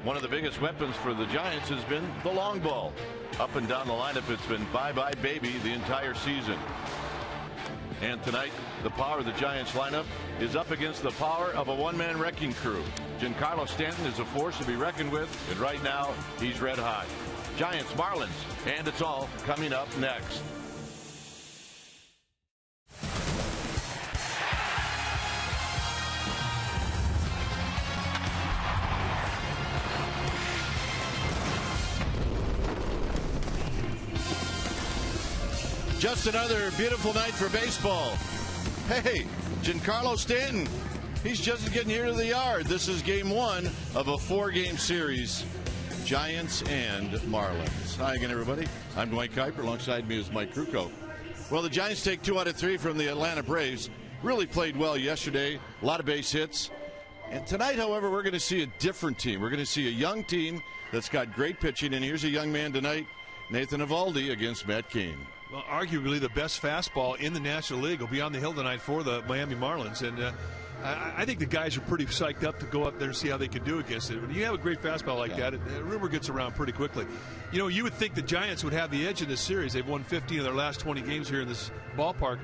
One of the biggest weapons for the Giants has been the long ball. Up and down the lineup, it's been bye-bye baby the entire season. And tonight, the power of the Giants lineup is up against the power of a one-man wrecking crew. Giancarlo Stanton is a force to be reckoned with, and right now, he's red hot. Giants, Marlins, and it's all coming up next. Just another beautiful night for baseball. Hey, Giancarlo Stanton, he's just getting here to the yard. This is game one of a four-game series, Giants and Marlins. Hi again, everybody. I'm Dwight Kuiper. Alongside me is Mike Krukow. Well, the Giants take 2 out of 3 from the Atlanta Braves. Really played well yesterday. A lot of base hits. And tonight, however, we're going to see a different team. We're going to see a young team that's got great pitching. And here's a young man tonight, Nathan Eovaldi against Matt Cain. Well, arguably the best fastball in the National League will be on the hill tonight for the Miami Marlins. And I think the guys are pretty psyched up to go up there and see how they can do against it. When you have a great fastball like that, rumor gets around pretty quickly. You know, you would think the Giants would have the edge in this series. They've won 15 of their last 20 games here in this ballpark.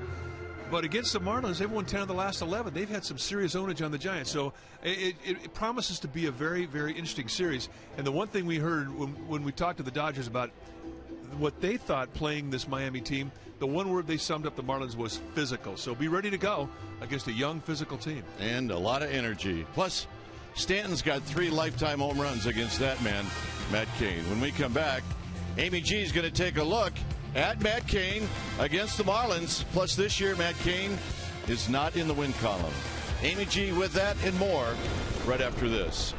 But against the Marlins, they've won 10 of the last 11. They've had some serious ownage on the Giants. So it promises to be a very, very interesting series. And the one thing we heard when we talked to the Dodgers about what they thought playing this Miami team, the one word they summed up the Marlins was physical. So be ready to go against a young physical team. And a lot of energy. Plus, Stanton's got 3 lifetime home runs against that man, Matt Cain. When we come back, Amy G is going to take a look at Matt Cain against the Marlins. Plus, this year, Matt Cain is not in the win column. Amy G with that and more right after this.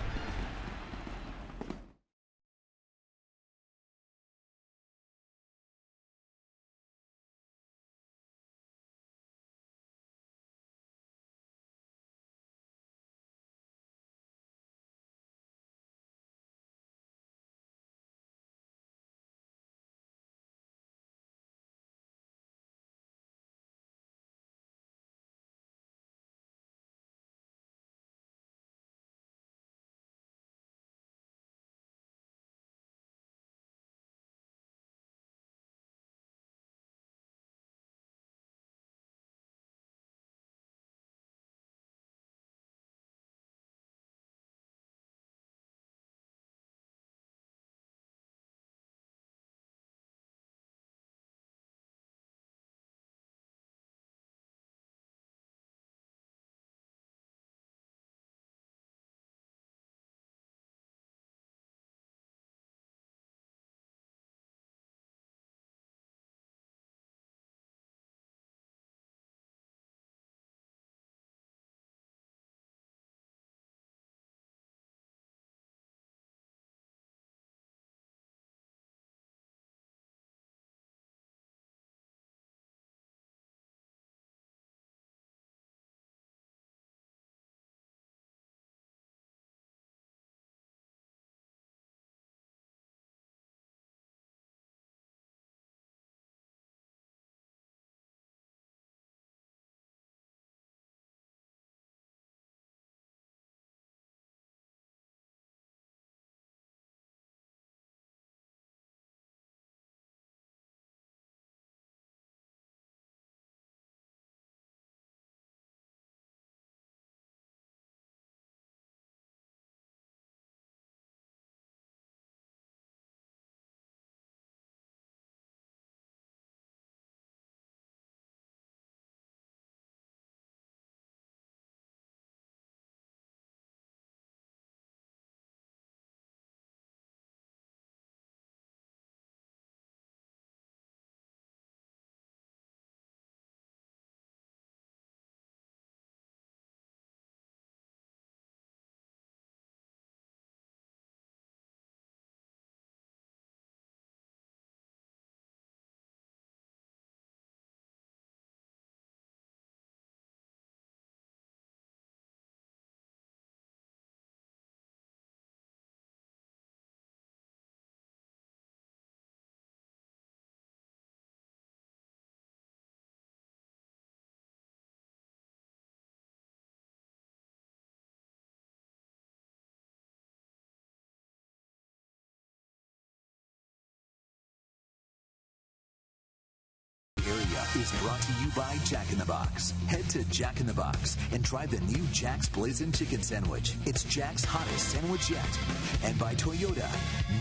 is brought to you by Jack in the Box. Head to Jack in the Box and try the new Jack's Blazing Chicken Sandwich. It's Jack's hottest sandwich yet. And by Toyota,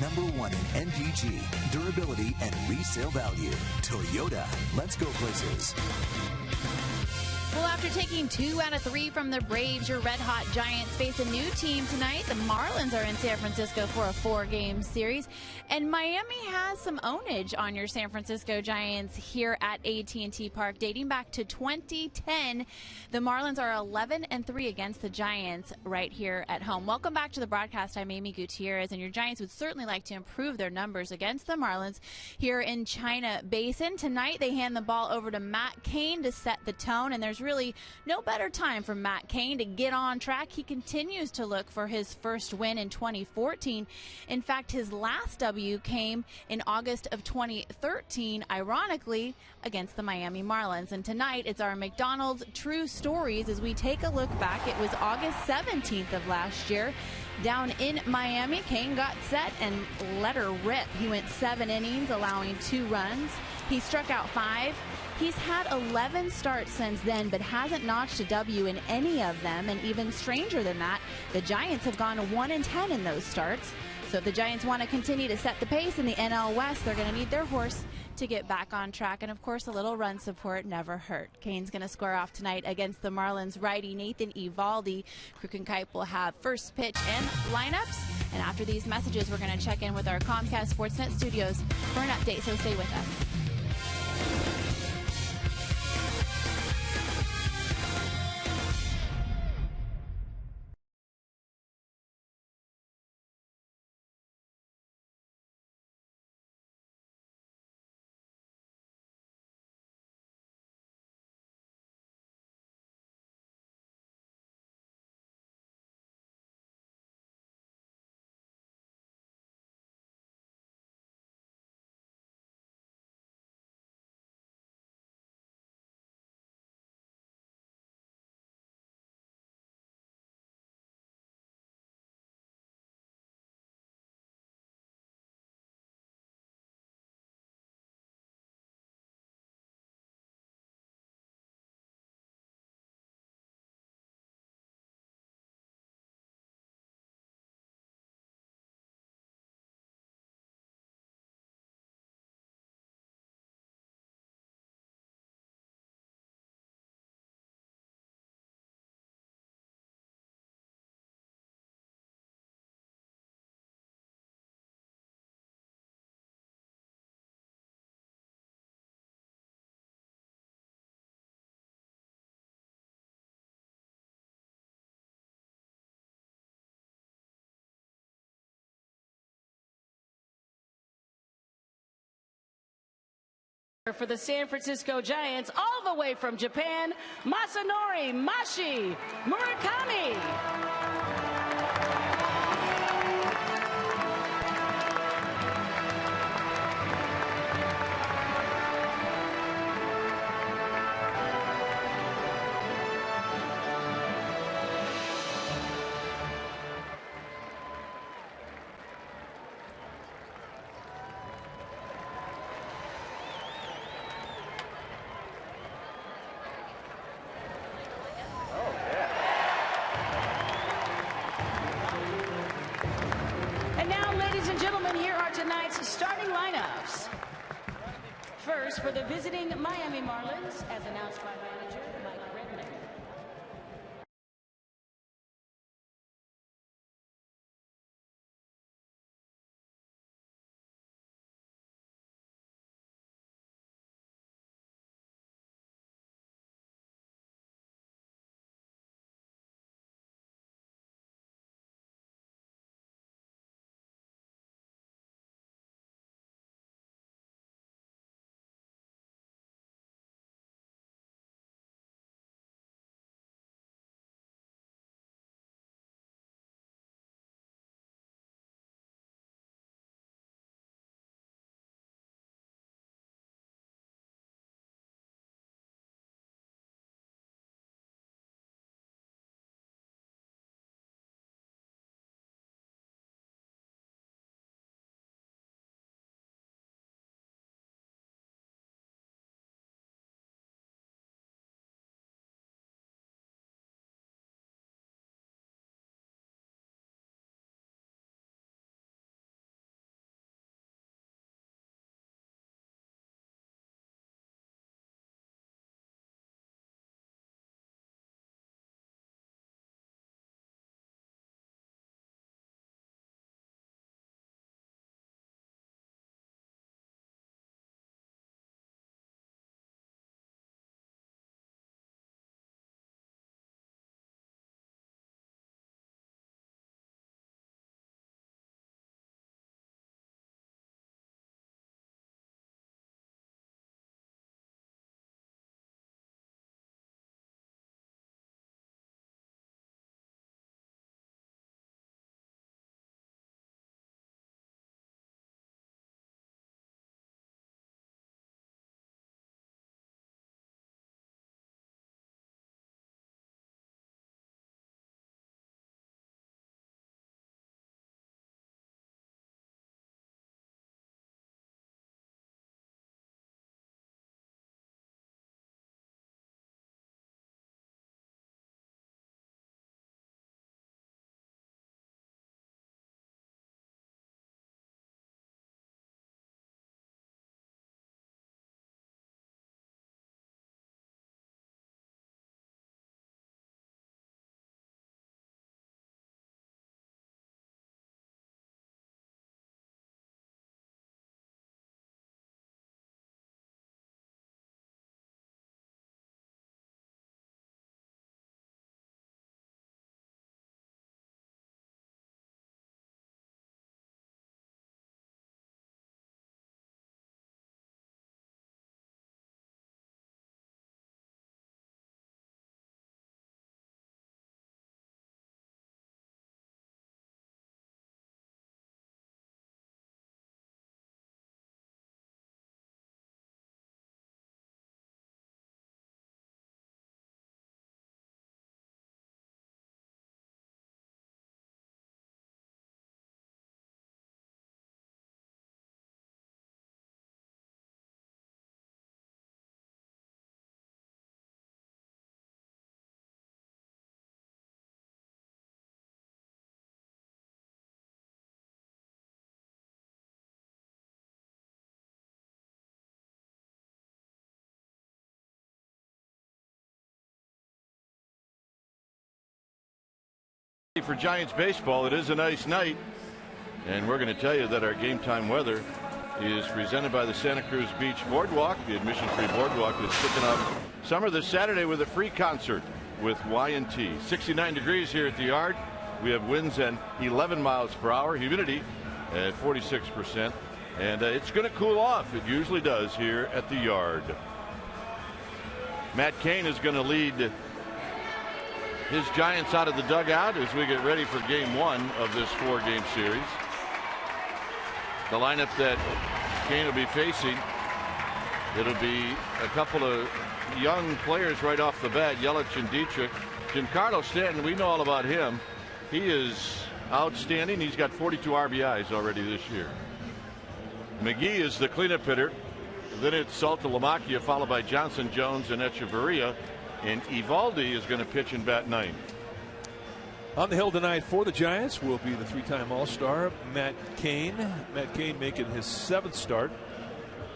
#1 in NPG, durability, and resale value. Toyota, let's go places. Well, after taking 2 out of 3 from the Braves, your red-hot Giants face a new team tonight. The Marlins are in San Francisco for a 4-game series. And Miami has some ownage on your San Francisco Giants here at AT Park. Dating back to 2010, the Marlins are 11-3 against the Giants right here at home. Welcome back to the broadcast. I'm Amy Gutierrez, and your Giants would certainly like to improve their numbers against the Marlins here in China Basin. Tonight, they hand the ball over to Matt Cain to set the tone, and there's really no better time for Matt Cain to get on track. He continues to look for his first win in 2014. In fact, his last W came in August of 2013, ironically, against the Miami Marlins. And tonight, it's our McDonald's True Stories as we take a look back. It was August 17th of last year. Down in Miami, Cain got set and let her rip. He went 7 innings, allowing 2 runs. He struck out 5. He's had 11 starts since then, but hasn't notched a W in any of them. And even stranger than that, the Giants have gone 1-10 in those starts. So if the Giants want to continue to set the pace in the NL West, they're going to need their horse to get back on track. And, of course, a little run support never hurt. Cain's going to square off tonight against the Marlins righty Nathan Eovaldi. Crook and Kipe will have first pitch and lineups. And after these messages, we're going to check in with our Comcast Sportsnet studios for an update, so stay with us. For the San Francisco Giants, all the way from Japan, Masanori Mashi Murakami. Tonight's starting lineups. First, for the visiting Miami Marlins, as announced by manager Mike Redmond. For Giants baseball, it is a nice night, and we're going to tell you that our game time weather is presented by the Santa Cruz Beach Boardwalk. The admission-free boardwalk is kicking off summer this Saturday with a free concert with Y&T. 69 degrees here at the Yard. We have winds at 11 miles per hour, humidity at 46%, and it's going to cool off. It usually does here at the Yard. Matt Cain is going to lead his Giants out of the dugout as we get ready for game one of this 4-game series. The lineup that Cain will be facing, it'll be a couple of young players right off the bat, Yelich and Dietrich. Giancarlo Stanton, we know all about him. He is outstanding. He's got 42 RBIs already this year. McGee is the cleanup hitter. Then it's Saltalamacchia, followed by Johnson, Jones, and Echeverria. And Eovaldi is going to pitch in bat 9. On the hill tonight for the Giants will be the 3-time All-Star Matt Cain. Matt Cain making his 7th start.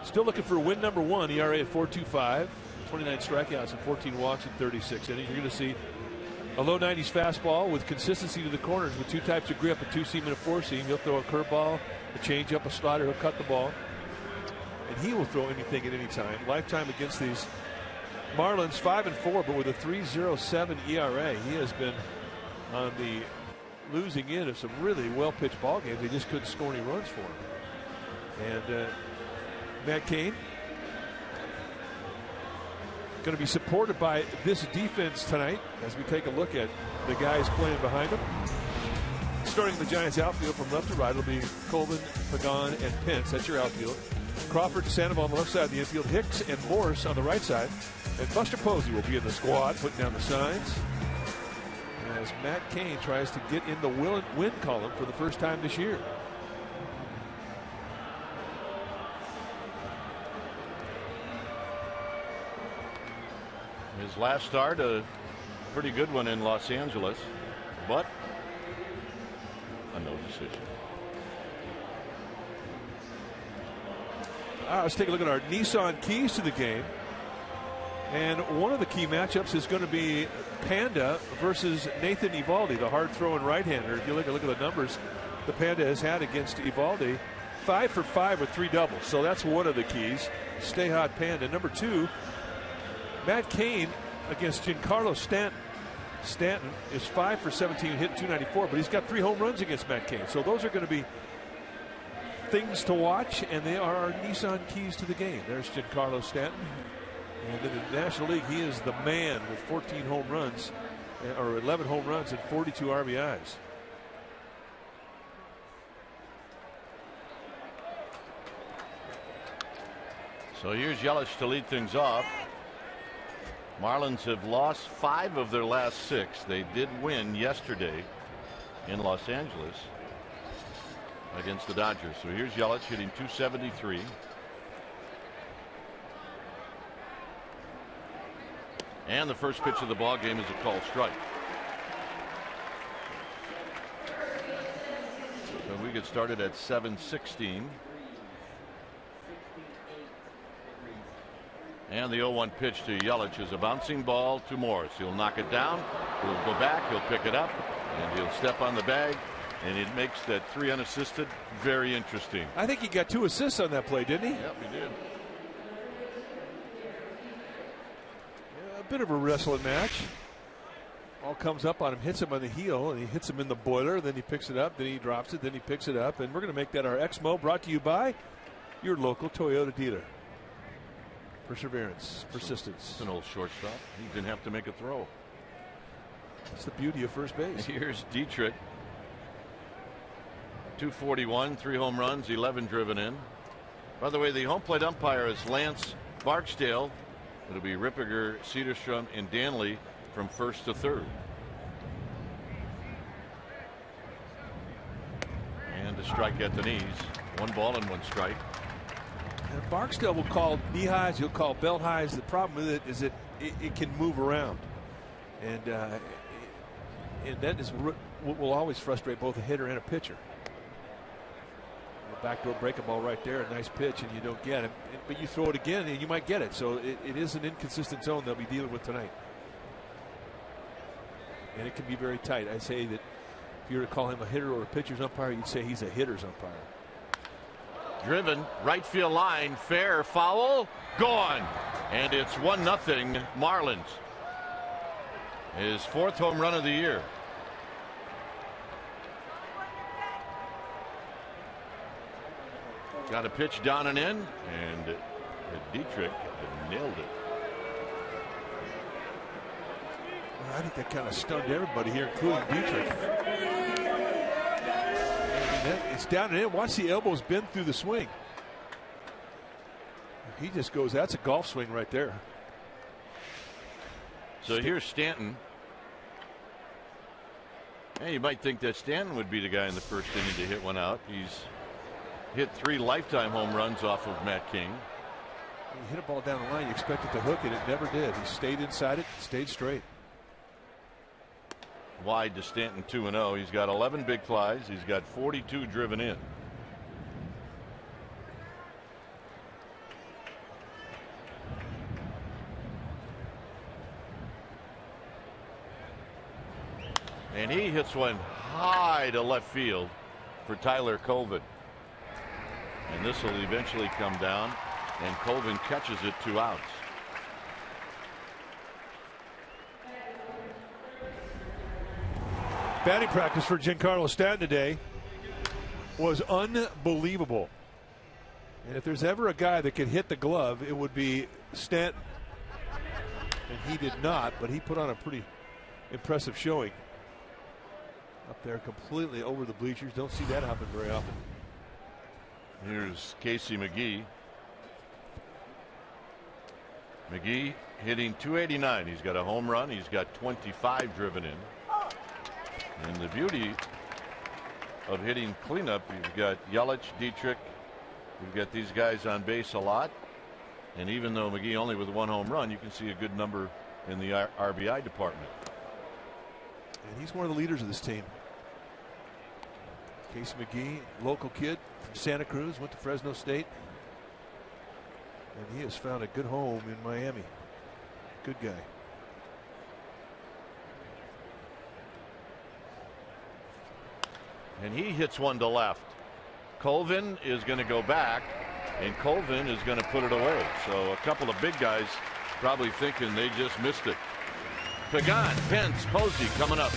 Still looking for win number 1. ERA at 4.25, 29 strikeouts and 14 walks in 36 innings. You're going to see a low 90s fastball with consistency to the corners with 2 types of grip, a 2-seam and a 4-seam. He'll throw a curveball, a changeup, a slider. He'll cut the ball, and he will throw anything at any time. Lifetime against these Marlins, 5-4, but with a 3.07 ERA. He has been on the losing end of some really well-pitched ball games. They just couldn't score any runs for him. And Matt Cain going to be supported by this defense tonight as we take a look at the guys playing behind him. Starting the Giants outfield from left to right, it'll be Colvin, Pagan, and Pence. That's your outfield. Crawford and Sandoval on the left side of the infield, Hicks and Morse on the right side, and Buster Posey will be in the squad putting down the signs as Matt Cain tries to get in the win column for the first time this year. His last start, a pretty good one in Los Angeles, but a no decision. Let's take a look at our Nissan keys to the game. And one of the key matchups is going to be Panda versus Nathan Eovaldi, the hard-throwing right-hander. If you look at the numbers the Panda has had against Eovaldi, 5 for 5 with 3 doubles. So that's one of the keys. Stay hot, Panda. Number 2, Matt Cain against Giancarlo Stanton. Stanton is 5 for 17, hit 294, but he's got 3 home runs against Matt Cain. So those are going to be things to watch, and they are our Nissan keys to the game. There's Giancarlo Stanton. And in the National League, he is the man with 14 home runs, or 11 home runs and 42 RBIs. So here's Yelich to lead things off. Marlins have lost 5 of their last 6. They did win yesterday in Los Angeles against the Dodgers. So here's Yelich hitting .273. And the first pitch of the ball game is a called strike. So we get started at 7:16. And the 0-1 pitch to Yelich is a bouncing ball to Morse. He'll knock it down. He'll go back. He'll pick it up. And he'll step on the bag. And it makes that 3 unassisted very interesting. I think he got 2 assists on that play, didn't he? Yep, he did. A bit of a wrestling match. All comes up on him, hits him on the heel, and he hits him in the boiler. Then he picks it up, then he drops it, then he picks it up. And we're going to make that our Exmo, brought to you by your local Toyota dealer. Perseverance, persistence. It's an old shortstop. He didn't have to make a throw. That's the beauty of first base. Here's Dietrich. 241, 3 home runs, 11 driven in. By the way, the home plate umpire is Lance Barksdale. It'll be Rippiger, Cedarstrom, and Danley from first to third. And a strike at the knees. 1 ball and 1 strike. And Barksdale will call knee highs, he'll call belt highs. The problem with it is that it can move around. And that is what will always frustrate both a hitter and a pitcher. Backdoor breaking ball right there, a nice pitch, and you don't get it. But you throw it again, and you might get it. So it is an inconsistent zone they'll be dealing with tonight. And it can be very tight. I say that If you were to call him a hitter or a pitcher's umpire, you'd say he's a hitter's umpire. Driven, right field line, fair, foul, gone. And it's 1-0 Marlins. His 4th home run of the year. Got a pitch down and in, and Dietrich nailed it. I think that kind of stunned everybody here, including Dietrich. It's down and in. Watch the elbows bend through the swing. He just goes, that's a golf swing right there. So here's Stanton. Hey, you might think that Stanton would be the guy in the first inning to hit one out. He's hit 3 lifetime home runs off of Matt King. When you hit a ball down the line, you expect it to hook it. It never did. He stayed inside it, stayed straight. Wide to Stanton, 2-0. He's got 11 big flies. He's got 42 driven in. And he hits one high to left field for Tyler Colvin. And this will eventually come down, and Colvin catches it, 2 outs. Batting practice for Giancarlo Stanton today was unbelievable. And if there's ever a guy that could hit the glove, it would be Stanton. And he did not, but he put on a pretty impressive showing. Up there completely over the bleachers. Don't see that happen very often. Here's Casey McGee. McGee hitting .289. He's got a home run. He's got 25 driven in. And the beauty of hitting cleanup, you've got Yelich, Dietrich. You've got these guys on base a lot. And even though McGee only with 1 home run, you can see a good number in the RBI department. And he's one of the leaders of this team. Casey McGee, local kid from Santa Cruz, went to Fresno State. And he has found a good home in Miami. Good guy. And he hits one to left. Colvin is going to go back, and Colvin is going to put it away. So a couple of big guys probably thinking they just missed it. Pagan, Pence, Posey coming up.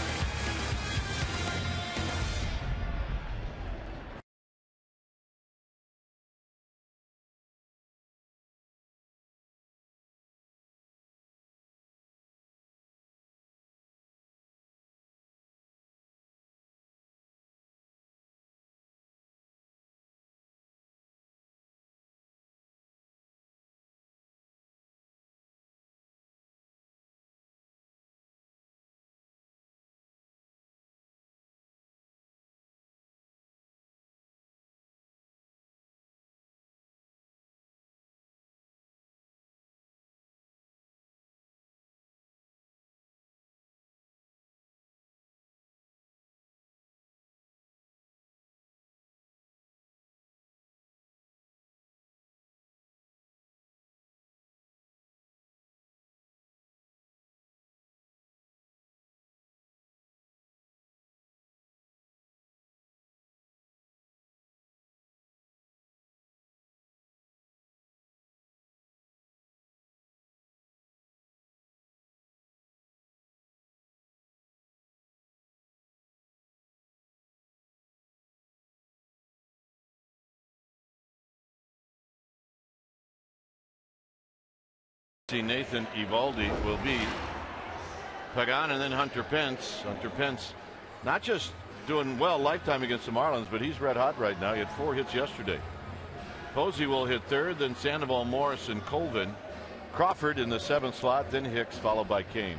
Nathan Eovaldi will be Pagan, and then Hunter Pence. Hunter Pence not just doing well lifetime against the Marlins, but he's red hot right now. He had 4 hits yesterday. Posey will hit third, then Sandoval, Morse, and Colvin. Crawford in the 7th slot, then Hicks, followed by Kane.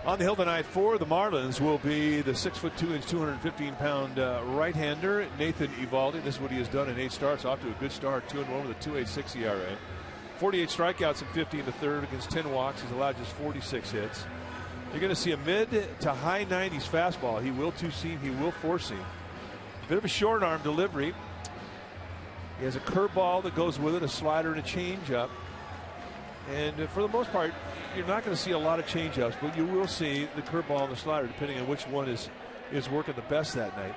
On the hill tonight for the Marlins will be the 6'2", 215-pound right-hander Nathan Eovaldi. This is what he has done in 8 starts. Off to a good start, 2-1 with a 2.86 ERA. 48 strikeouts in 50 in the third against 10 walks. He's allowed just 46 hits. You're going to see a mid to high 90s fastball. He will two-seam. He will four-seam. Bit of a short arm delivery. He has a curveball that goes with it, a slider and a changeup. And for the most part, you're not going to see a lot of changeups, but you will see the curveball and the slider, depending on which one is working the best that night.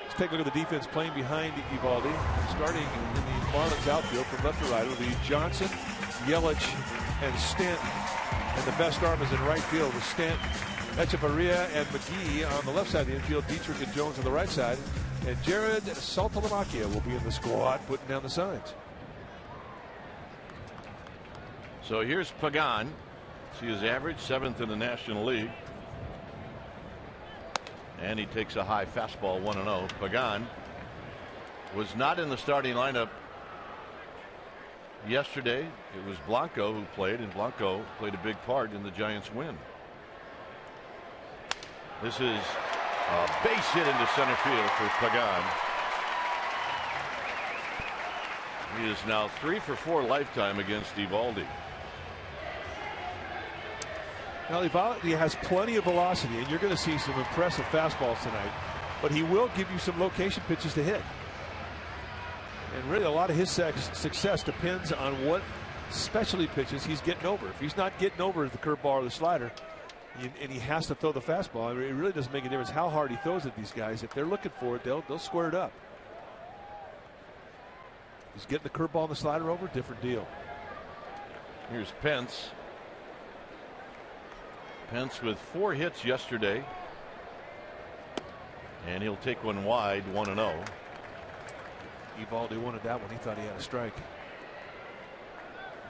Let's take a look at the defense playing behind Eovaldi. Starting in the Marlins outfield from left to right will be Johnson, Yelich, and Stanton. And the best arm is in right field with Stanton, Echeverria, and McGee on the left side of the infield. Dietrich and Jones on the right side. And Jared Saltalamacchia will be in the squad putting down the signs. So here's Pagan. See his average, 7th in the National League. And he takes a high fastball, 1-0. Pagan was not in the starting lineup yesterday. It was Blanco who played, and Blanco played a big part in the Giants' win. This is a base hit into center field for Pagan. He is now 3 for 4 lifetime against Eovaldi. Now, Eovaldi has plenty of velocity, and you're going to see some impressive fastballs tonight. But he will give you some location pitches to hit. And really, a lot of his success depends on what specialty pitches he's getting over. If he's not getting over the curveball or the slider, and he has to throw the fastball, it really doesn't make a difference how hard he throws at these guys. If they're looking for it, they'll square it up. He's getting the curveball and the slider over, different deal. Here's Pence. Pence with 4 hits yesterday. And he'll take one wide, 1-0. Eovaldi wanted that one. He thought he had a strike.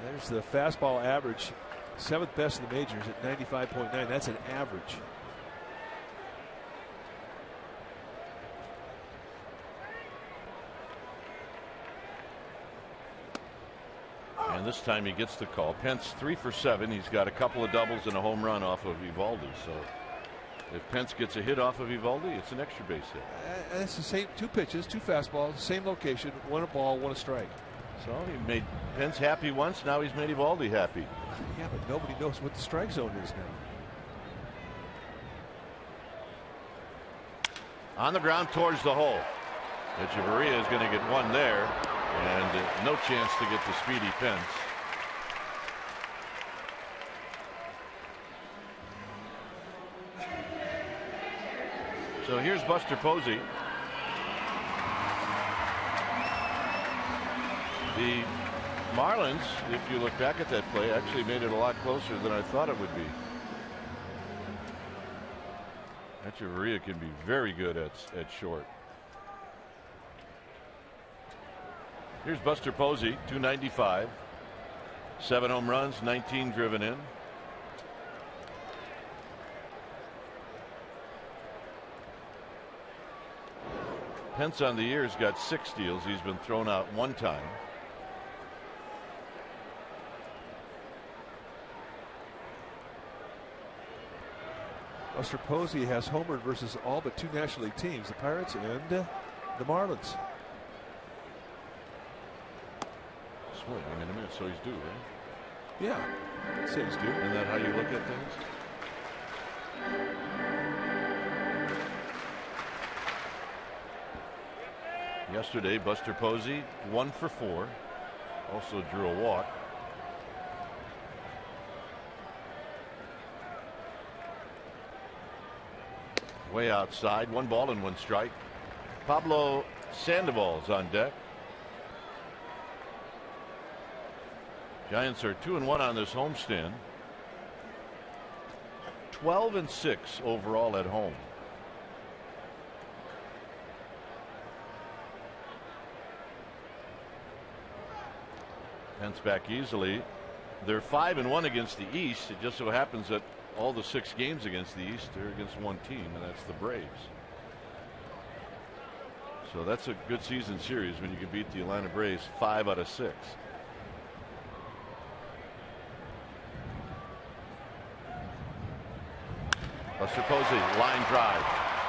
There's the fastball average. 7th best in the majors at 95.9. That's an average. And this time he gets the call. Pence 3 for 7. He's got a couple of doubles and a home run off of Eovaldi. So if Pence gets a hit off of Eovaldi, it's an extra base hit. It's the same 2 pitches, 2 fastballs, same location, 1 a ball, 1 a strike. So he made Pence happy once. Now he's made Eovaldi happy. Yeah, but nobody knows what the strike zone is now. On the ground towards the hole. Echeverria is going to get one there, and no chance to get to Speedy Pence. So here's Buster Posey. The Marlins, if you look back at that play, actually made it a lot closer than I thought it would be. Echeverria can be very good at short. Here's Buster Posey, 295, 7 home runs, 19 driven in. Pence on the year has got 6 steals. He's been thrown out 1 time. Buster Posey has homered versus all but 2 National League teams, the Pirates and the Marlins. Swing in a minute, so he's due, right? Yeah, I'd say he's due. Isn't that how you look at things? Yesterday, Buster Posey 1 for 4. Also drew a walk. Way outside, 1 ball and 1 strike. Pablo Sandoval's on deck. Giants are 2-1 on this homestand. 12-6 overall at home. Pence back easily. They're 5-1 against the East. It just so happens that all the 6 games against the East are against one team, and that's the Braves. So that's a good season series when you can beat the Atlanta Braves 5 out of 6. Buster Posey, line drive,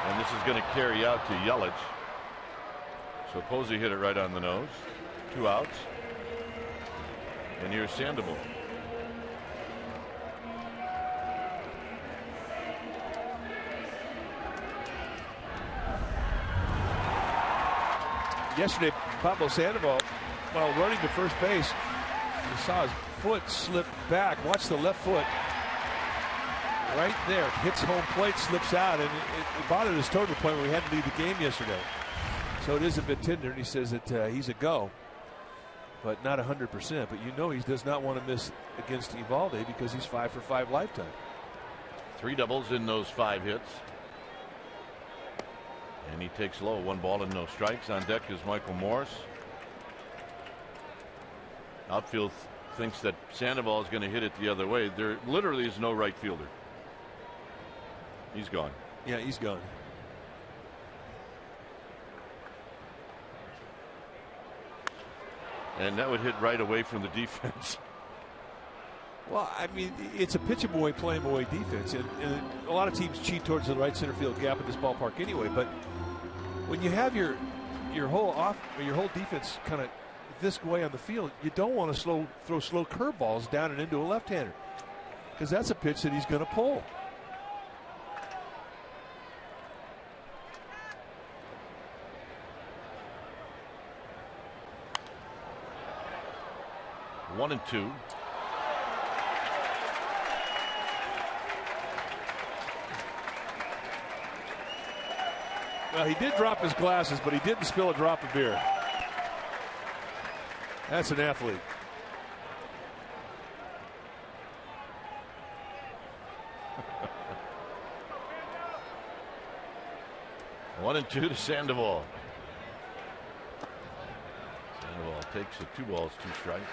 and this is going to carry out to Yelich. So Posey hit it right on the nose. 2 outs. And here's Sandoval. Yesterday, Pablo Sandoval, while running to first base, you saw his foot slip back. Watch the left foot. Right there. Hits home plate, slips out, and it bothered his toe to the point where he had to leave the game yesterday. So it is a bit tender, and he says that he's a go, but not 100%. But you know he does not want to miss against Eovaldi because he's 5 for 5 lifetime. 3 doubles in those 5 hits. And he takes low. 1 ball and no strikes. On deck is Michael Morse. Outfield thinks that Sandoval is going to hit it the other way. There literally is no right fielder. He's gone. Yeah, he's gone. And that would hit right away from the defense. Well, I mean, it's a pitch 'em away, play 'em away defense, and a lot of teams cheat towards the right center field gap at this ballpark anyway. But when you have your whole defense kind of this way on the field, you don't want to throw slow curveballs down and into a left-hander, because that's a pitch that he's going to pull. One and two. Well, he did drop his glasses, but he didn't spill a drop of beer. That's an athlete. One and two to Sandoval. Sandoval takes a 2 balls, 2 strikes.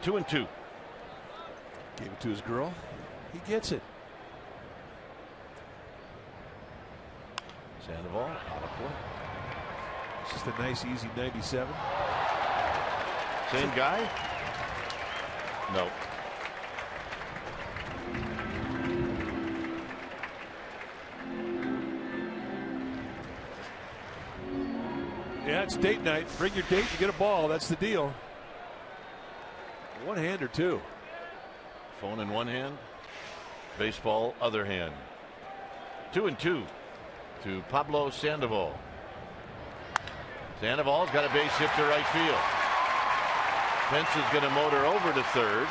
Two and two. Gave it to his girl. He gets it. Sandoval out of play. It's just a nice, easy 97. Same guy? No. Yeah, it's date night. Bring your date to get a ball. That's the deal. One hand or two. Phone in one hand, baseball other hand. 2 and 2 to Pablo Sandoval. Sandoval's got a base hit to right field. Pence is going to motor over to third.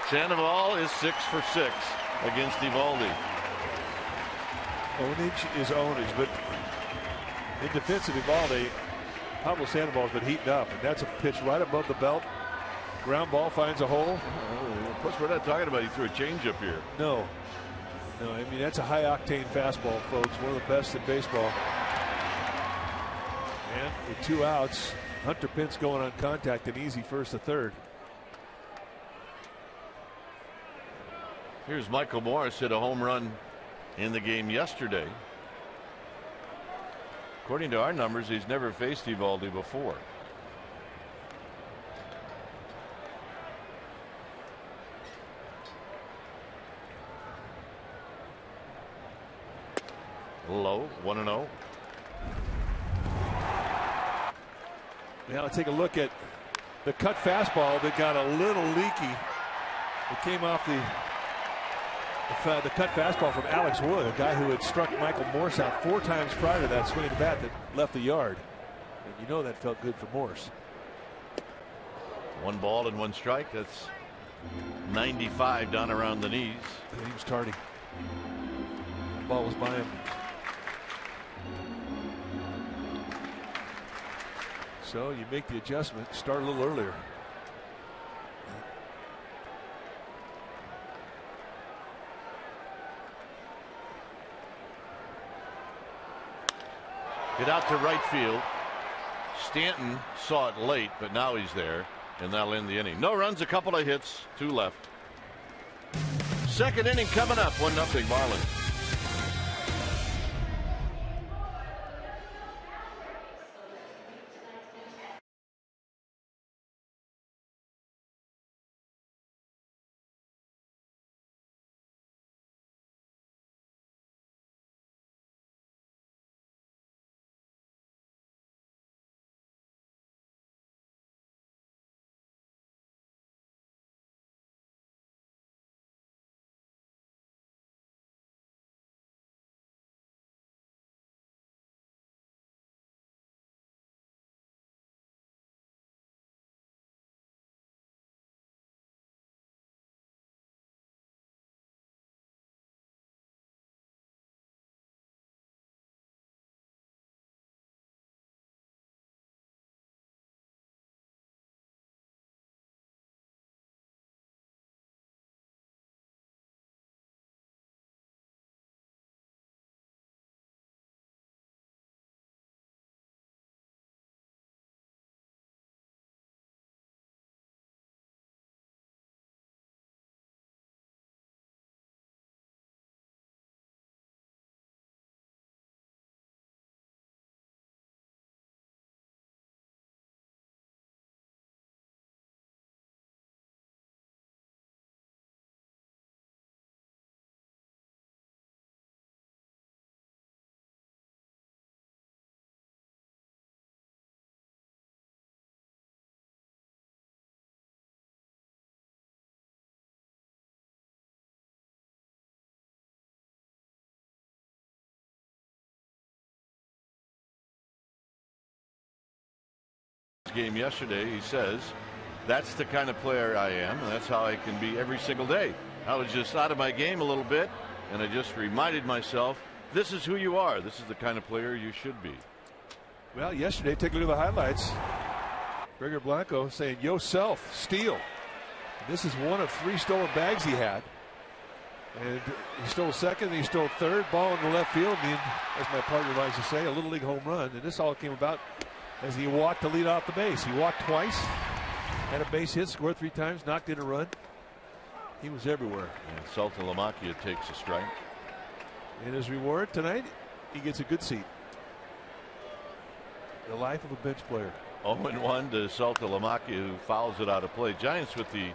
Sandoval is 6 for 6 against Eovaldi. Ownage is ownage, but in defense of Eovaldi, Pablo Sandoval's been heating up, and that's a pitch right above the belt. Ground ball finds a hole. Plus, we're not talking about he threw a changeup here. No. I mean, that's a high octane fastball, folks. One of the best in baseball. And with 2 outs, Hunter Pence going on contact, an easy 1st to 3rd. Here's Michael Morse, hit a home run in the game yesterday. According to our numbers, he's never faced Eovaldi before. Low, 1-0. Now let's take a look at the cut fastball that got a little leaky. It came off the cut fastball from Alex Wood, a guy who had struck Michael Morse out 4 times prior to that swinging bat that left the yard. And you know that felt good for Morse. 1 ball and 1 strike. That's 95 down around the knees. And he was tardy. The ball was by him. So you make the adjustment, start a little earlier. Get out to right field. Stanton saw it late, but now he's there, and that'll end the inning. No runs, a couple of hits, 2 left. 2nd inning coming up, 1-0 Marlins. game yesterday. He says, that's the kind of player I am, and that's how I can be every single day. I was just out of my game a little bit, and I just reminded myself, this is who you are. This is the kind of player you should be. Well, yesterday, take a look at the highlights. Gregor Blanco saying, yo, self, steal. This is one of 3 stolen bags he had. And he stole second, and he stole third, ball in the left field, and as my partner likes to say, a little league home run. And this all came about as he walked to lead off the base. He walked twice, had a base hit, scored 3 times, knocked in a run. He was everywhere. And Saltalamacchia takes a strike. And his reward tonight, he gets a good seat. The life of a bench player. 0-1 to Saltalamacchia, who fouls it out of play. Giants with the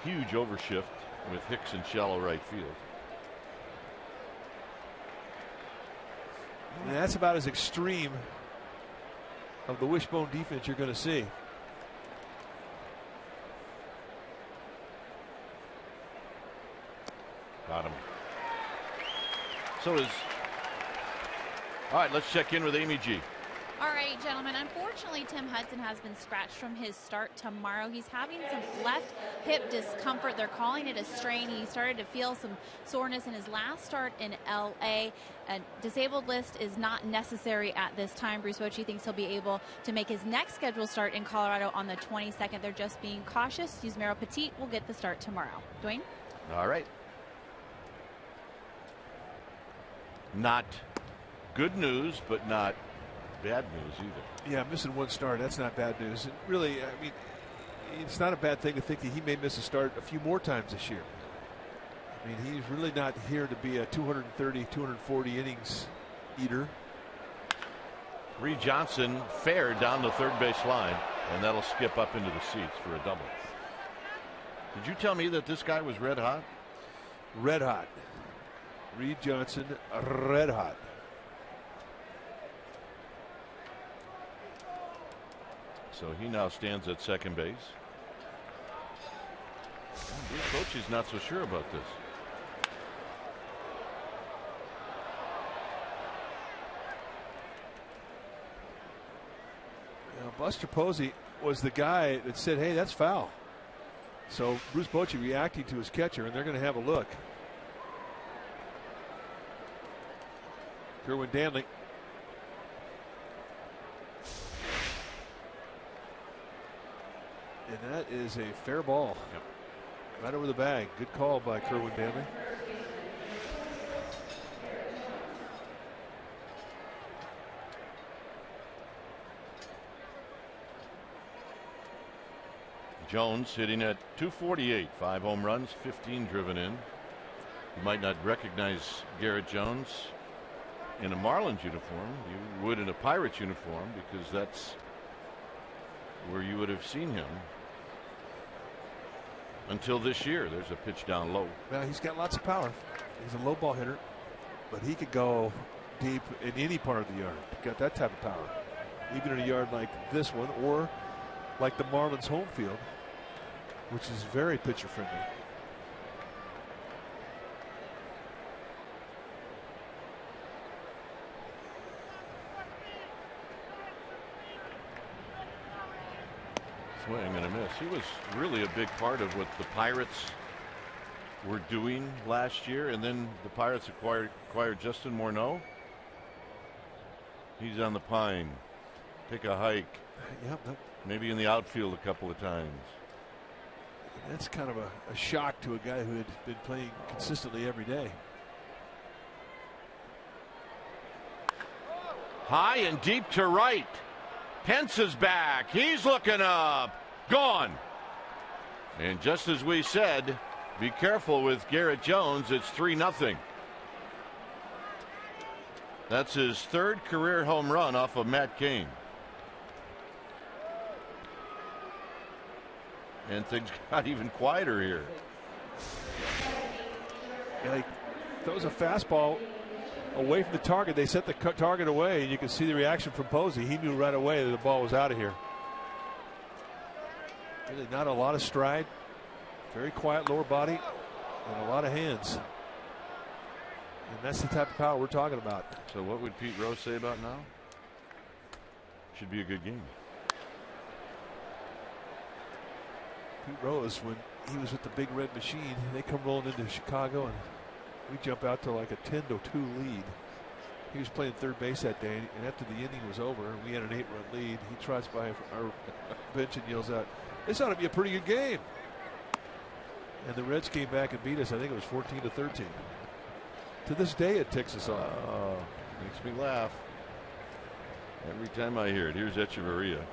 huge overshift with Hicks in shallow right field. And that's about as extreme of the wishbone defense you're going to see. Got him. So is. All right, let's check in with Amy G. All right, gentlemen, unfortunately, Tim Hudson has been scratched from his start tomorrow. He's having some left hip discomfort. They're calling it a strain. He started to feel some soreness in his last start in L.A. A disabled list is not necessary at this time. Bruce Bochy thinks he'll be able to make his next scheduled start in Colorado on the 22nd. They're just being cautious. Yusmeiro Petit will get the start tomorrow. Dwayne? All right. Not good news, but not bad news either. Yeah, missing 1 start, that's not bad news. And really, I mean, it's not a bad thing to think that he may miss a start a few more times this year. I mean, he's really not here to be a 230, 240 innings eater. Reed Johnson fair down the third base line, and that'll skip up into the seats for a double. Did you tell me that this guy was red hot? Red hot. Reed Johnson, red hot. So he now stands at second base. Bruce Bochy's not so sure about this. Now, Buster Posey was the guy that said, hey, that's foul. So Bruce Bochy reacting to his catcher, and they're going to have a look. Kerwin Danley. And that is a fair ball. Yep. Right over the bag. Good call by Kerwin Danley. Jones hitting at 248, 5 home runs, 15 driven in. You might not recognize Garrett Jones in a Marlins uniform. You would in a Pirates uniform, because that's where you would have seen him until this year. There's a pitch down low. Well, he's got lots of power. He's a low ball hitter, but he could go deep in any part of the yard. He's got that type of power, even in a yard like this one, or like the Marlins home field, which is very pitcher friendly. Swing and a miss. He was really a big part of what the Pirates were doing last year, and then the Pirates acquired Justin Morneau. He's on the pine. Take a hike. Yep. Maybe in the outfield a couple of times. That's kind of a shock to a guy who had been playing consistently every day. High and deep to right. Pence is back. He's looking up. Gone. And just as we said, be careful with Garrett Jones. It's 3-0. That's his 3rd career home run off of Matt Cain. And things got even quieter here. Yeah, he throws a fastball away from the target. They set the target away, and you can see the reaction from Posey. He knew right away that the ball was out of here. Really not a lot of stride. Very quiet lower body and a lot of hands. And that's the type of power we're talking about. So what would Pete Rose say about now? Should be a good game. Pete Rose, when he was with the Big Red Machine, they come rolling into Chicago, and we jump out to like a 10-2 lead. He was playing third base that day, and after the inning was over, we had an 8-run lead. He trots by our bench and yells out, "This ought to be a pretty good game." And the Reds came back and beat us. I think it was 14-13. To this day, it ticks us off. Makes me laugh every time I hear it. Here's Echeverria.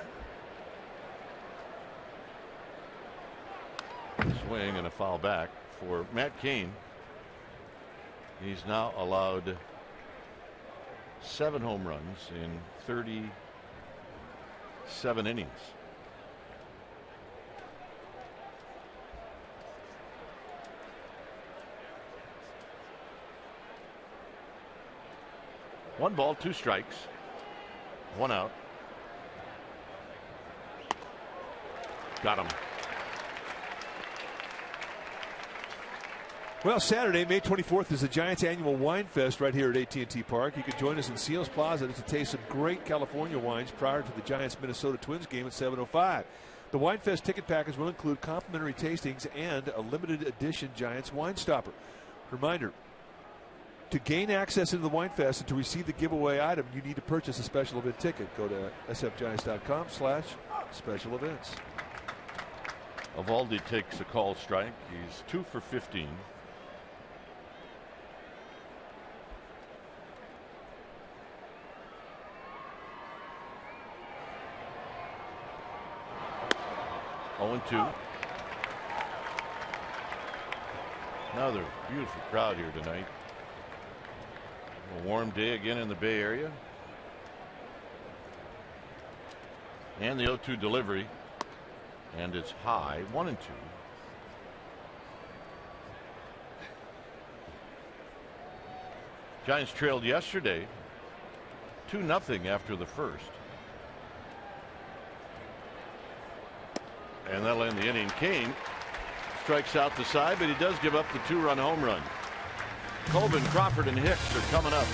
Swing and a foul back for Matt Cain. He's now allowed 7 home runs in 37 innings. One ball, 2 strikes, 1 out. Got him. Well, Saturday, May 24th, is the Giants' annual wine fest right here at AT&T Park. You can join us in Seals Plaza to taste some great California wines prior to the Giants-Minnesota Twins game at 7:05. The wine fest ticket package will include complimentary tastings and a limited edition Giants wine stopper. Reminder, to gain access into the wine fest and to receive the giveaway item, you need to purchase a special event ticket. Go to sfgiants.com/special events. Eovaldi takes a call strike. He's 2 for 15. Oh, 2. Another beautiful crowd here tonight. A warm day again in the Bay Area. And the 0-2 delivery. And it's high, 1-2. Giants trailed yesterday 2-0 after the first. And that'll end the inning. Cain strikes out the side, but he does give up the 2-run home run. Colvin, Crawford, and Hicks are coming up.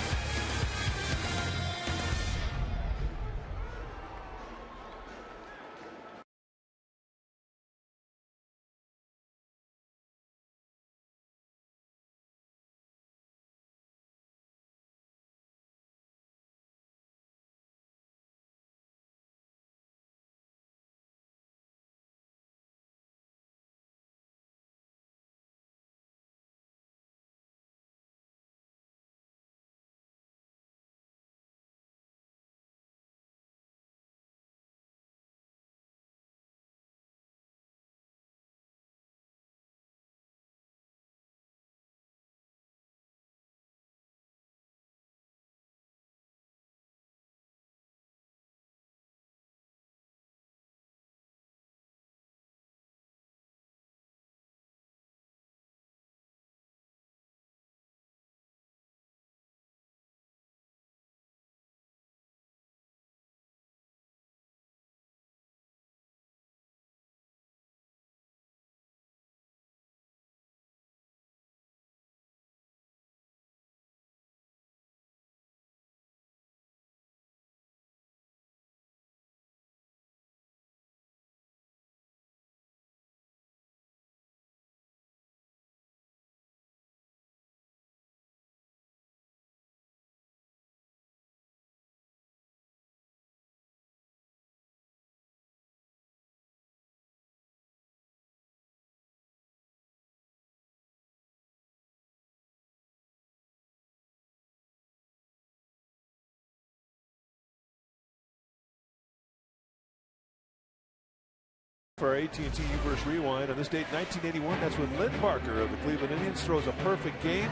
For AT&T U-verse Rewind on this date, 1981, that's when Lynn Parker of the Cleveland Indians throws a perfect game.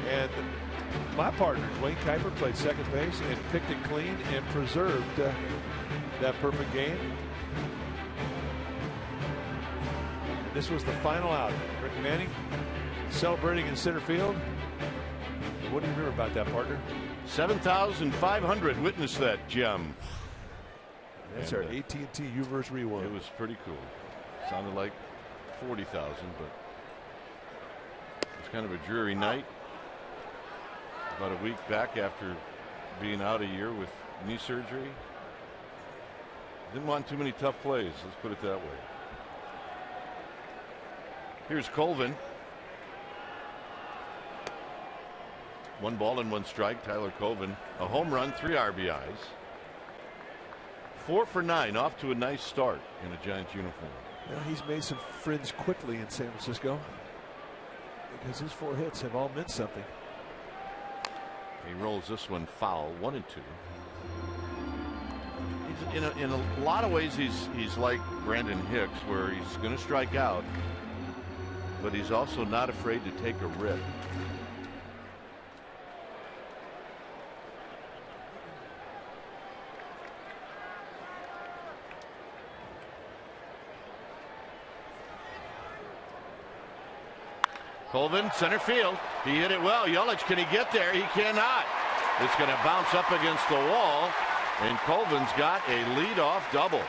And my partner, Dwayne Kuiper, played second base and picked it clean and preserved that perfect game. And this was the final out. Rick Manning celebrating in center field. What do you remember about that, partner? 7,500 witnessed that gem. That's our AT&T U-verse Rewind. It was pretty cool. Sounded like 40,000, but it's kind of a dreary night. About a week back after being out a year with knee surgery. Didn't want too many tough plays, let's put it that way. Here's Colvin. 1 ball and 1 strike. Tyler Colvin, a home run, 3 RBIs. 4 for 9, off to a nice start in a Giants uniform. Well, he's made some friends quickly in San Francisco because his 4 hits have all meant something. He rolls this one foul, 1-2. He's in a lot of ways he's like Brandon Hicks, where he's going to strike out, but he's also not afraid to take a rip. Colvin, center field. He hit it well. Yelich, can he get there? He cannot. It's going to bounce up against the wall, and Colvin's got a leadoff double.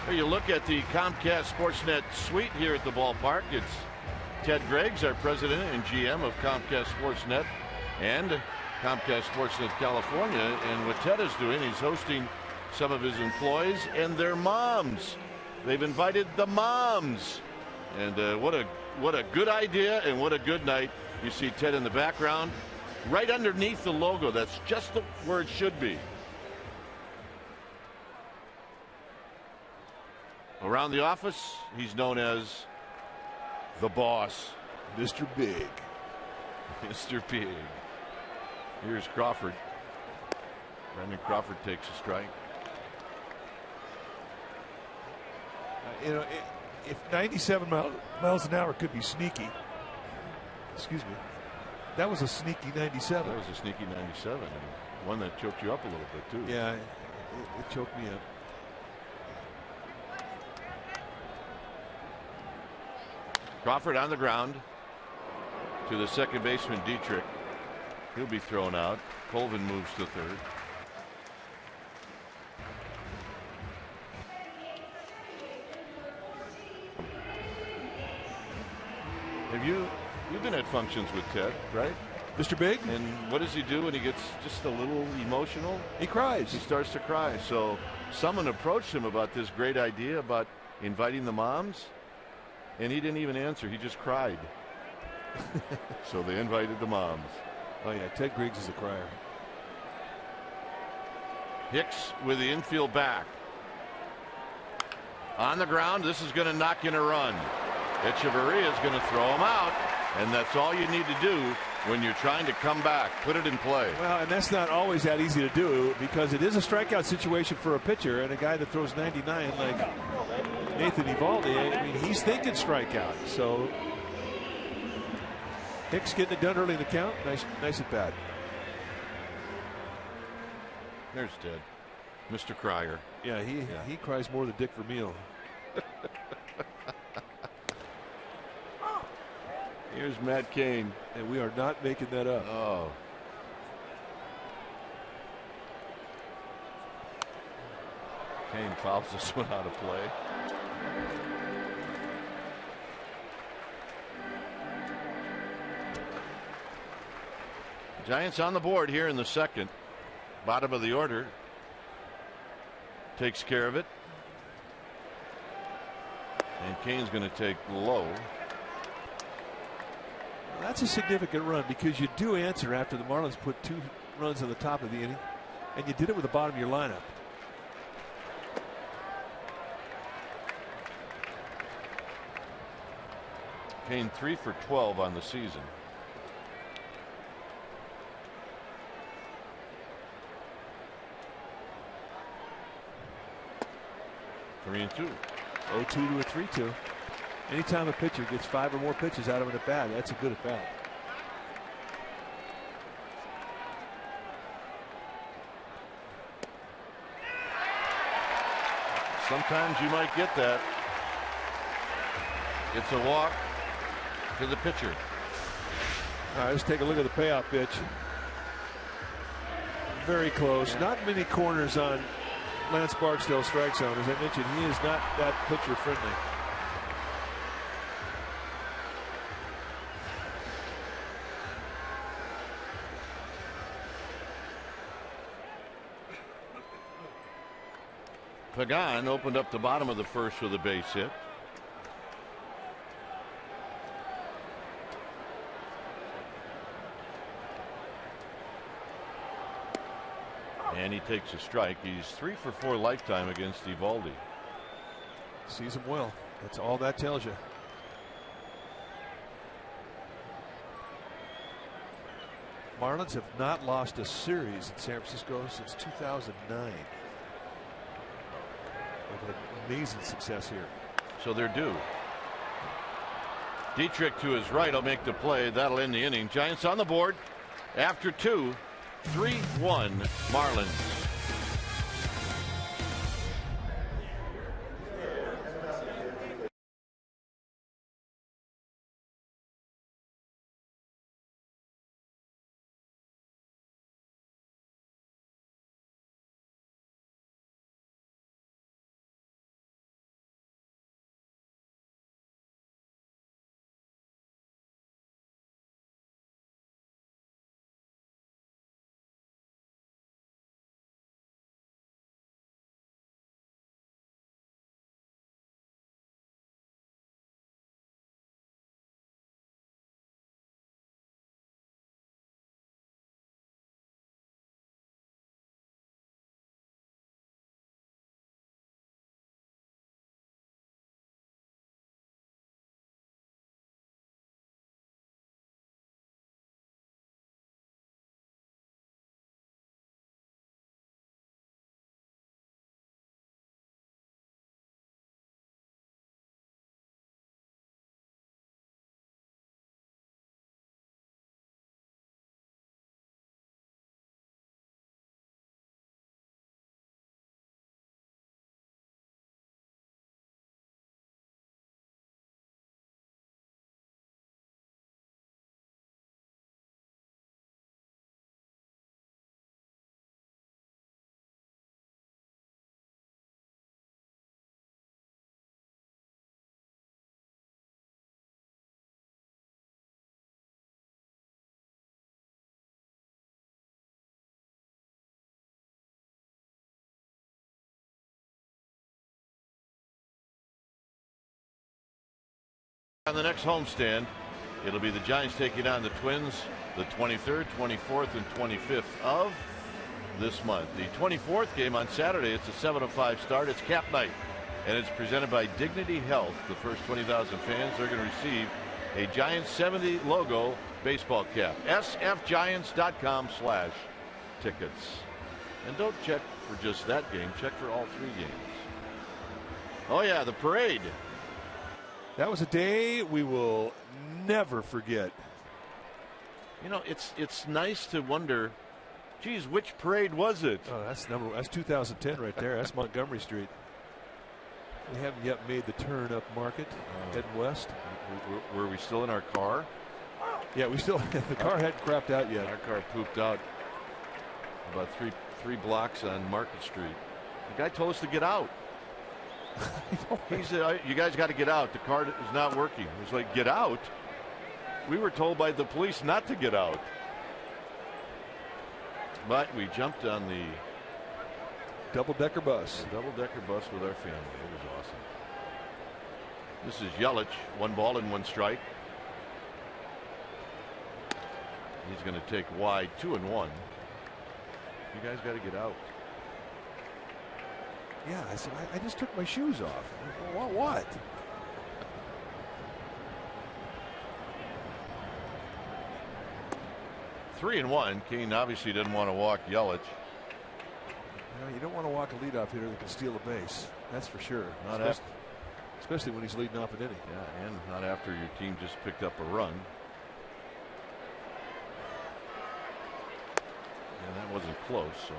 Here you look at the Comcast Sportsnet suite here at the ballpark. It's Ted Greggs, our president and GM of Comcast Sportsnet and Comcast Sportsnet California. And what Ted is doing, he's hosting some of his employees and their moms. They've invited the moms, and what a good idea and what a good night. You see Ted in the background, right underneath the logo. That's just where it should be. Around the office, he's known as the boss, Mr. Big. Mr. Big. Here's Crawford. Brandon Crawford takes a strike. You know, if 97 miles an hour could be sneaky, excuse me, that was a sneaky 97. That was a sneaky 97, and one that choked you up a little bit too. Yeah, it choked me up. Crawford on the ground to the second baseman Dietrich. He'll be thrown out. Colvin moves to third. You've been at functions with Ted, right? Mr. Big? And what does he do when he gets just a little emotional? He cries. He starts to cry. So someone approached him about this great idea about inviting the moms, and he didn't even answer. He just cried. So they invited the moms. Oh yeah, Ted Griggs is a crier. Hicks with the infield back. On the ground, this is going to knock in a run. Echeverria is going to throw him out, and that's all you need to do when you're trying to come back. Put it in play. Well, and that's not always that easy to do, because it is a strikeout situation for a pitcher, and a guy that throws 99 like Nathan Eovaldi, I mean, he's thinking strikeout. So Hicks getting it done early in the count. Nice at bat. There's Ted, Mr. Crier. Yeah, he cries more than Dick Vermeil. Here's Matt Cain. And we are not making that up. Oh. Cain fouls this one out of play. Giants on the board here in the second. Bottom of the order. Takes care of it. And Cain's going to take low. That's a significant run, because you do answer after the Marlins put 2 runs on the top of the inning, and you did it with the bottom of your lineup. Cain 3 for 12 on the season. Three and 2. 0-2 to a 3-2. Anytime a pitcher gets 5 or more pitches out of an at bat, that's a good at bat. Sometimes you might get that. It's a walk to the pitcher. All right, let's take a look at the payoff pitch. Very close. Not many corners on Lance Barksdale's strike zone. As I mentioned, he is not that pitcher friendly. Pagan opened up the bottom of the first with a base hit. And he takes a strike. He's 3 for 4 lifetime against Eovaldi. Sees him well. That's all that tells you. Marlins have not lost a series in San Francisco since 2009. They've had amazing success here. So they're due. Dietrich to his right will make the play. That'll end the inning. Giants on the board after 2. 3-1 Marlins. On the next homestand, it'll be the Giants taking on the Twins the 23rd, 24th, and 25th of this month. The 24th game on Saturday, it's a 7:05 start. It's Cap Night, and it's presented by Dignity Health. The first 20,000 fans, they're going to receive a Giants 70 logo baseball cap. sfgiants.com/tickets. And don't check for just that game. Check for all 3 games. Oh, yeah, the parade. That was a day we will never forget. You know, it's nice to wonder, geez, which parade was it? Oh, that's 2010 right there. That's Montgomery Street. We haven't yet made the turn up Market, heading west. Were we still in our car? Yeah, we still, the car hadn't crapped out yet. Our car pooped out about three blocks on Market Street. The guy told us to get out. He said, you guys got to get out. The car is not working. It was like, get out? We were told by the police not to get out. But we jumped on the double-decker bus. Double-decker bus with our family. It was awesome. This is Yelich. 1 ball and 1 strike. He's going to take wide 2-1. You guys got to get out. Yeah, I said, I just took my shoes off. What? Three and 1. Kane obviously didn't want to walk Yelich. You don't want to walk a leadoff hitter that can steal a base. That's for sure. Especially when he's leading off an inning. Yeah, and not after your team just picked up a run. And that wasn't close, so.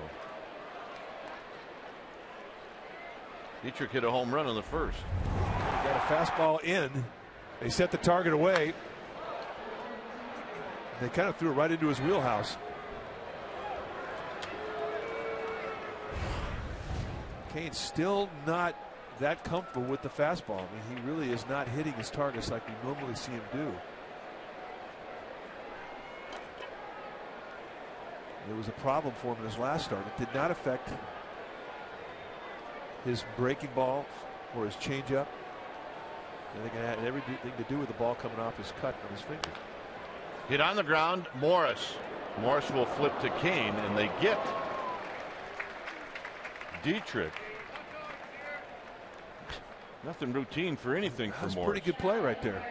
Dietrich hit a home run in the first. Got a fastball in. They set the target away. They kind of threw it right into his wheelhouse. Kane's still not that comfortable with the fastball. I mean, he really is not hitting his targets like we normally see him do. It was a problem for him in his last start. It did not affect his breaking ball or his changeup. And they can add everything to do with the ball coming off his cut on his finger. Hit on the ground, Morse. Morse will flip to Kane, and they get Dietrich. Nothing routine for anything for Morse. That's a pretty good play right there.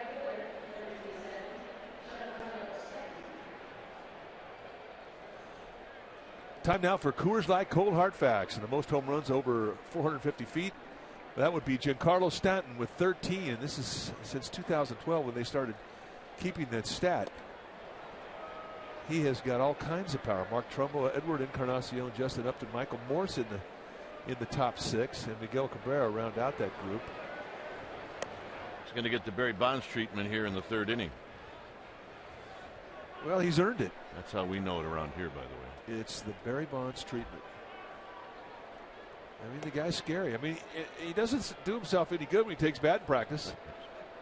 Time now for Coors Light Cold Hard Facts. And the most home runs over 450 feet. That would be Giancarlo Stanton with 13. And this is since 2012 when they started keeping that stat. He has got all kinds of power. Mark Trumbo, Edward Encarnacion, Justin Upton, Michael Morse in the top 6. And Miguel Cabrera round out that group. He's going to get the Barry Bonds treatment here in the 3rd inning. Well, he's earned it. That's how we know it around here, by the way. It's the Barry Bonds treatment. I mean, the guy's scary. I mean, he doesn't do himself any good when he takes batting practice.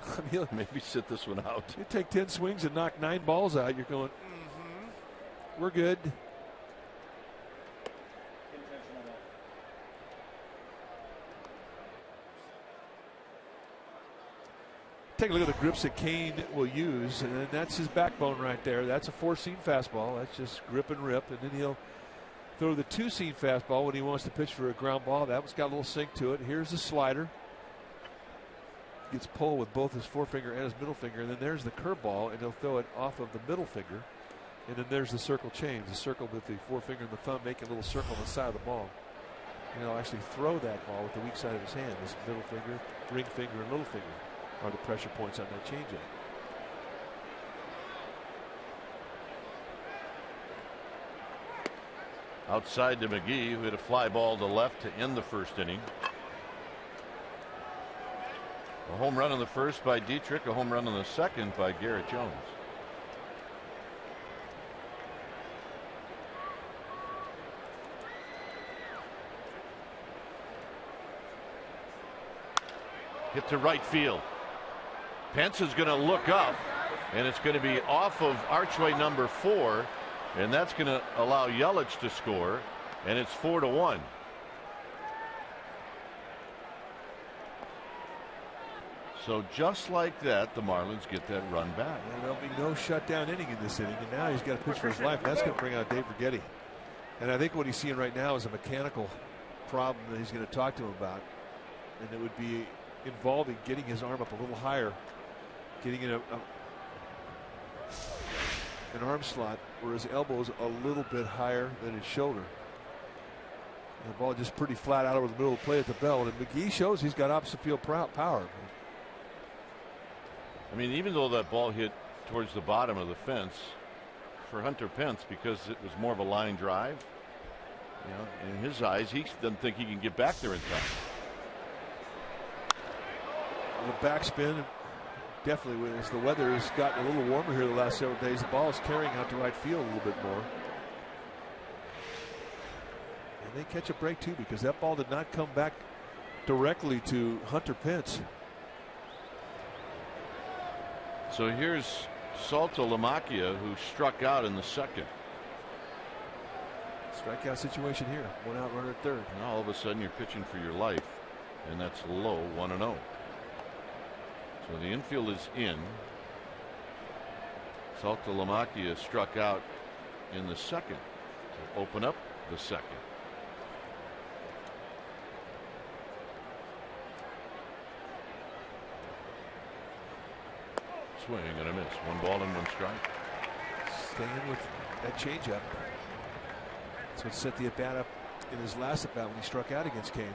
I mean, maybe sit this one out. You take 10 swings and knock 9 balls out. You're going, we're good. Take a look at the grips that Kane will use, and that's his backbone right there. That's a 4-seam fastball. That's just grip and rip, and then he'll throw the 2-seam fastball when he wants to pitch for a ground ball. That one's got a little sink to it. Here's the slider. Gets pulled with both his forefinger and his middle finger, and then there's the curveball, and he'll throw it off of the middle finger. And then there's the circle change, the circle with the forefinger and the thumb making a little circle on the side of the ball. And he'll actually throw that ball with the weak side of his hand. His middle finger, ring finger, and little finger are the pressure points on that changeup. Outside to McGee, who hit a fly ball to left to end the 1st inning. A home run in the 1st by Dietrich, a home run in the 2nd by Garrett Jones. Hit to right field. Pence is going to look up, and it's going to be off of archway number 4, and that's going to allow Yelich to score, and it's 4-1. So just like that, the Marlins get that run back. And there'll be no shutdown inning in this inning, and now he's got to pitch for his life. That's going to bring out Dave Righetti. And I think what he's seeing right now is a mechanical problem that he's going to talk to him about, and it would be involving getting his arm up a little higher, getting in an arm slot where his elbow is a little bit higher than his shoulder. And the ball just pretty flat out over the middle of the plate at the belt. And McGee shows he's got opposite field power. I mean, even though that ball hit towards the bottom of the fence, for Hunter Pence, because it was more of a line drive, you know, in his eyes, he doesn't think he can get back there in time. The backspin, definitely, as the weather has gotten a little warmer here the last several days, the ball is carrying out to right field a little bit more. And they catch a break too, because that ball did not come back directly to Hunter Pence. So here's Salto Lamacchia, who struck out in the 2nd. Strikeout situation here. 1 out, runner at 3rd. And all of a sudden you're pitching for your life, and that's low, 1-0. So the infield is in. Salto Lamacchia struck out in the 2nd to open up the 2nd. Swing and a miss. 1 ball and 1 strike. Staying with that changeup. That's what set the at bat up in his last at bat when he struck out against Kane.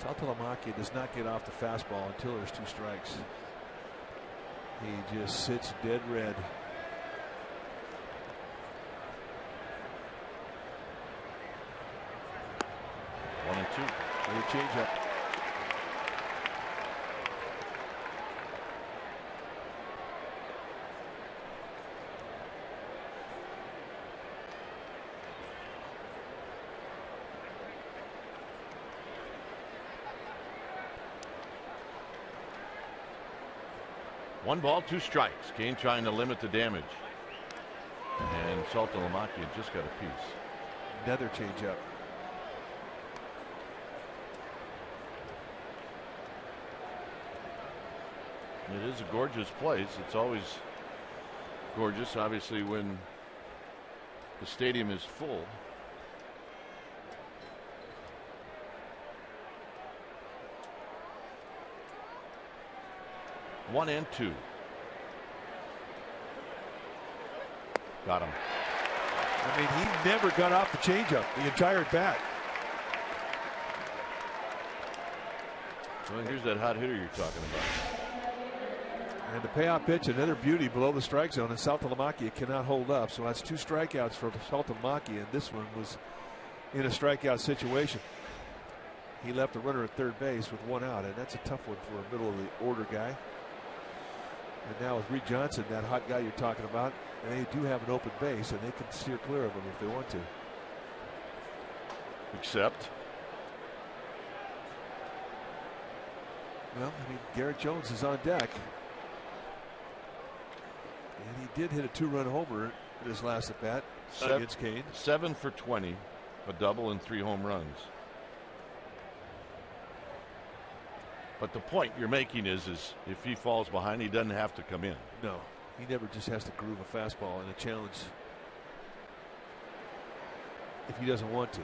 Salto Lamacchia does not get off the fastball until there's 2 strikes. He just sits dead red. One and 2. And a changeup. One ball, 2 strikes. Kane trying to limit the damage. And Salto Lamacchia just got a piece. Another changeup. It is a gorgeous place. It's always gorgeous, obviously, when the stadium is full. One and two. Got him. I mean, he never got off the changeup the entire at bat. Well, here's that hot hitter you're talking about. And the payoff pitch, another beauty below the strike zone, and Saltalamacchia cannot hold up. So that's 2 strikeouts for Saltalamacchia, and this one was in a strikeout situation. He left a runner at third base with 1 out, and that's a tough one for a middle of the order guy. And now with Reed Johnson, that hot guy you're talking about, and they do have an open base, and they can steer clear of him if they want to. Except, well, I mean, Garrett Jones is on deck. And he did hit a 2-run homer in his last at bat against Kane. 7 for 20, a double and 3 home runs. But the point you're making is if he falls behind, he doesn't have to come in. No, he never just has to groove a fastball in a challenge if he doesn't want to.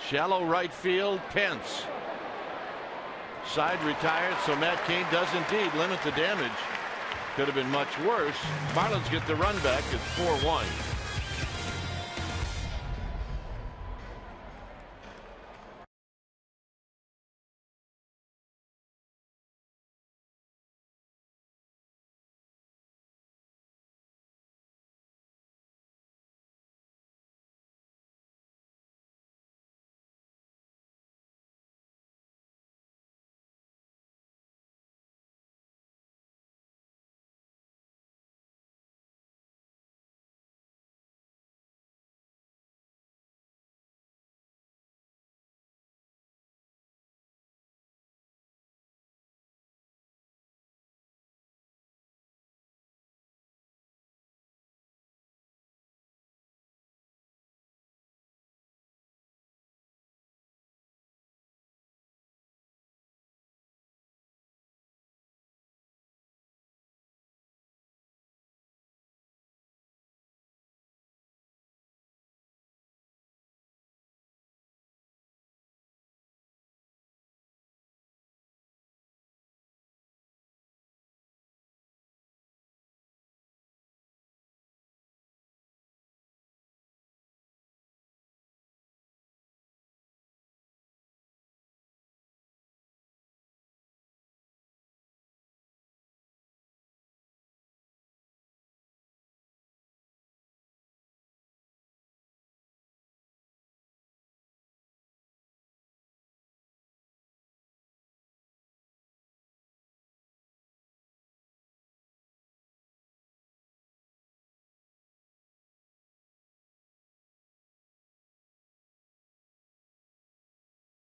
Shallow right field, Pence. Side retired, so Matt Cain does indeed limit the damage. Could have been much worse. Marlins get the run back at 4-1.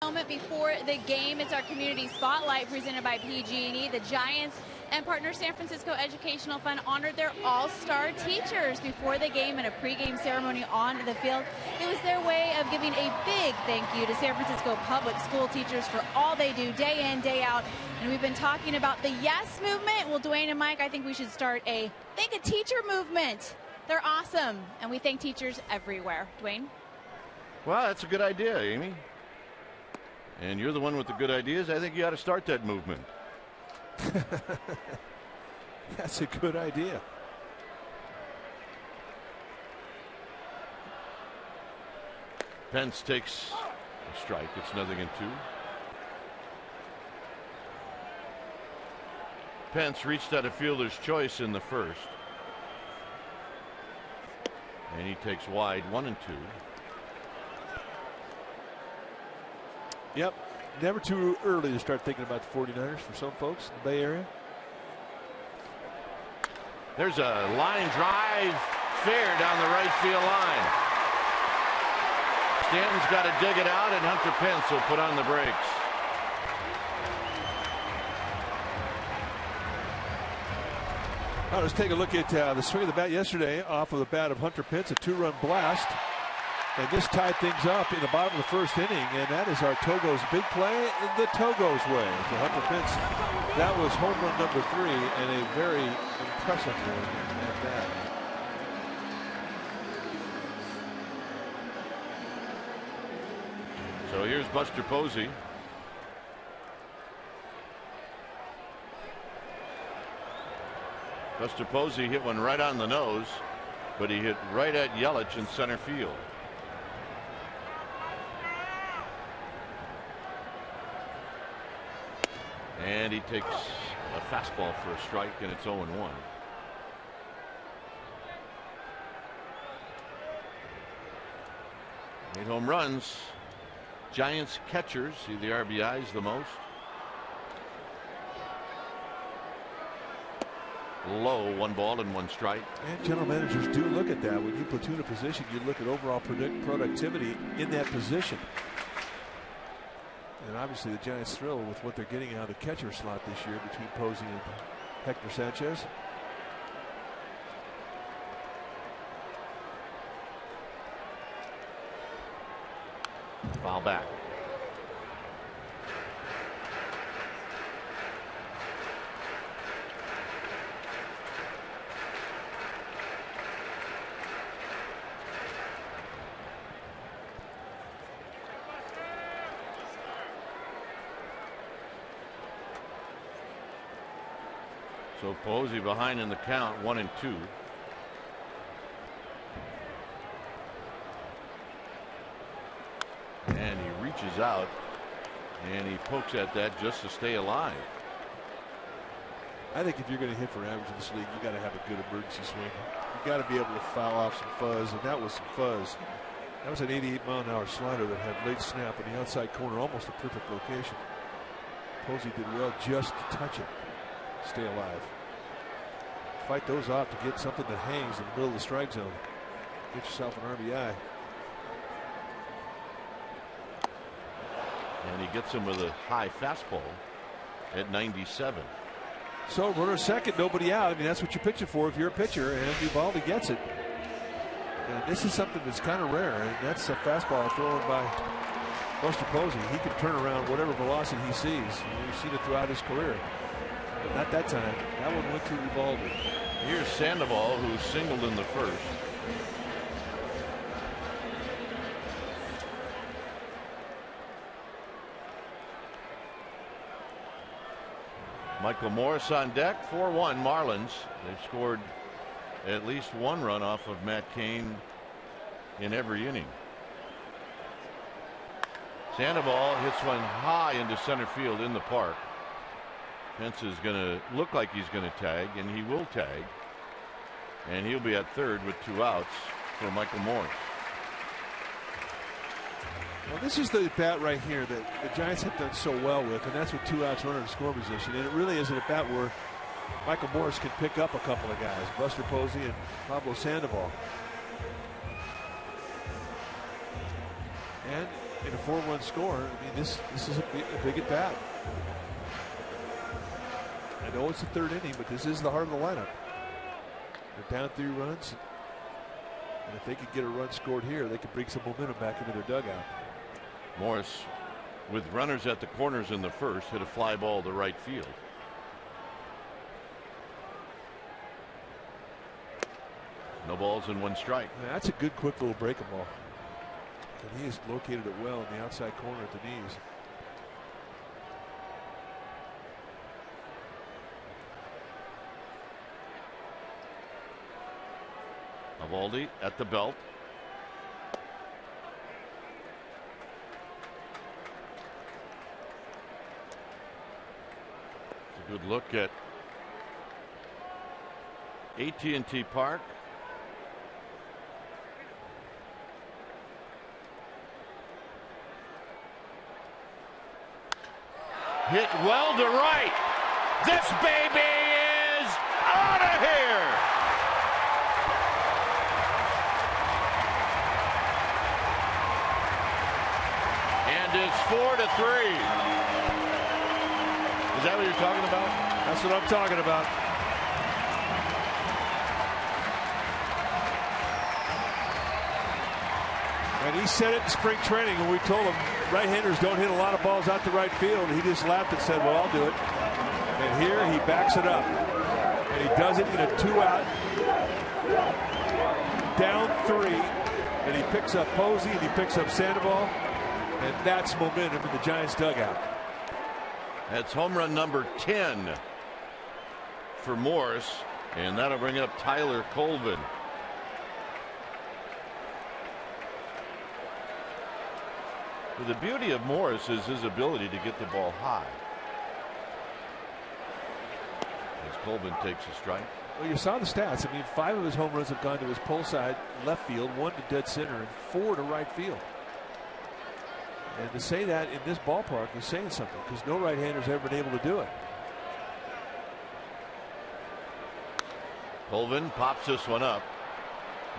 Moment before the game, it's our community spotlight presented by PG&E. The Giants and partner San Francisco Educational Fund honored their all-star teachers before the game in a pregame ceremony on the field. It was their way of giving a big thank you to San Francisco public school teachers for all they do day in, day out. And we've been talking about the Yes movement. Well, Dwayne and Mike, I think we should start a Thank a Teacher movement. They're awesome, and we thank teachers everywhere. Dwayne? Well, that's a good idea, Amy. And you're the one with the good ideas. I think you ought to start that movement. That's a good idea. Pence takes a strike. It's 0-2. Pence reached out a fielder's choice in the first. And he takes wide 1-2. Yep, never too early to start thinking about the 49ers for some folks in the Bay Area. There's a line drive fair down the right field line. Stanton's got to dig it out, and Hunter Pence will put on the brakes. Well, let's take a look at the swing of the bat yesterday off of the bat of Hunter Pitts, a 2-run blast. And this tied things up in the bottom of the first inning, and that is our Togo's big play, the Togo's way. For Hunter Pitts, that was home run number 3, and a very impressive one at that. So here's Buster Posey. Buster Posey hit one right on the nose, but he hit right at Yelich in center field. And he takes a fastball for a strike, and it's 0-1. 8 home runs. Giants catchers see the RBIs the most. Low, 1 ball and 1 strike. And general managers do look at that. When you platoon a position, you look at overall productivity in that position. And obviously the Giants thrill with what they're getting out of the catcher slot this year between Posey and Hector Sanchez. Foul back. So Posey behind in the count, 1-2. And he reaches out and he pokes at that just to stay alive. I think if you're going to hit for average in this league, you got to have a good emergency swing. You got to be able to foul off some fuzz, and that was some fuzz. That was an 88-mile-an-hour slider that had late snap in the outside corner, almost a perfect location. Posey did well just to touch it. Stay alive. Fight those off to get something that hangs in the middle of the strike zone. Get yourself an RBI. And he gets him with a high fastball at 97. So runner second, nobody out. I mean, that's what you're pitching for if you're a pitcher, and Uvalde gets it. And this is something that's kind of rare, and that's a fastball thrown by Buster Posey. He can turn around whatever velocity he sees. You've seen it throughout his career. But not that time. That one went to Uvalde. Here's Sandoval, who singled in the first. Michael Morse on deck. 4-1 Marlins. They've scored at least 1 run off of Matt Cain in every inning. Sandoval hits one high into center field in the park. Pence is going to look like he's going to tag, and he will tag. And he'll be at third with 2 outs for Michael Morse. Well, this is the bat right here that the Giants have done so well with, and that's with 2 outs, runner in score position. And it really isn't a bat where Michael Morse can pick up a couple of guys, Buster Posey and Pablo Sandoval. And in a 4-1 score, I mean, this is a big at bat. I know it's the 3rd inning, but this is the heart of the lineup. They're down 3 runs, and if they could get a run scored here, they could bring some momentum back into their dugout. Morse, with runners at the corners in the first, hit a fly ball to right field. No balls and 1 strike. Yeah, that's a good quick little breaking ball. And he has located it well in the outside corner at the knees. Eovaldi at the belt. It's a good look at AT&T Park. Hit well to right. This baby is out of here. And it's 4-3. Is that what you're talking about? That's what I'm talking about. And he said it in spring training when we told him right-handers don't hit a lot of balls out to right field. He just laughed and said, well, I'll do it. And here he backs it up. And he does it in a 2-out, down 3. And he picks up Posey and he picks up Sandoval. And that's momentum in the Giants dugout. That's home run number 10 for Morse. And that'll bring up Tyler Colvin. The beauty of Morse is his ability to get the ball high. As Colvin takes a strike. Well, you saw the stats. I mean, 5 of his home runs have gone to his pull side left field, 1 to dead center, and 4 to right field. And to say that in this ballpark is saying something, because no right-hander's ever been able to do it. Colvin pops this one up.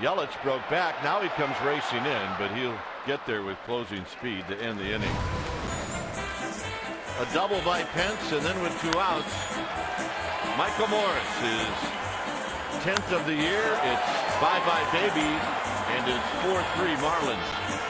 Yelich broke back. Now he comes racing in, but he'll get there with closing speed to end the inning. A double by Pence, and then with 2 outs, Michael Morse, his 10th of the year. It's bye-bye baby, and it's 4-3 Marlins.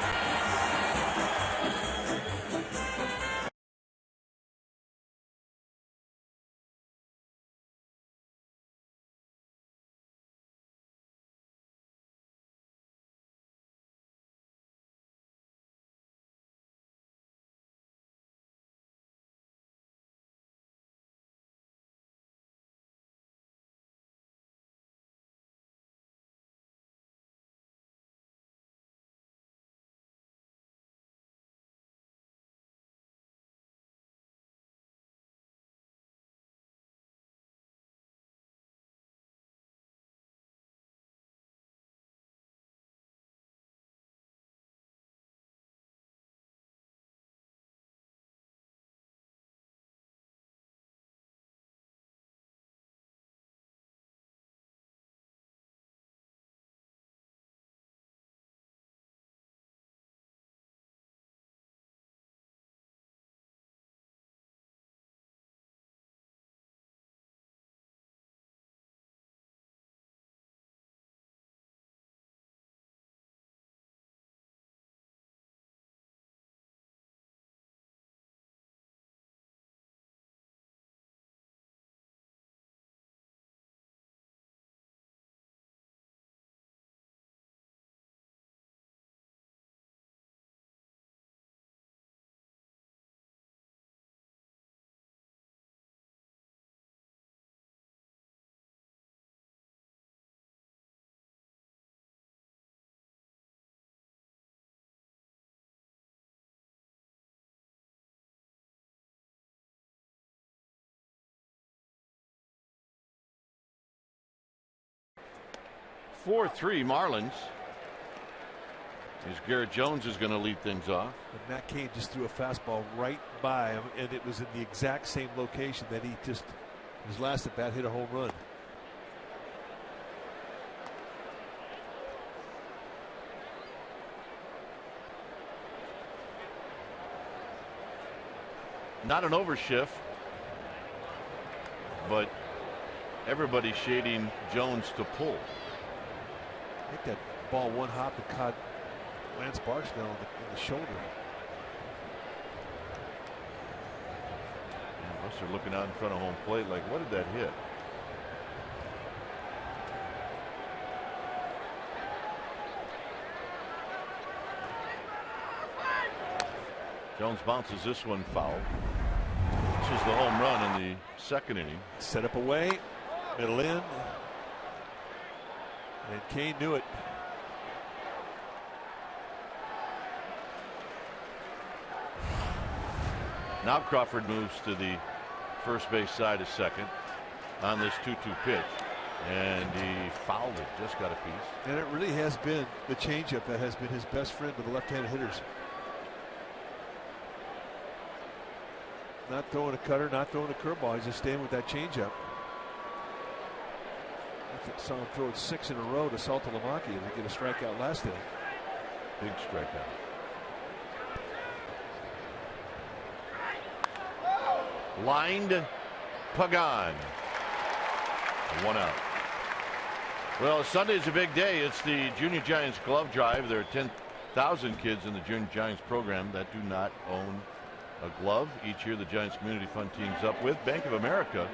(4-3) Marlins. As Garrett Jones is going to lead things off. And Matt Cain just threw a fastball right by him, and it was in the exact same location that he just, his last at bat, hit a home run. Not an overshift, but everybody shading Jones to pull. I think that ball one hop that caught Lance Barksdale in the shoulder. Unless they're looking out in front of home plate like, what did that hit? Jones bounces this one foul. This is the home run in the second inning. Set up away, middle in. And Cain knew it. Now Crawford moves to the first base side of second on this 2-2 pitch. And he fouled it, just got a piece. And it really has been the changeup that has been his best friend with the left-handed hitters. Not throwing a cutter, not throwing a curveball. He's just staying with that changeup. I saw him throw it 6 in a row to Saltalamacchia to get a strikeout last inning. Big strikeout. Lined Pagan. 1 out. Well, Sunday's a big day. It's the Junior Giants glove drive, their 10,000 100,000 kids in the Junior Giants program that do not own a glove. Each year the Giants Community Fund teams up with Bank of America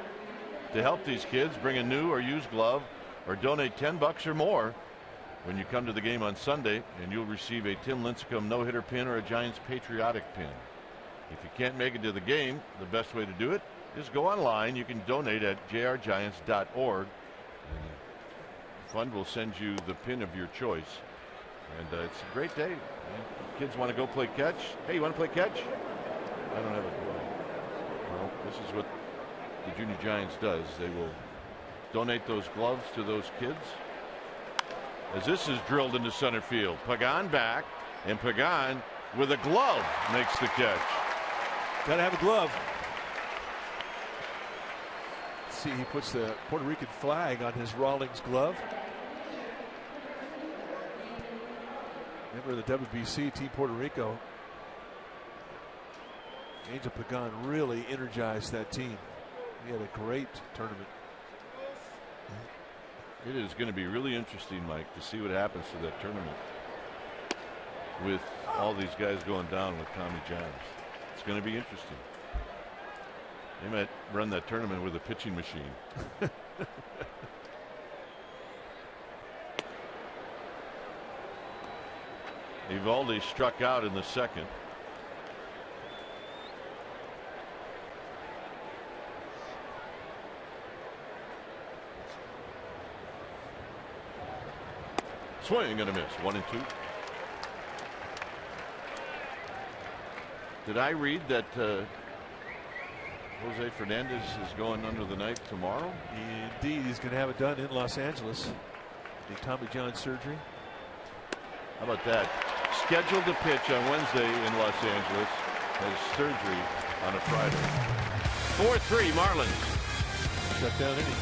to help these kids. Bring a new or used glove or donate $10 or more when you come to the game on Sunday, and you'll receive a Tim Lincecum no-hitter pin or a Giants patriotic pin. If you can't make it to the game, the best way to do it is go online. You can donate at jrgiants.org. The fund will send you the pin of your choice. And it's a great day. Kids want to go play catch. Hey, you want to play catch? I don't have a glove. Well, this is what the Junior Giants does. They will donate those gloves to those kids. As this is drilled into center field. Pagan back, and Pagan with a glove makes the catch. Got to have a glove. See, he puts the Puerto Rican flag on his Rawlings glove. Member of the WBC, Team Puerto Rico. Angel Pagan really energized that team. He had a great tournament. It is going to be really interesting, Mike, to see what happens to that tournament with all these guys going down with Tommy Johns. It's going to be interesting. They might run that tournament with a pitching machine. Evaldi struck out in the second. Swing and a miss. 1-2. Did I read that Jose Fernandez is going under the knife tomorrow? Indeed, he's going to have it done in Los Angeles. The Tommy John surgery. How about that? Scheduled to pitch on Wednesday in Los Angeles. Has surgery on a Friday. 4-3 Marlins. Shut down inning.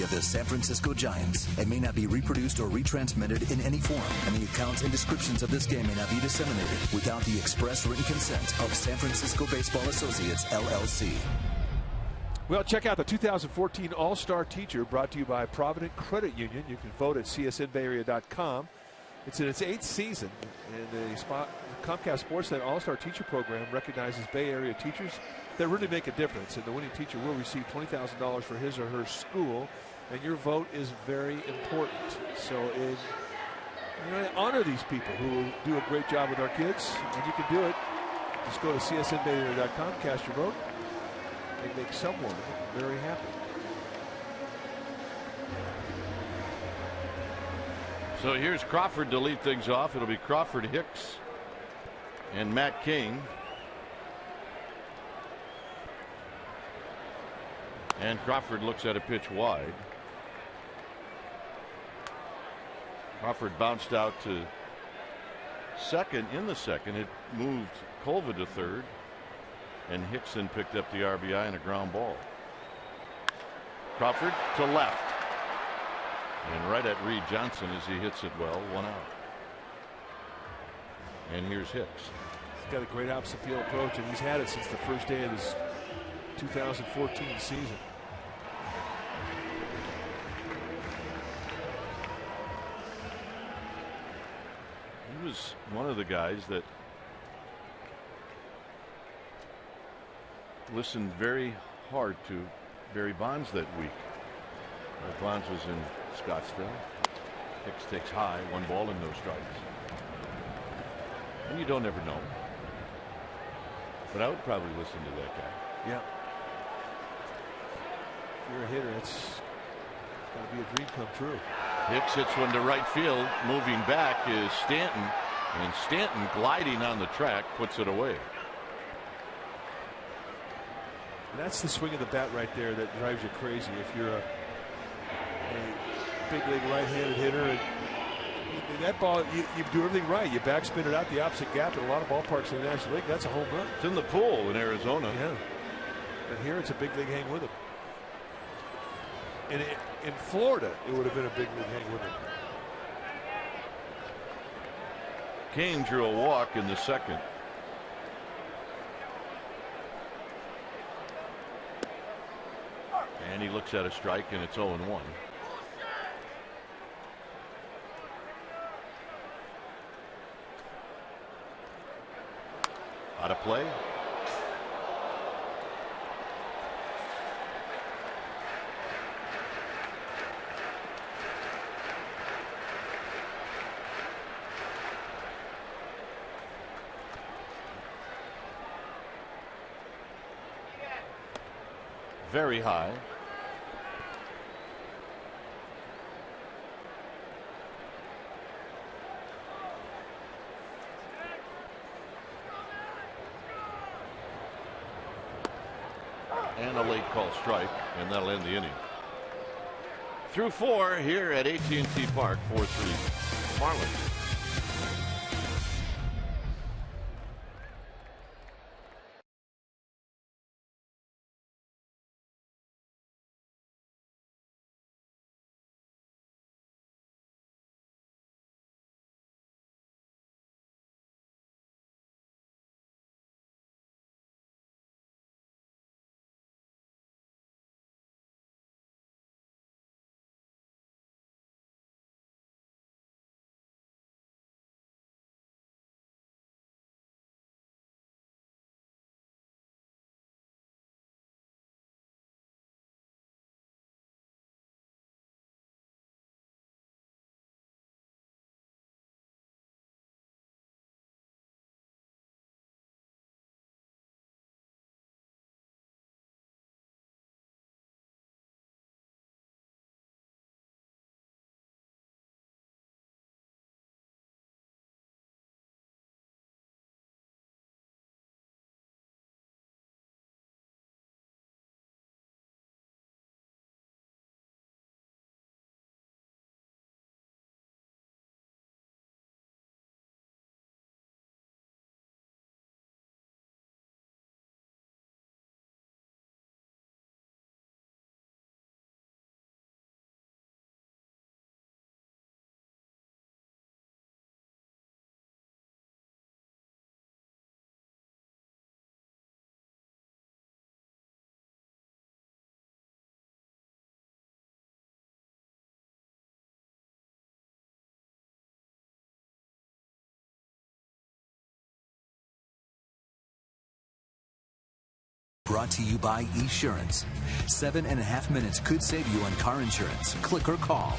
Of the San Francisco Giants and may not be reproduced or retransmitted in any form, and the accounts and descriptions of this game may not be disseminated without the express written consent of San Francisco Baseball Associates, LLC. Well, check out the 2014 All-Star Teacher brought to you by Provident Credit Union. You can vote at csnbayarea.com. It's in its 8th season, and the Comcast Sportsnet All-Star Teacher Program recognizes Bay Area teachers that really make a difference, and the winning teacher will receive $20,000 for his or her school, and your vote is very important. So honor these people who do a great job with our kids, and you can do it. Just go to csnbayarea.com, cast your vote, and make someone very happy. So here's Crawford to lead things off. It'll be Crawford, Hicks, and Matt King. And Crawford looks at a pitch wide. Crawford bounced out to second in the second. It moved Colva to third, and Hickson picked up the RBI and a ground ball. Crawford to left. And right at Reed Johnson as he hits it well. 1 out. And here's Hicks. He's got a great opposite field approach, and he's had it since the first day of his 2014 season. He was one of the guys that listened very hard to Barry Bonds that week. Bonds was in Scottsdale. Hicks takes high, 1 ball and no strikes. And you don't ever know. But I would probably listen to that guy. Yeah. If you're a hitter, it's got to be a dream come true. Hicks hits one to right field. Moving back is Stanton. And Stanton gliding on the track puts it away. And that's the swing of the bat right there that drives you crazy. If you're a big league right-handed hitter, and that ball, you do everything right. You backspin it out the opposite gap in a lot of ballparks in the National League. That's a home run. It's in the pool in Arizona. Yeah. But here it's a big league hang with him. And in Florida, it would have been a big league hang with him. Kane drew a walk in the second. And he looks at a strike, and it's 0-1. Out of play. Very high. And a late call strike, and that'll end the inning. Through 4 here at AT Park, 4-3 Marlins. Brought to you by Esurance. 7.5 minutes could save you on car insurance. Click or call.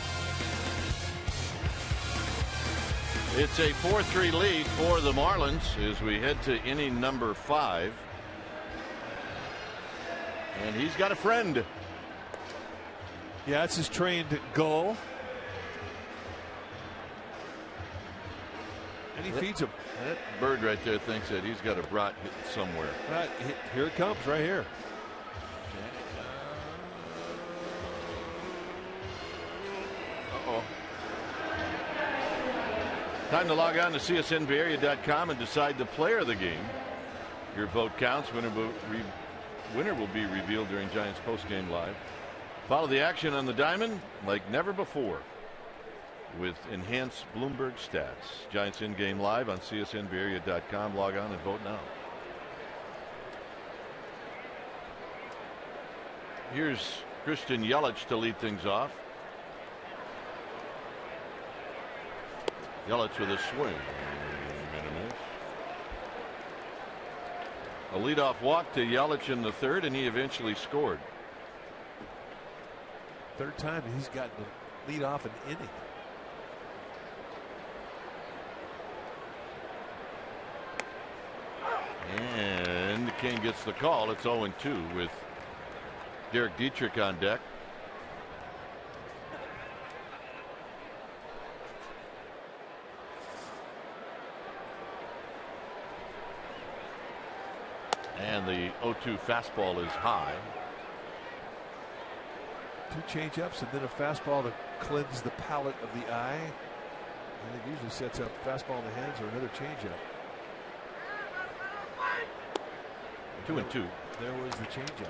It's a 4-3 lead for the Marlins as we head to inning number 5. And he's got a friend. Yeah, it's his trained goal. And he feeds him. That bird right there thinks that he's got a brat hit somewhere. Right, here it comes right here. Uh-oh. Time to log on to csnbayarea.com and decide the player of the game. Your vote counts. Winner will be revealed during Giants postgame live. Follow the action on the diamond like never before. with enhanced Bloomberg stats. Giants in-game live on csnbarea.com. Log on and vote now. Here's Christian Yelich to lead things off. Yelich with a swing. A leadoff walk to Yelich in the third, and he eventually scored. Third time he's gotten to lead off an inning. And King gets the call. It's 0-2 with Derek Dietrich on deck. And the 0-2 fastball is high. 2 changeups and then a fastball to cleanse the palate of the eye. And it usually sets up fastball in the hands or another changeup. 2-2. There was the changeup.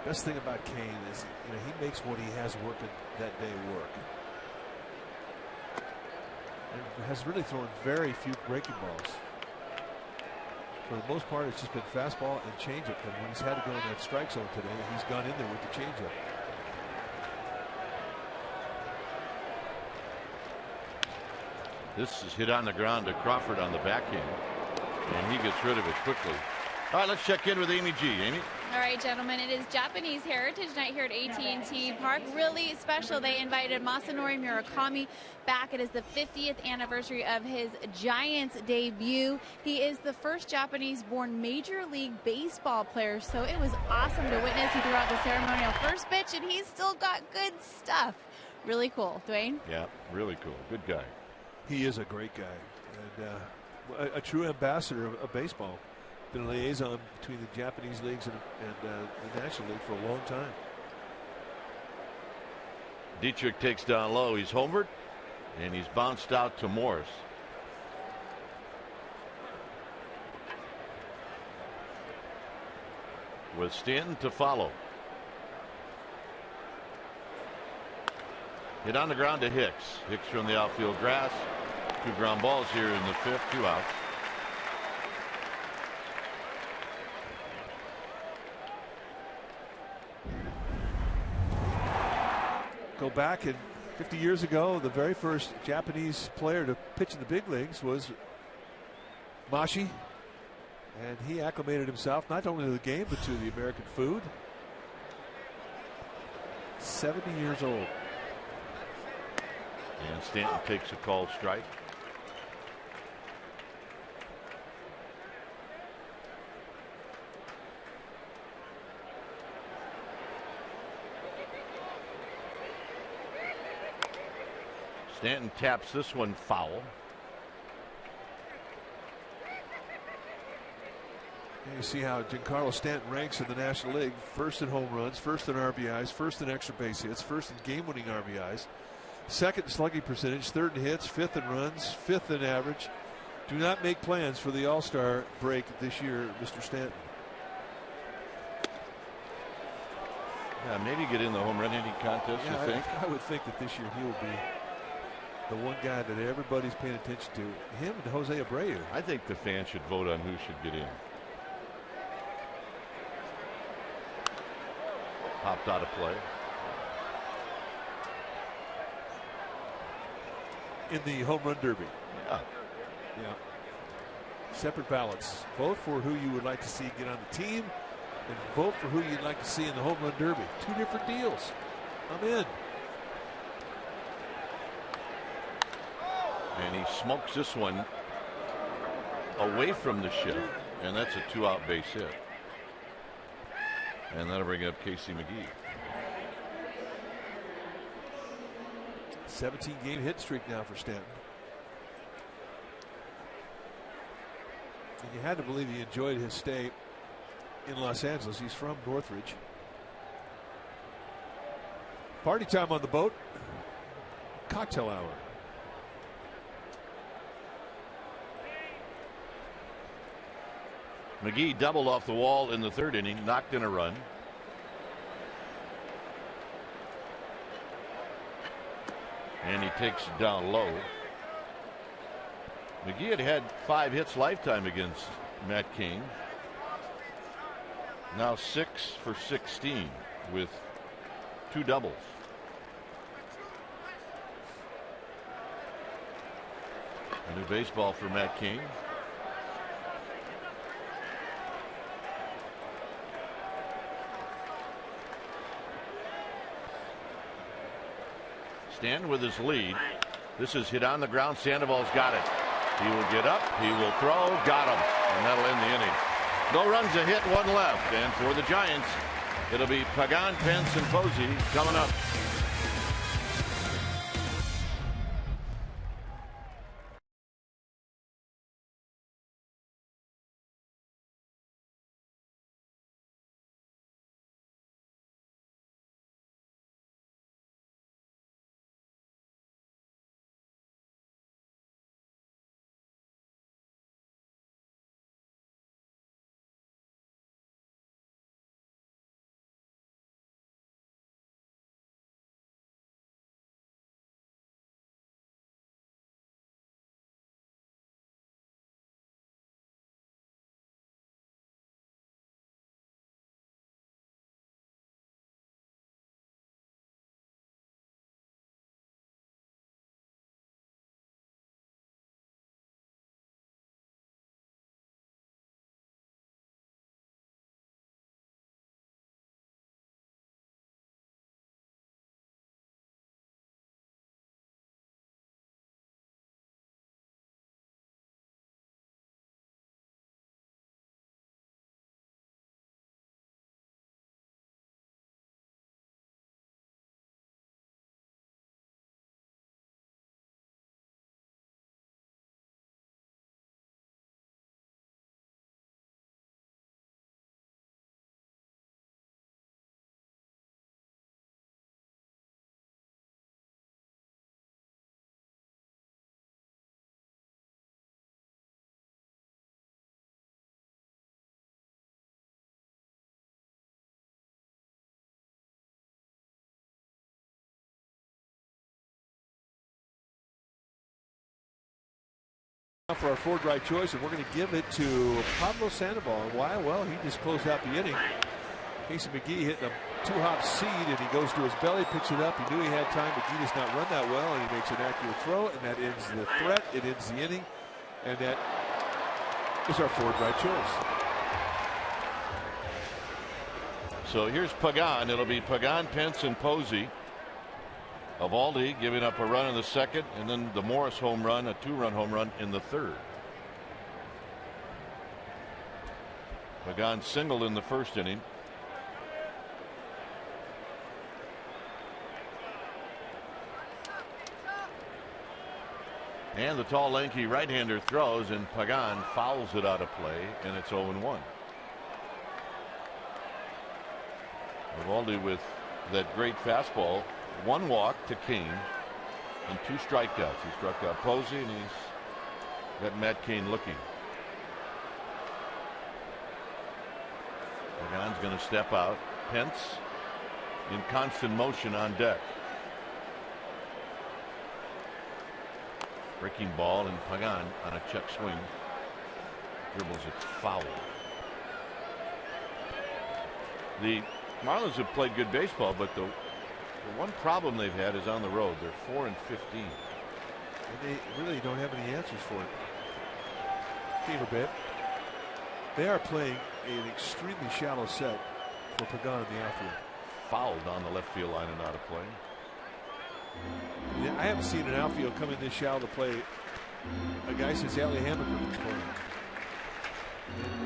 Best thing about Kane is, he makes what he has working that day work. And has really thrown very few breaking balls. For the most part, it's just been fastball and changeup. And when he's had to go in that strike zone today, he's gone in there with the changeup. This is hit on the ground to Crawford on the backhand, and he gets rid of it quickly. All right, let's check in with Amy G. Amy? All right, gentlemen, it is Japanese Heritage Night here at AT Park. Really special. They invited Masanori Murakami back. It is the 50th anniversary of his Giants debut. He is the first Japanese-born Major League Baseball player, so it was awesome to witness. He threw out the ceremonial first pitch, and he's still got good stuff. Really cool. Dwayne? Yeah, really cool. Good guy. He is a great guy and a true ambassador of baseball. Been a liaison between the Japanese leagues and the National League for a long time. Dietrich takes down low. He's homered, and he's bounced out to Morse. With Stanton to follow. Hit on the ground to Hicks. Hicks from the outfield grass. 2 ground balls here in the 5th. 2 outs. Go back, and 50 years ago, the very first Japanese player to pitch in the big leagues was Mashi, and he acclimated himself not only to the game but to the American food. 70 years old. And Stanton takes a called strike. Stanton taps this one foul. You see how Giancarlo Stanton ranks in the National League. First in home runs, first in RBIs, first in extra base hits, first in game-winning RBIs, second in slugging percentage, third in hits, fifth in runs, fifth in average. Do not make plans for the All-Star break this year, Mr. Stanton. Yeah, maybe get in the home run hitting contest, you think? I would think that this year he will be the one guy that everybody's paying attention to. Him and Jose Abreu. I think the fans should vote on who should get in. Popped out of play. In the home run derby. Yeah. Yeah. Separate ballots. Vote for who you would like to see get on the team, and vote for who you'd like to see in the home run derby. 2 different deals. I'm in. And he smokes this one away from the shift, and that's a 2-out base hit. And that'll bring up Casey McGee. 17-game hit streak now for Stanton. And you had to believe he enjoyed his stay in Los Angeles. He's from Northridge. Party time on the boat. Cocktail hour. McGee doubled off the wall in the third inning, knocked in a run. And he takes it down low. McGee had 5 hits lifetime against Matt Cain. Now 6 for 16 with 2 doubles. A new baseball for Matt Cain. Stanton with his lead. This is hit on the ground. Sandoval's got it. He will get up. He will throw. Got him. And that'll end the inning. No runs, a hit, 1 left. And for the Giants, it'll be Pagan, Pence, and Posey coming up. For our 4th right choice, and we're going to give it to Pablo Sandoval. And why? Well, he just closed out the inning. Casey McGee hitting a 2-hop seed, and he goes to his belly, picks it up. He knew he had time. McGee does not run that well, and he makes an accurate throw, and that ends the threat. It ends the inning, and that is our 4th right choice. So here's Pagan. It'll be Pagan, Pence, and Posey. Eovaldi giving up a run in the 2nd, and then the Morse home run, a 2-run home run in the 3rd. Pagan singled in the 1st inning. And the tall, lanky right-hander throws, and Pagan fouls it out of play, and it's 0-1. Eovaldi with that great fastball. 1 walk to Cain and 2 strikeouts. He struck out Posey, and he's got Matt Cain looking. Pagan's going to step out. Pence in constant motion on deck. Breaking ball, and Pagan on a check swing dribbles it foul. The Marlins have played good baseball, but the one problem they've had is on the road. They're 4-15. And they really don't have any answers for it. Fever bit. They are playing an extremely shallow set for Pagan in the outfield. Fouled on the left field line and out of play. I haven't seen an outfield come in this shallow to play a guy since Ali Hamilton was playing.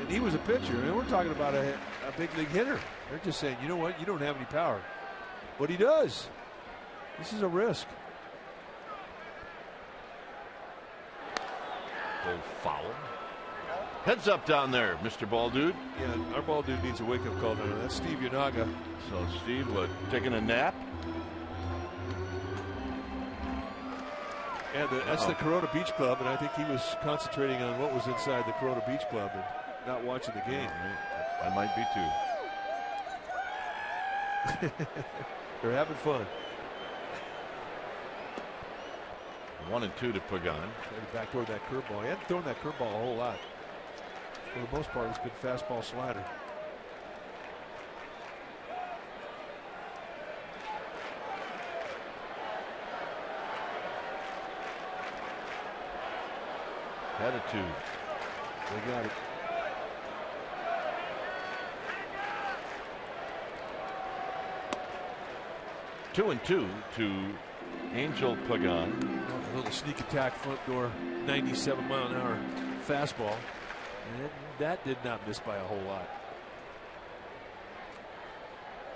And he was a pitcher. And we're talking about a big league hitter. They're just saying, you know what, you don't have any power. But he does. This is a risk. Old foul. Heads up down there, Mr. Ball Dude. Yeah, our Ball Dude needs a wake-up call now. That's Steve Yanaga. So Steve, taking a nap? Yeah, that's the Corona Beach Club, and I think he was concentrating on what was inside the Corona Beach Club. And not watching the game. I might be too. They're having fun. 1-2 to Pagan. Back toward that curveball. He hadn't thrown that curveball a whole lot. For the most part, it's been fastball slider. Attitude. They got it. Two and two to Angel Pagan. A little sneak attack front door, 97-mile-an-hour fastball. And that did not miss by a whole lot.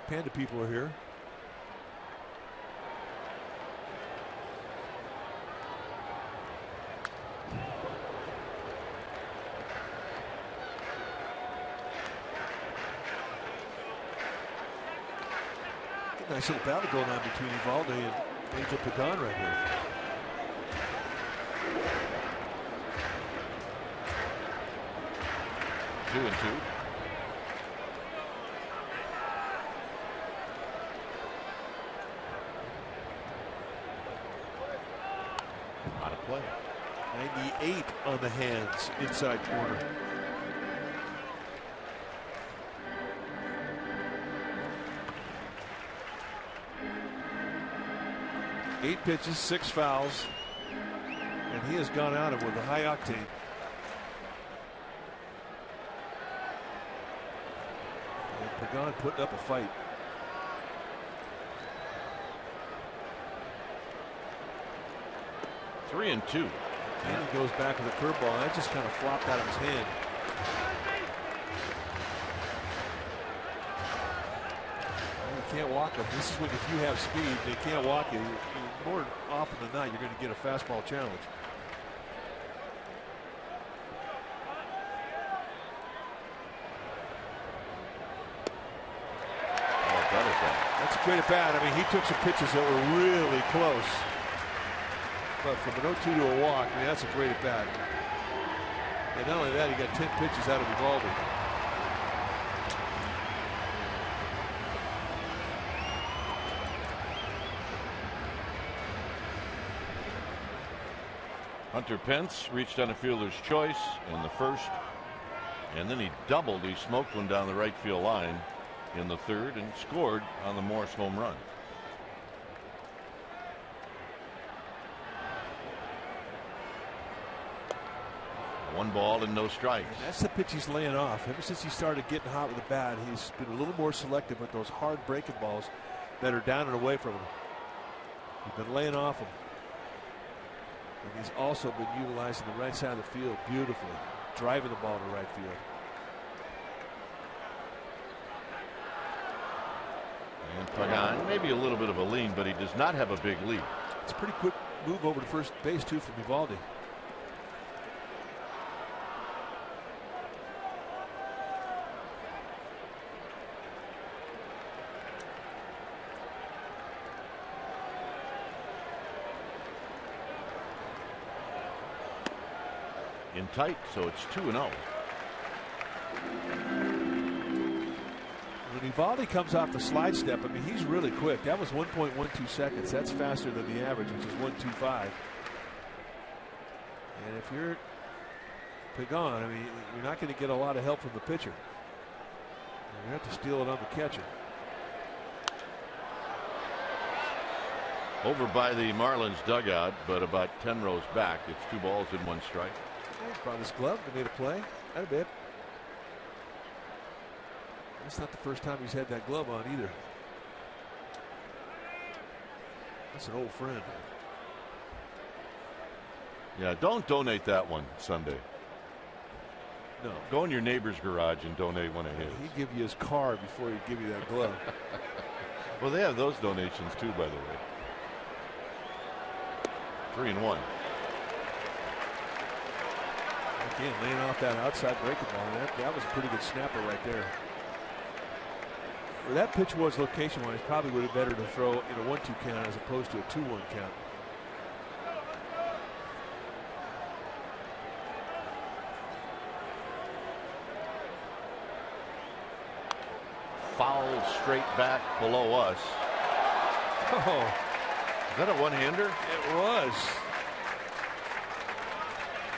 Panda people are here. Nice little battle going on between Eovaldi and Angel Pagan right here. Two and two. Out of play. 98 on the hands, inside corner. Eight pitches, 6 fouls, and he has gone out with a high octane. And Pagan putting up a fight. Three and two. And he goes back with a curveball. That just kind of flopped out of his hand. You can't walk them. This is when, if you have speed, they can't walk you. More often than not, you're going to get a fastball challenge. That's a great at bat. I mean, he took some pitches that were really close. But from an 0-2 to a walk, I mean, that's a great at bat. And not only that, he got 10 pitches out of Eovaldi. Hunter Pence reached on a fielder's choice in the first, and then he doubled. He smoked one down the right field line in the third and scored on the Morse home run. One ball and no strikes. And that's the pitch he's laying off. Ever since he started getting hot with the bat, he's been a little more selective with those hard breaking balls that are down and away from him. He's been laying off them. And he's also been utilizing the right side of the field beautifully, driving the ball to right field. And Pagan, maybe a little bit of a lean, but he does not have a big lead. It's a pretty quick move over to first base, too, from Eovaldi. In tight, so it's 2-0. When Eovaldi comes off the slide step, I mean, he's really quick. That was 1.12 seconds. That's faster than the average, which is 1.25. And if you're Pagan, I mean, you're not going to get a lot of help from the pitcher. You have to steal it on the catcher. Over by the Marlins dugout, but about 10 rows back. It's 2 balls and 1 strike. He brought his glove and made a play. Not a bit. That's not the first time he's had that glove on either. That's an old friend. Yeah, don't donate that one Sunday. No. Go in your neighbor's garage and donate one of his. He'd give you his car before he'd give you that glove. Well, they have those donations too, by the way. 3-1. Again, laying off that outside breaking ball. That was a pretty good snapper right there. Where that pitch was location-wise, probably would have been better to throw in a 1-2 count as opposed to a 2-1 count. straight back below us. Oh, is that a one-hander? It was.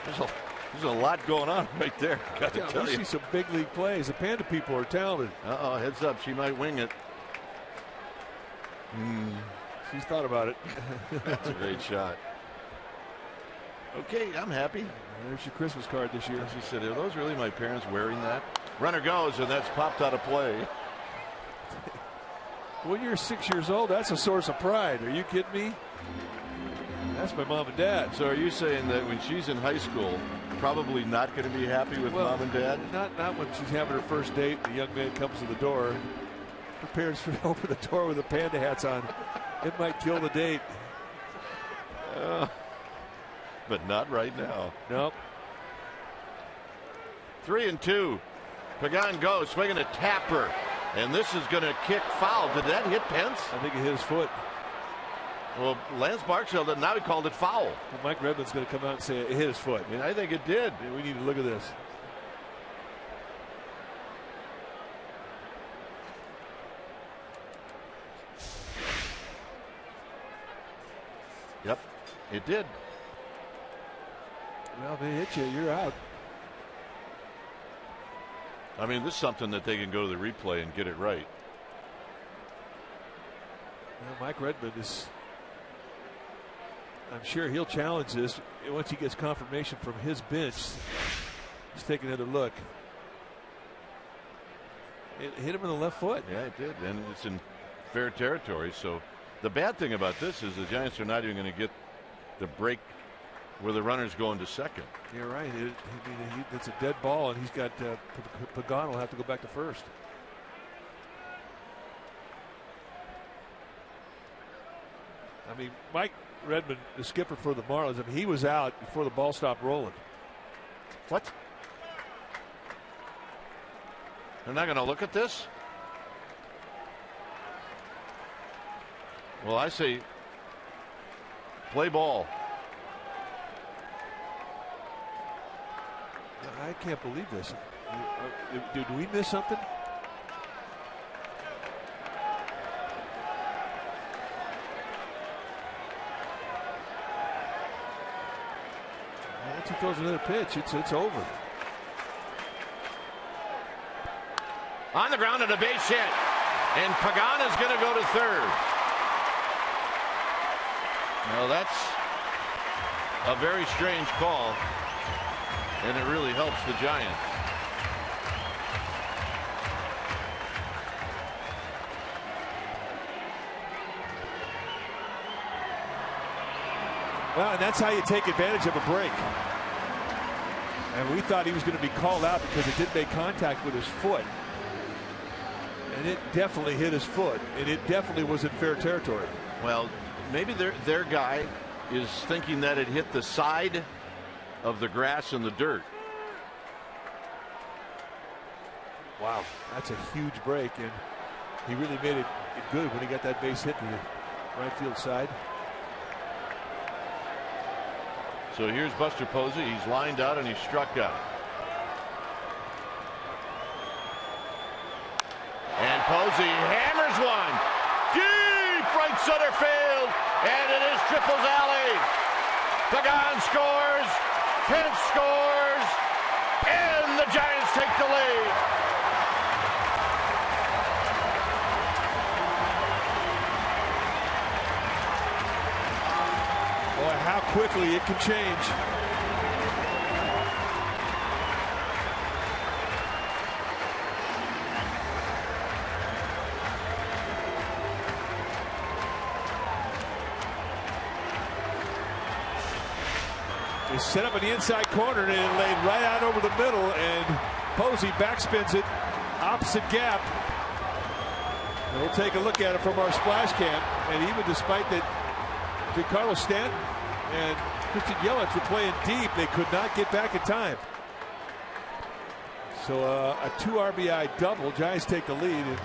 There's a lot going on right there. Got to tell you. See some big league plays. The Panda people are talented. Heads up. She might wing it. She's thought about it. That's a great shot. Okay, I'm happy. There's your Christmas card this year. She said, are those really my parents wearing that? Runner goes, and that's popped out of play. When you're 6 years old, that's a source of pride. Are you kidding me? That's my mom and dad. So are you saying that when she's in high school, probably not going to be happy with mom and dad? Not when she's having her first date and the young man comes to the door. Her parents open the door with the Panda hats on. It might kill the date. But not right now. Nope. 3-2. Pagan goes, swinging a tapper. And this is going to kick foul. Did that hit Pence? I think it hit his foot. Well, Lance Barksdale did. Now he called it foul. Well, Mike Redmond's going to come out and say it hit his foot. I think it did. We need to look at this. Yep, it did. Well, they hit you, you're out. I mean, this is something that they can go to the replay and get it right. Well, Mike Redmond is, I'm sure he'll challenge this once he gets confirmation from his bench. He's taking another look. It hit him in the left foot. Yeah, it did, and it's in fair territory. So the bad thing about this is the Giants are not even going to get the break where the runner's going to second. You're right. It's a dead ball, and he's got Pagan will have to go back to first. I mean, Mike Redmond, the skipper for the Marlins, I mean, he was out before the ball stopped rolling. What? They're not going to look at this? Well, I say play ball. I can't believe this. Did we miss something? Once he throws another pitch, it's over. On the ground and a base hit. And Pagan is going to go to third. Now that's a very strange call. And it really helps the Giants. Well, and that's how you take advantage of a break. And we thought he was going to be called out because it didn't make contact with his foot. And it definitely hit his foot. And it definitely was in fair territory. Well, maybe their guy is thinking that it hit the side of the grass and the dirt. Wow, that's a huge break, and he really made it good when he got that base hit to the right field side. So here's Buster Posey. He's lined out and he's struck out. And Posey hammers one deep right center field, and it is Triples Alley. Pagan scores. Pence scores, and the Giants take the lead. Boy, how quickly it can change. They set up in the inside corner and it laid right out over the middle, and Posey backspins it opposite gap. And we'll take a look at it from our splash cam, and even despite that Giancarlo Stanton and Christian Yelich were playing deep, they could not get back in time. So a 2 RBI double. Giants take the lead, and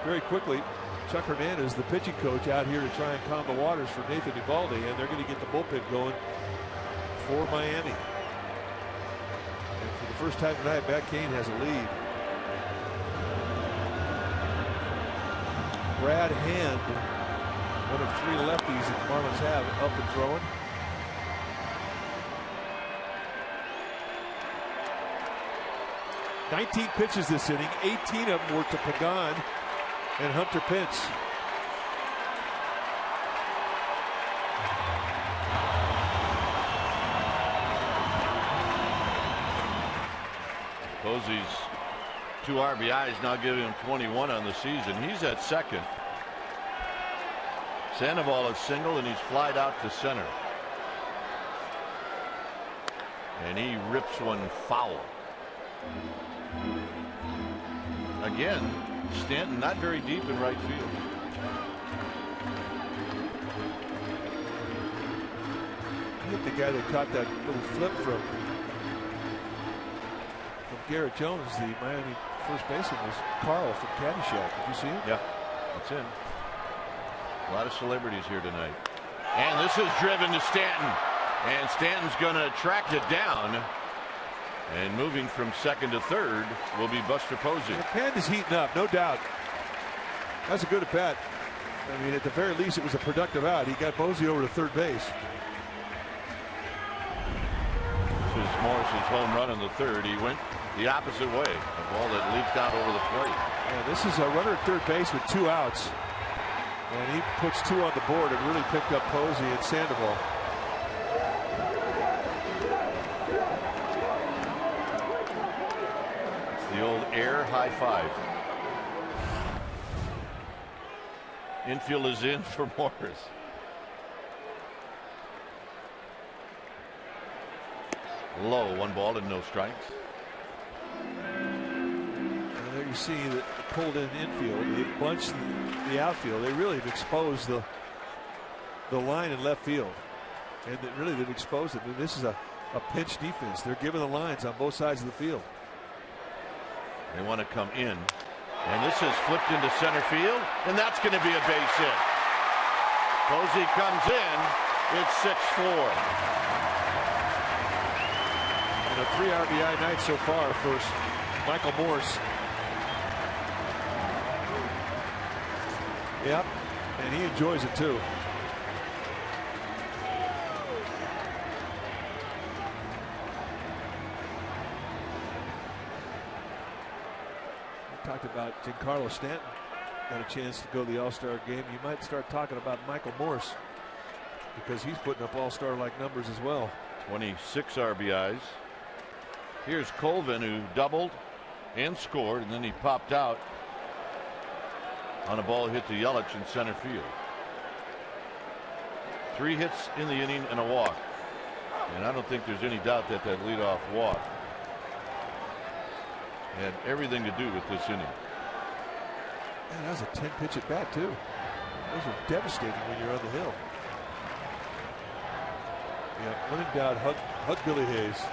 very quickly Chuck Hernandez, the pitching coach, out here to try and calm the waters for Nathan Eovaldi, and they're going to get the bullpen going for Miami. And for the first time tonight, Matt Cain has a lead. Brad Hand, one of 3 lefties that the Marlins have, up and throwing. "19 pitches this inning, 18 of them were to Pagan and Hunter Pence." Posey's 2 RBIs now giving him 21 on the season. He's at second. Sandoval is single and he's flied out to center. And he rips one foul. Again, Stanton not very deep in right field. I think the guy that caught that little flip from Garrett Jones, the Miami first baseman, was Carl from Caddyshack. Did you see it? Yeah, that's in. A lot of celebrities here tonight. And this is driven to Stanton. And Stanton's going to track it down. And moving from second to third will be Buster Posey. The pen is heating up, no doubt. That's a good at bat. I mean, at the very least, it was a productive out. He got Posey over to third base. This is Morse's home run in the third. He went the opposite way. A ball that leaped out over the plate. Yeah, this is a runner at third base with 2 outs. And he puts 2 on the board and really picked up Posey and Sandoval. The old air high five. Infield is in for Morse. Low, 1 ball and no strikes. And there you see that pulled in infield. They bunched the outfield. They really have exposed the line in left field. And really they've exposed it. I mean, this is a pinch defense. They're giving the lines on both sides of the field. They want to come in. And this is flipped into center field. And that's going to be a base hit. Posey comes in. It's 6-4. And a 3 RBI night so far for Michael Morse. Yep. And he enjoys it too. Talked about Giancarlo Stanton got a chance to go to the All-Star game. You might start talking about Michael Morse because he's putting up All-Star like numbers as well. 26 RBIs. Here's Colvin, who doubled and scored, and then he popped out on a ball hit to Yelich in center field. 3 hits in the inning and a walk. And I don't think there's any doubt that leadoff walk had everything to do with this inning. Man, that was a 10-pitch at bat too. Those are devastating when you're on the hill. Yeah, when in doubt, hug Billy Hayes.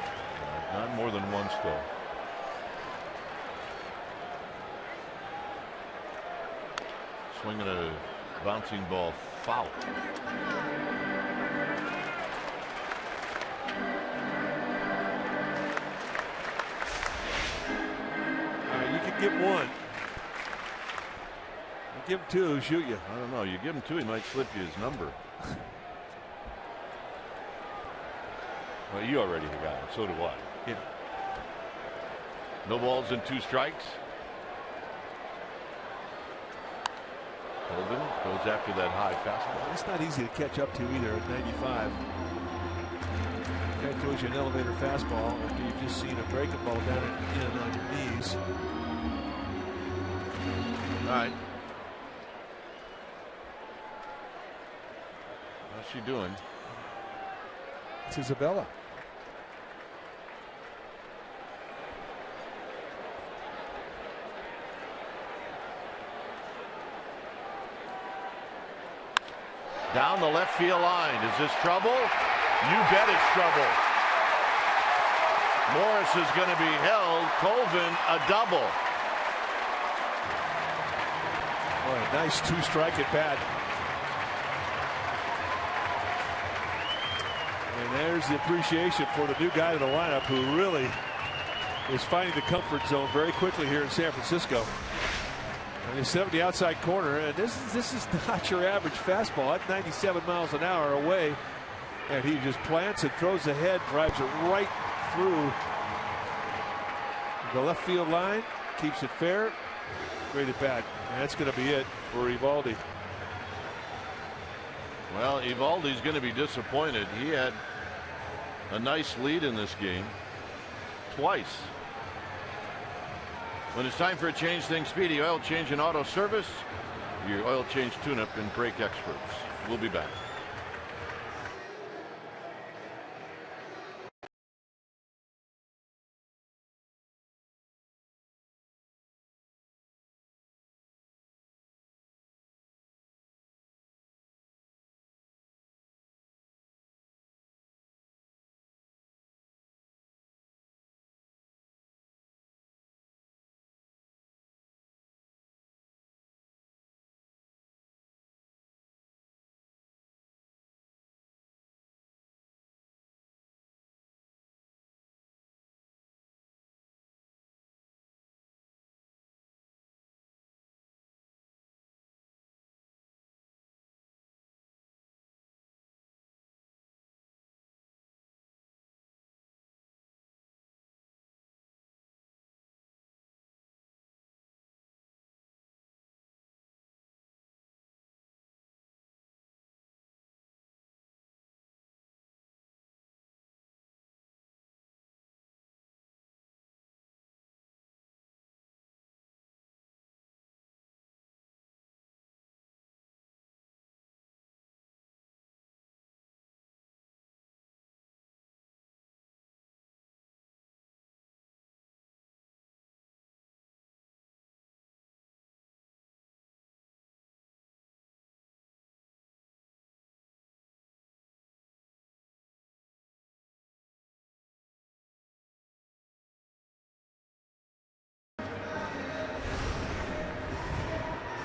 Not more than once though. Swinging a bouncing ball foul. Give him 1. You give him 2, he'll shoot you. I don't know. You give him 2, he might slip you his number. Well, you already got him. So do I. Yeah. No balls and 2 strikes. Colvin goes after that high fastball. It's not easy to catch up to either at 95. Guy throws you an elevator fastball after you've just seen a breaking ball down in on your knees. All right. How's she doing? It's Isabella. Down the left field line. Is this trouble? You bet it's trouble. Morse is going to be held. Colvin a double. Boy, a nice 2-strike at bat. And there's the appreciation for the new guy in the lineup who really is finding the comfort zone very quickly here in San Francisco. And he's set up the outside corner, and this is not your average fastball. At 97 miles an hour away, and he just plants it, throws the head, drives it right through the left field line, keeps it fair. Great at bat. And that's going to be it for Eovaldi. Well, Eovaldi's going to be disappointed. He had a nice lead in this game twice. When it's time for a change, thing Speedy Oil Change and Auto Service, your oil change tune-up and brake experts. We'll be back.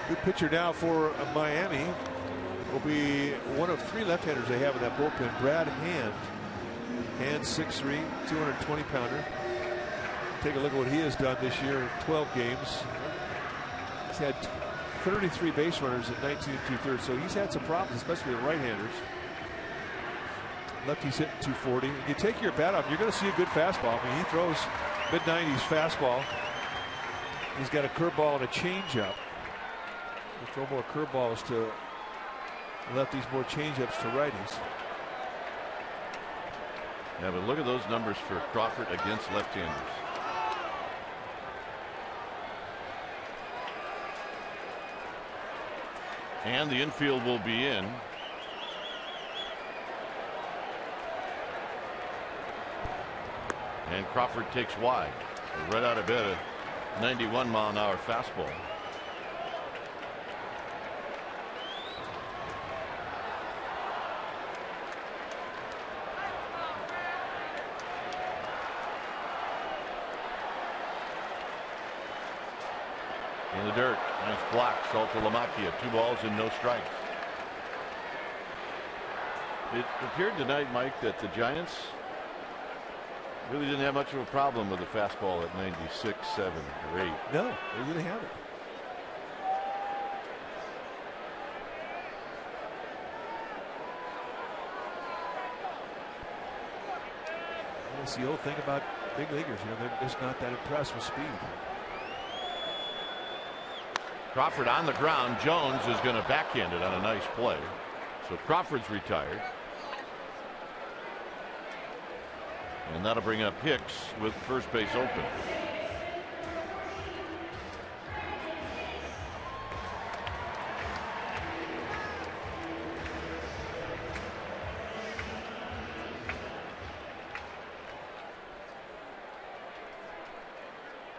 Good pitcher now for Miami will be one of three left-handers they have in that bullpen. Brad Hand. Hand 6'3", 220-pounder. Take a look at what he has done this year in 12 games. He's had 33 base runners at 19 2/3, so he's had some problems, especially with right-handers. Lefty's hitting 240. You take your bat off, you're going to see a good fastball. I mean, he throws mid-90s fastball. He's got a curveball and a changeup. We'll throw more curveballs to lefties, more changeups to righties. Yeah, but look at those numbers for Crawford against left-handers. And the infield will be in. And Crawford takes wide. Right out of bed, a 91-mile-an-hour fastball. In the dirt, nice block. Saltalamacchia, 2 balls and no strikes. It appeared tonight, Mike, that the Giants really didn't have much of a problem with the fastball at 96, 7, or 8. No, they really haven't. That's the old thing about big leaguers. You know, they're just not that impressed with speed. Crawford on the ground. Jones is going to backhand it on a nice play. So Crawford's retired. And that'll bring up Hicks with first base open.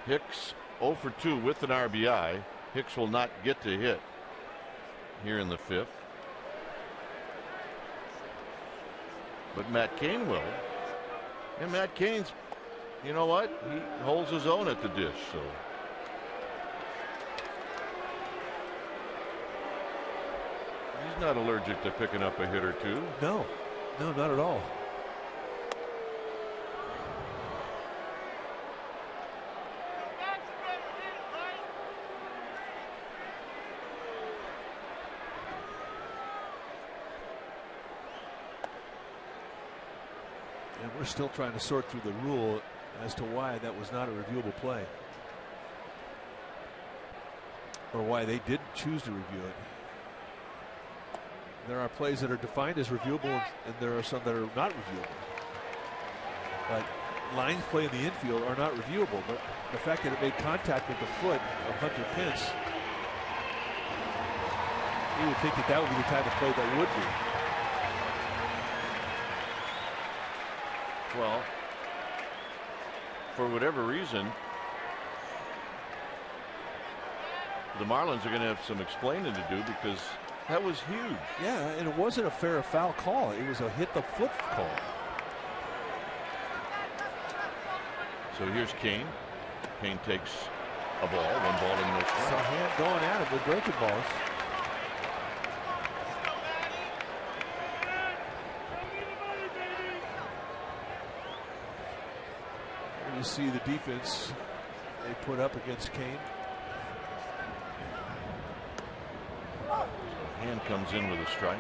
Hicks 0 for 2 with an RBI. Hicks will not get to hit here in the 5th. But Matt Cain will. And Matt Cain's, you know what? He holds his own at the dish. So he's not allergic to picking up a hit or two. No, no, not at all. And we're still trying to sort through the rule as to why that was not a reviewable play, or why they didn't choose to review it. There are plays that are defined as reviewable, and there are some that are not reviewable. But lines play in the infield are not reviewable. But the fact that it made contact with the foot of Hunter Pence, you would think that that would be the type of play that would be. Well, for whatever reason, the Marlins are going to have some explaining to do, because that was huge. Yeah, and it wasn't a fair or foul call. It was a hit the foot call. So here's Kane. Kane takes a ball, 1 ball and no strike. So hand going at it with breaking balls. You see the defense they put up against Kane. Hand comes in with a strike.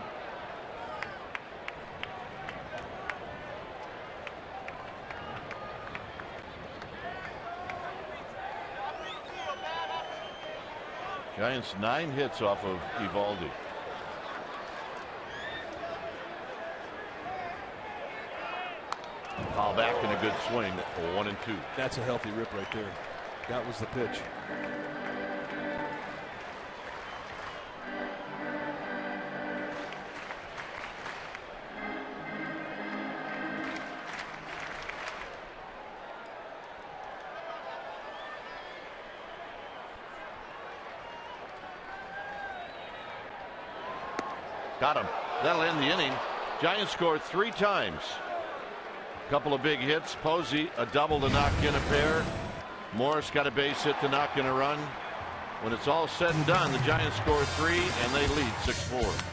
Giants 9 hits off of Eovaldi. Foul back and a good swing for 1-2. That's a healthy rip right there. That was the pitch. Got him. That'll end the inning. Giants scored 3 times. Couple of big hits. Posey a double to knock in a pair. Morse got a base hit to knock in a run. When it's all said and done, the Giants score 3 and they lead 6-4.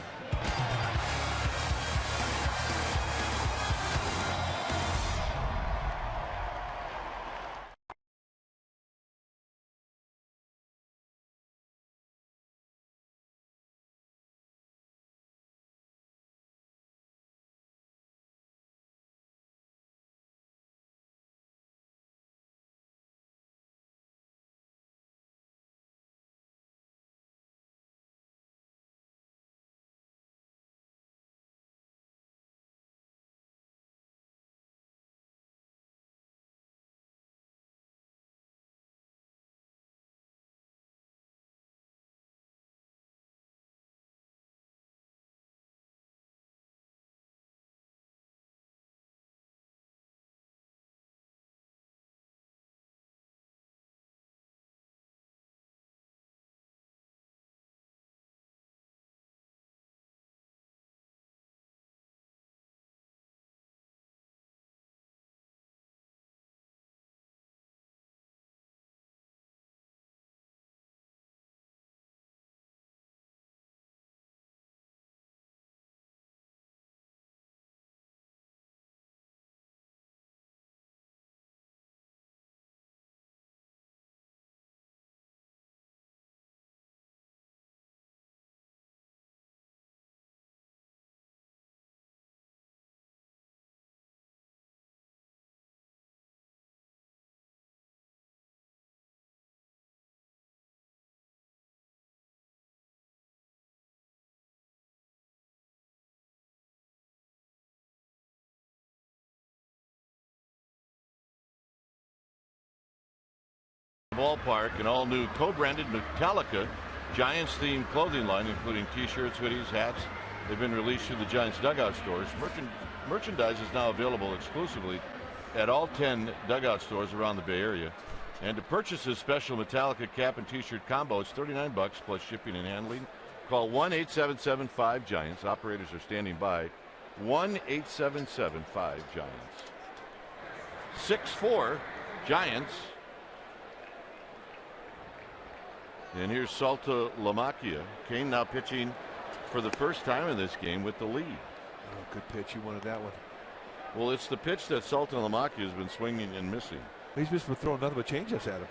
Ballpark, an all-new co-branded Metallica Giants themed clothing line, including t-shirts, hoodies, hats. They've been released through the Giants dugout stores. Merchandise is now available exclusively at all 10 dugout stores around the Bay Area. And to purchase this special Metallica cap and t-shirt combo, it's $39 plus shipping and handling. Call 1-877-5-GIANTS. Operators are standing by. 1-877-5-GIANTS. 6-4 Giants. And here's Salta Lamacchia. Kane now pitching for the first time in this game with the lead. Oh, good pitch. You wanted that one. Well, it's the pitch that Salta Lamacchia has been swinging and missing. He's just been throwing nothing but changeups at him.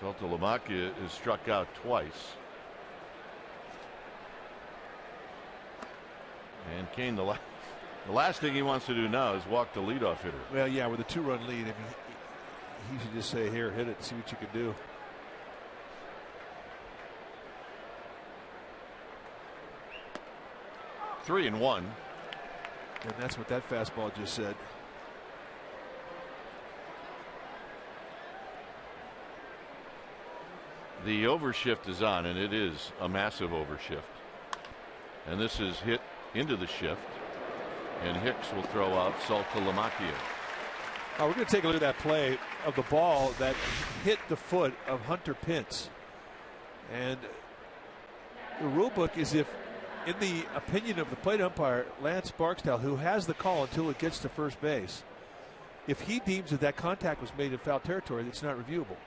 Saltalamacchia is struck out twice. And Kane, the last thing he wants to do now is walk the leadoff hitter. Well, yeah, with a 2-run lead, I mean, he should just say, here, hit it, see what you can do. Three and one. And that's what that fastball just said. The overshift is on, and it is a massive overshift. And this is hit into the shift. And Hicks will throw out Saltalamacchia. Oh, we're going to take a look at that play of the ball that hit the foot of Hunter Pence. And the rule book is, if, in the opinion of the plate umpire, Lance Barksdale, who has the call until it gets to first base, if he deems that that contact was made in foul territory, it's not reviewable.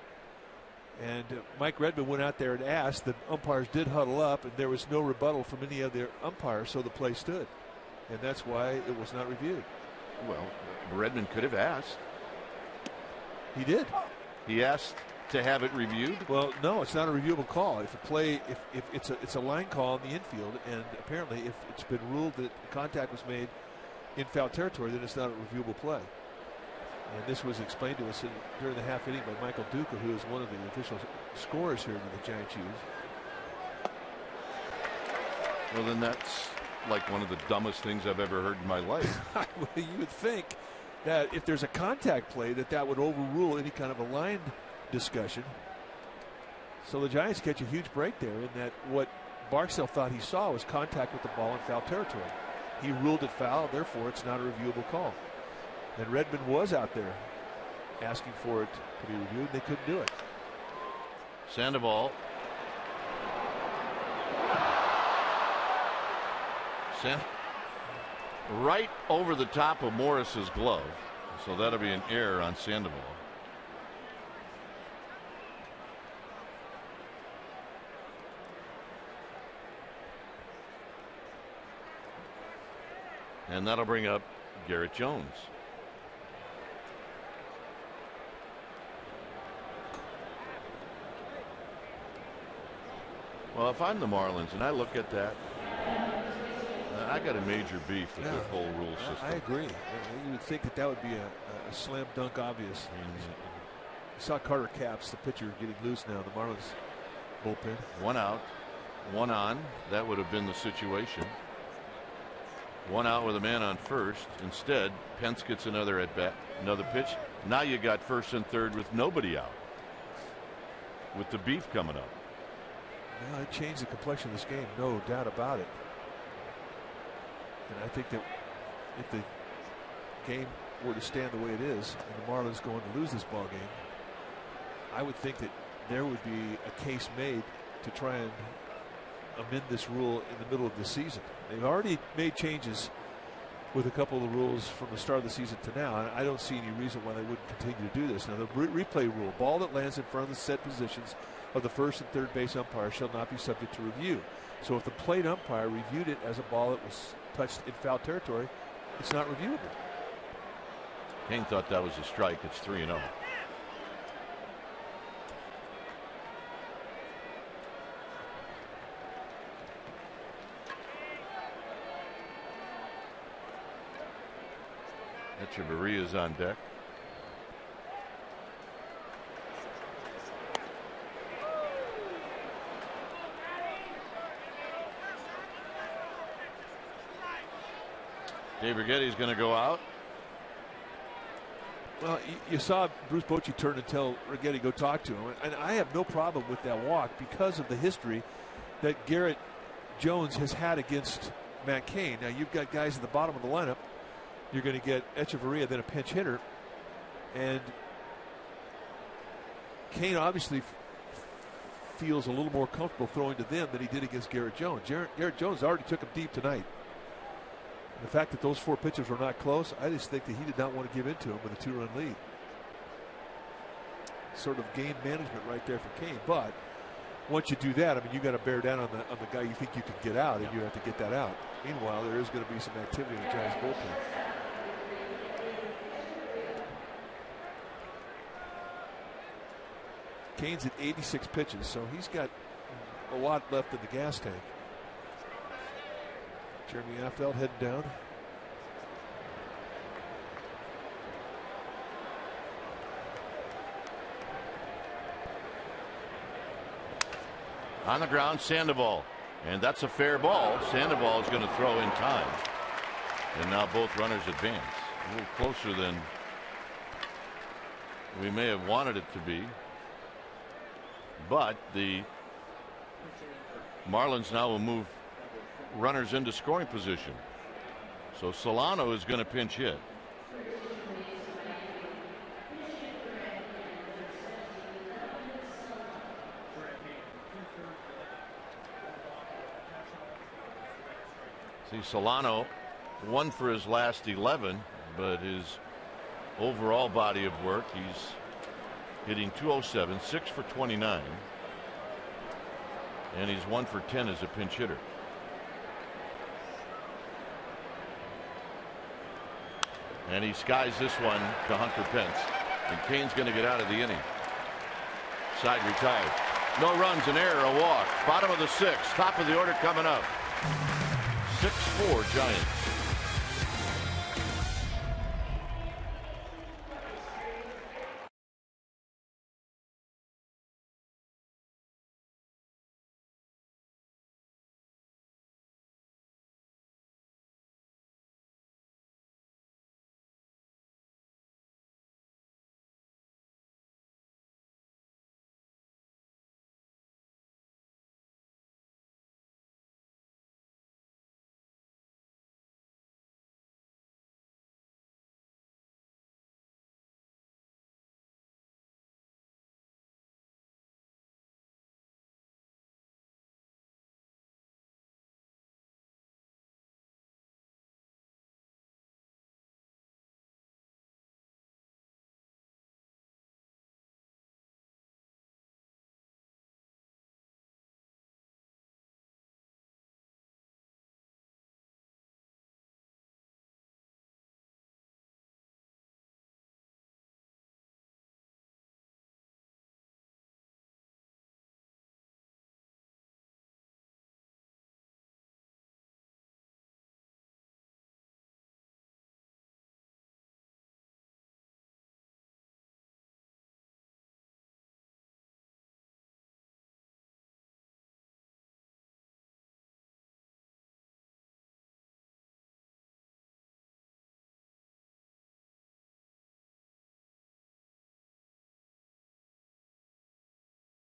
And Mike Redmond went out there and asked. The umpires did huddle up, and there was no rebuttal from any of the umpires, so the play stood. And that's why it was not reviewed. Well, Redmond could have asked. He did. He asked to have it reviewed? Well, no, it's not a reviewable call. If a play, if it's a line call in the infield, and apparently if it's been ruled that contact was made in foul territory, then it's not a reviewable play. And this was explained to us during the half inning by Michael Duca, who is one of the official scorers here that the Giants use. Well, then that's like one of the dumbest things I've ever heard in my life. Well, you would think that if there's a contact play, that would overrule any kind of a line discussion. So the Giants catch a huge break there, in that what Barksdale thought he saw was contact with the ball in foul territory. He ruled it foul, therefore it's not a reviewable call. And Redmond was out there asking for it to be reviewed. They couldn't do it. Sandoval. Right over the top of Morris's glove. So that'll be an error on Sandoval. And that'll bring up Garrett Jones. Well, if I'm the Marlins and I look at that, I got a major beef with the whole rule system. I agree. You would think that would be a slam dunk obvious. You saw Carter Capps, the pitcher, getting loose now. The Marlins bullpen. One out, one on. That would have been the situation. One out with a man on first. Instead, Pence gets another at bat, another pitch. Now you got first and third with nobody out, with the beef coming up. Well, it changed the complexion of this game, no doubt about it. And I think that if the game were to stand the way it is, and the Marlins going to lose this ball game, I would think that there would be a case made to try and amend this rule in the middle of the season. They've already made changes with a couple of the rules from the start of the season to now, and I don't see any reason why they wouldn't continue to do this. Now, the replay rule: ball that lands in front of the set positions of the first and third base umpire shall not be subject to review. So if the plate umpire reviewed it as a ball that was touched in foul territory, it's not reviewable. Kane thought that was a strike. It's 3-0. Echeverria is on deck. Dave Righetti's going to go out. Well, you saw Bruce Bochy turn and tell Righetti go talk to him, and I have no problem with that walk because of the history that Garrett Jones has had against Matt Cain. Now you've got guys at the bottom of the lineup. You're going to get Echeverria, then a pinch hitter, and Cain obviously feels a little more comfortable throwing to them than he did against Garrett Jones. Garrett Jones already took him deep tonight. The fact that those four pitches were not close, I just think that he did not want to give in to him with a 2-run lead. Sort of game management right there for Cain. But once you do that, I mean, you got to bear down on the guy you think you can get out, and you have to get that out. Meanwhile, there is going to be some activity in the Giants bullpen. Kane's at 86 pitches, so he's got a lot left in the gas tank. Jeremy Affeldt heading down. On the ground, Sandoval. And that's a fair ball. Sandoval is going to throw in time. And now both runners advance. A little closer than we may have wanted it to be. But the Marlins now will move runners into scoring position. So Solano is going to pinch hit. See, Solano won for his last 11, but his overall body of work, he's hitting .207, 6 for 29, and he's 1 for 10 as a pinch hitter. And he skies this one to Hunter Pence, and Kane's going to get out of the inning. Side retired. No runs, an error, a walk. Bottom of the 6th, top of the order coming up. 6-4 Giants.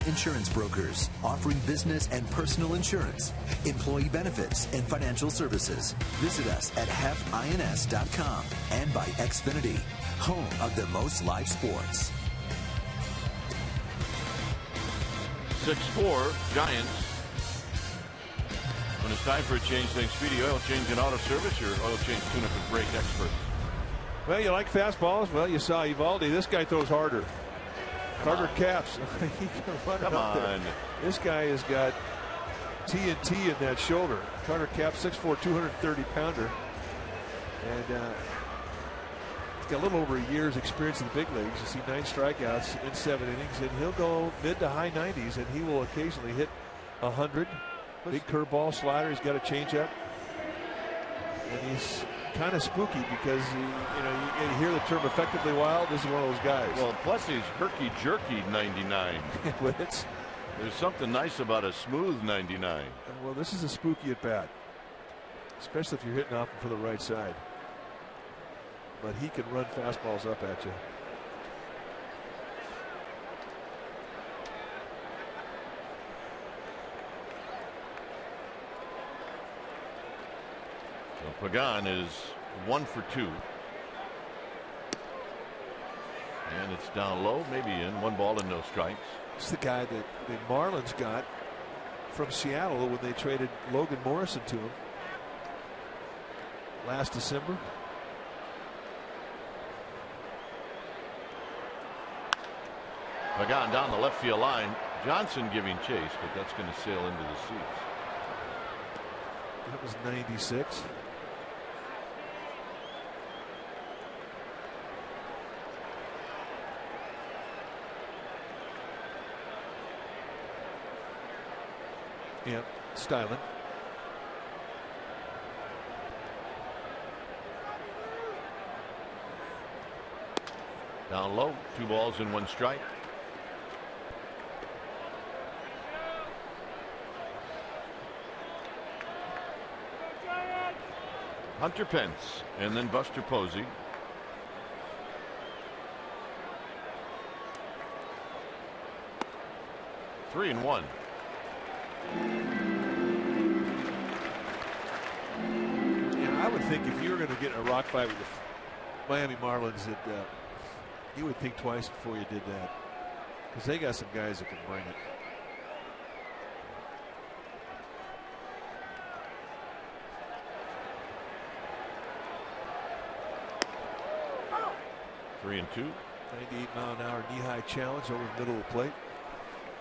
Insurance brokers offering business and personal insurance, employee benefits, and financial services. Visit us at hefins.com and by Xfinity, home of the most live sports. 6-4 Giants. When it's time for a change, thanks Speedy Oil Change and Auto Service, your oil change tune-up and brake expert. Well, you like fastballs? Well, you saw Evaldi. This guy throws harder. Carter Capps. He can run Come up on. there. This guy has got TNT in that shoulder. Carter Capps, 6'4", 230-pounder. And he's got a little over a year's experience in the big leagues. You see 9 strikeouts in 7 innings, and he'll go mid to high 90s, and he will occasionally hit 100. Big curveball, slider. He's got a changeup. And he's kind of spooky because you hear the term effectively wild. This is one of those guys. Well, plus he's herky-jerky 99. There's something nice about a smooth 99. Well, this is a spooky at bat, especially if you're hitting off for the right side. But he can run fastballs up at you. So Pagan is 1 for 2. And it's down low, maybe in. 1 ball and no strikes. It's the guy that the Marlins got from Seattle when they traded Logan Morrison to him last December. Pagan down the left field line. Johnson giving chase, but that's going to sail into the seats. That was 96. Yeah, styling. Down low, 2 balls and 1 strike. Hunter Pence and then Buster Posey. Three and 1. Yeah, I would think if you were going to get in a rock fight with the Miami Marlins, that you would think twice before you did that, because they got some guys that can bring it. Three and 2. 98-mile-an-hour knee-high challenge over the middle of the plate.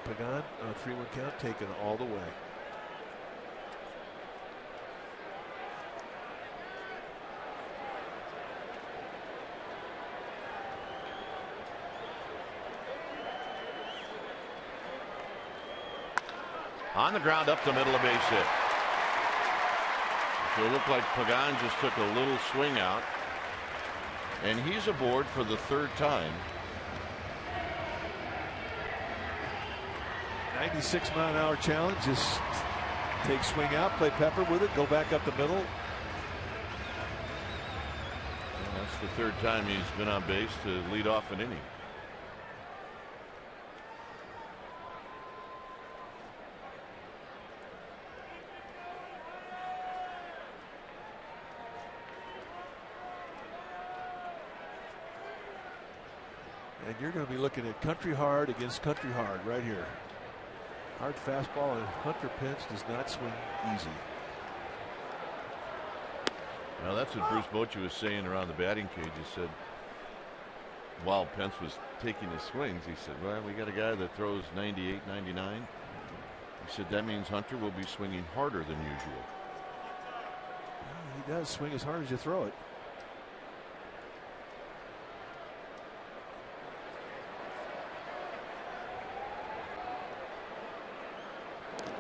Pagan on a 3-1 count, taken all the way. On the ground up the middle of base hit. So it looked like Pagan just took a little swing out. And he's aboard for the 3rd time. 96-mile-an-hour challenge. Just take swing out, play pepper with it, go back up the middle. And that's the 3rd time he's been on base to lead off an inning. And you're going to be looking at country hard against country hard right here. Hard fastball, and Hunter Pence does not swing easy. Now that's what Bruce Bochy was saying around the batting cage. He said while Pence was taking his swings, he said, well, we got a guy that throws 98, 99. He said that means Hunter will be swinging harder than usual. Well, he does swing as hard as you throw it.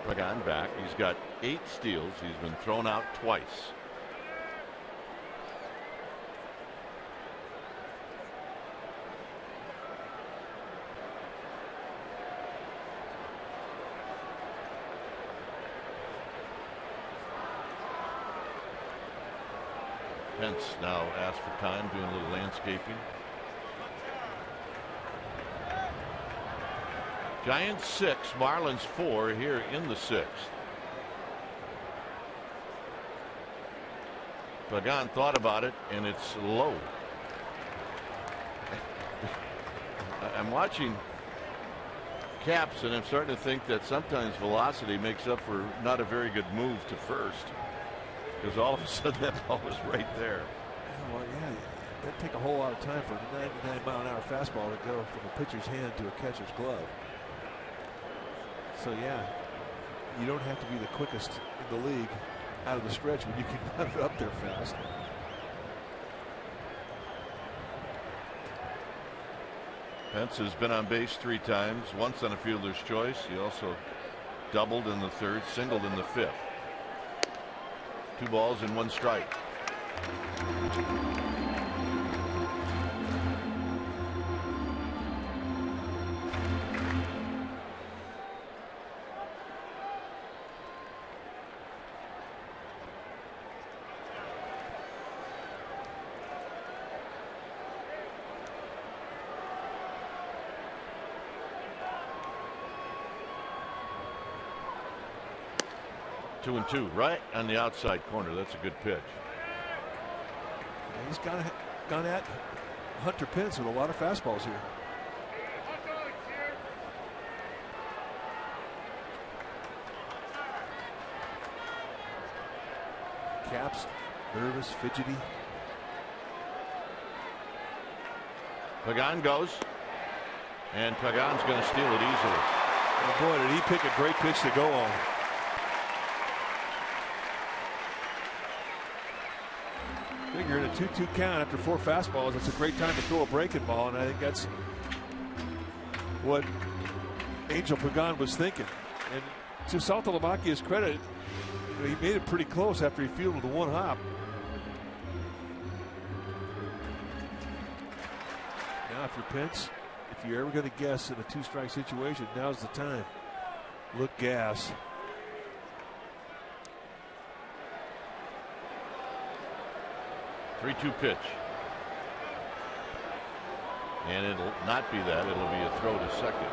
Pagan back. He's got 8 steals. He's been thrown out twice. Pence now asked for time, doing a little landscaping. Giants 6, Marlins 4 here in the 6th. Pagan thought about it, and it's low. I'm watching Caps, and I'm starting to think that sometimes velocity makes up for not a very good move to first, because all of a sudden that ball was right there. Well, yeah, that'd take a whole lot of time for a 99-mile-an-hour fastball to go from a pitcher's hand to a catcher's glove. So yeah, you don't have to be the quickest in the league out of the stretch when you can run it up there fast. Pence has been on base 3 times, once on a fielder's choice. He also doubled in the 3rd, singled in the 5th. 2 balls and 1 strike. 2-2, right on the outside corner. That's a good pitch. He's gone at Hunter Pence with a lot of fastballs here. Caps nervous, fidgety. Pagan goes, and Pagan's going to steal it easily. Oh boy, did he pick a great pitch to go on. Figure in a 2-2 count after 4 fastballs, that's a great time to throw a breaking ball, and I think that's what Angel Pagan was thinking. And to Saltalamacchia's credit, he made it pretty close after he fielded the one hop. Now, if you're Pence, if you're ever going to guess in a 2-strike situation, now's the time. Look gas. Three-two pitch. And it'll not be that. It'll be a throw to second.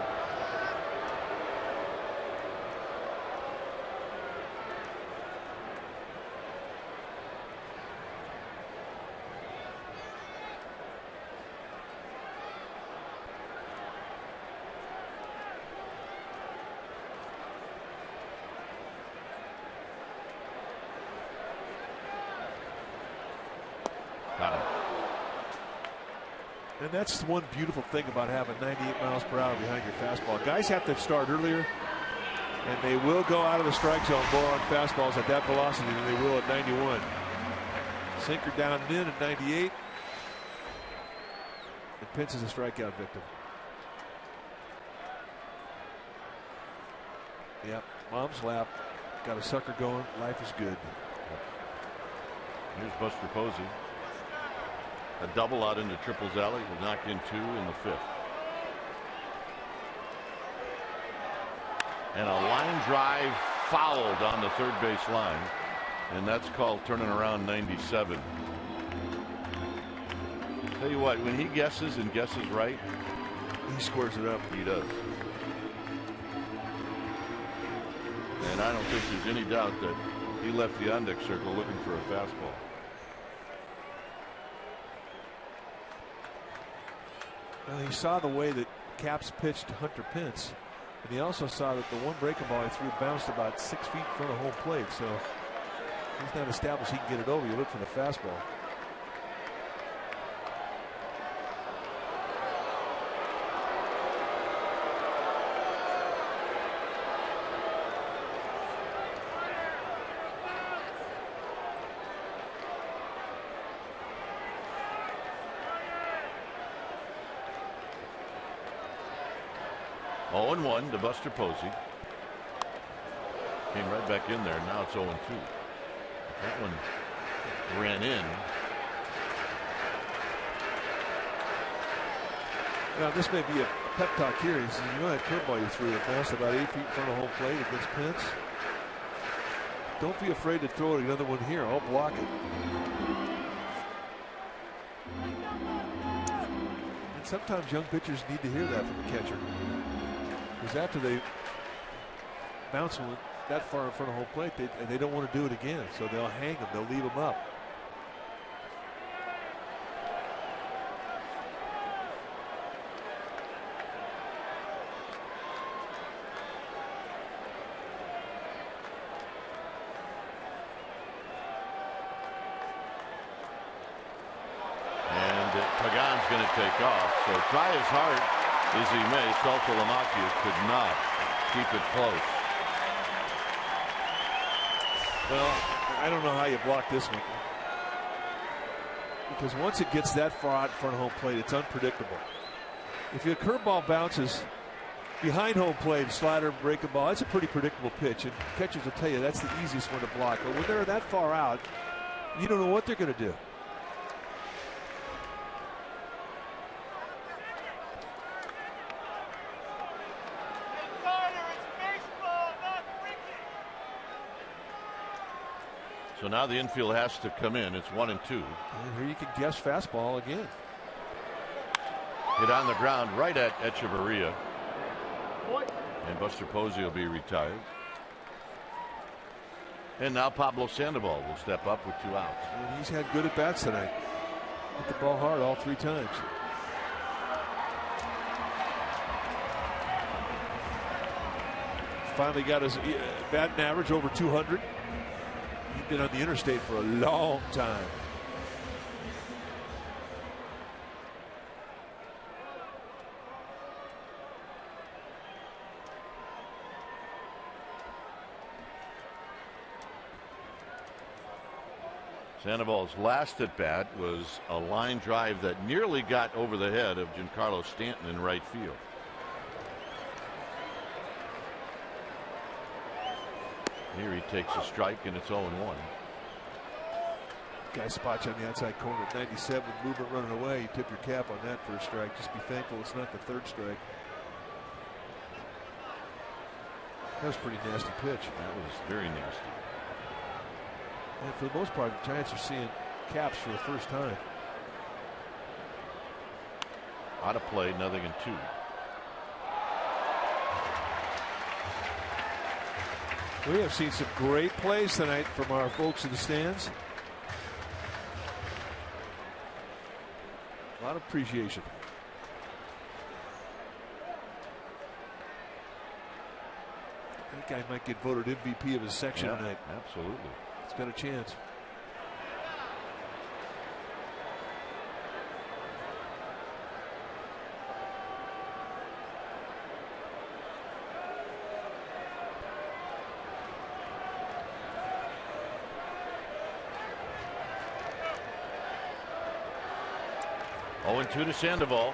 And that's one beautiful thing about having 98 miles per hour behind your fastball. Guys have to start earlier, and they will go out of the strike zone more on fastballs at that velocity than they will at 91. Sinker down and in at 98. And Pence is a strikeout victim. Yep, mom's lap. Got a sucker going. Life is good. Here's Buster Posey. A double out into Triples Alley. Will knock in 2 in the 5th. And a line drive fouled on the third base line. And that's called turning around 97. Tell you what, when he guesses and guesses right, he squares it up. He does. And I don't think there's any doubt that he left the on-deck circle looking for a fastball. Well, he saw the way that Caps pitched to Hunter Pence, and he also saw that the one breaking ball he threw bounced about 6 feet in front of home plate. So he's not established he can get it over. You look for the fastball. Oh, 0-1 to Buster Posey. Came right back in there. Now it's 0-2. That one ran in. Now this may be a pep talk here. He says, you know that curveball you threw that bounced about 8 feet in front of home plate against Pence? Don't be afraid to throw it another one here. I'll block it. And sometimes young pitchers need to hear that from the catcher. Because after they bounce one that far in front of home plate, they don't want to do it again. So they'll hang them. They'll leave them up. And Pagan's going to take off. So try as hard as he may, Saltalamacchia could not keep it close. Well, I don't know how you block this one. Because once it gets that far out in front of home plate, it's unpredictable. If your curveball bounces behind home plate, slider, breaking ball, that's a pretty predictable pitch. And catchers will tell you that's the easiest one to block. But when they're that far out, you don't know what they're going to do. So now the infield has to come in. It's 1-2. And here you can guess fastball again. Hit on the ground right at Echeverria. And Buster Posey will be retired. And now Pablo Sandoval will step up with 2 outs. And he's had good at-bats tonight. Hit the ball hard all 3 times. Finally got his batting average over 200. He's been on the interstate for a long time. Sandoval's last at bat was a line drive that nearly got over the head of Giancarlo Stanton in right field. Here he takes a strike, and it's 0-1. Guy spots you on the outside corner at 97, movement running away. You tip your cap on that for a strike. Just be thankful it's not the third strike. That was a pretty nasty pitch. That was very nasty. And for the most part, the Giants are seeing caps for the first time. Out of play, 0-2. We have seen some great plays tonight from our folks in the stands. A lot of appreciation. That guy might get voted MVP of his section tonight. Absolutely. He's got a chance. To Sandoval.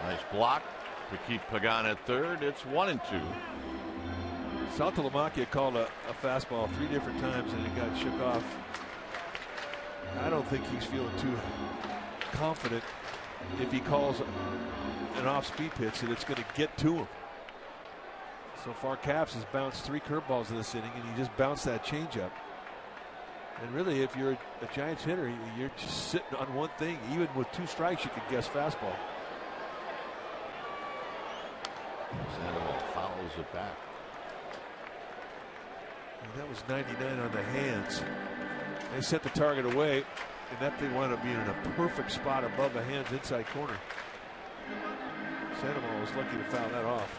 Nice block to keep Pagan at third. It's 1-2. Saltalamacchia called a fastball 3 different times and it got shook off. I don't think he's feeling too confident if he calls an off-speed pitch that it's going to get to him. So far, Caps has bounced 3 curveballs in this inning, and he just bounced that changeup. And really, if you're a Giants hitter, you're just sitting on one thing. Even with 2 strikes, you could guess fastball. Sandoval fouls it back. And that was 99 on the hands. They set the target away, and that thing wound up being in a perfect spot above the hands inside corner. Sandoval was lucky to foul that off.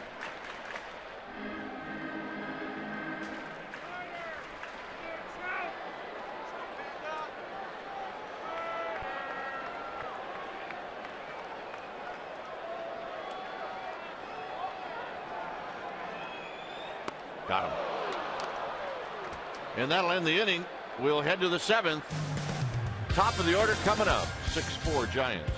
Got him. And that'll end the inning. We'll head to the 7th. Top of the order coming up. 6-4 Giants.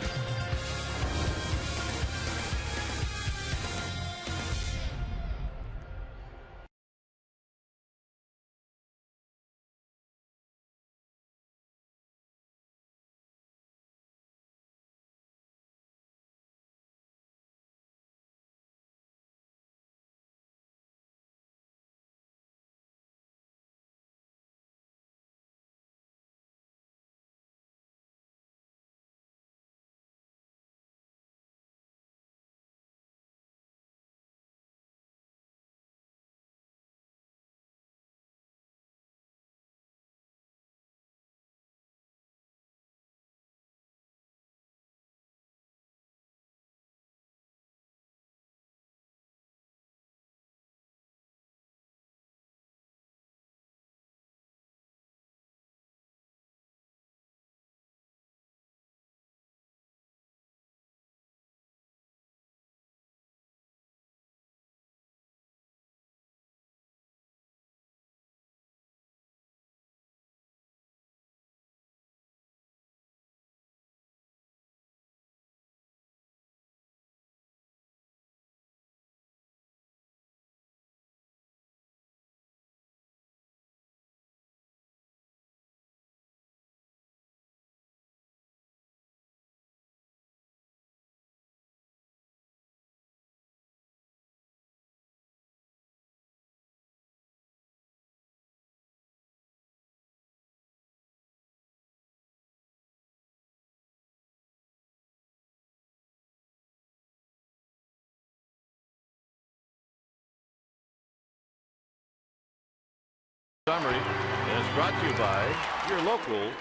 Summary is brought to you by your local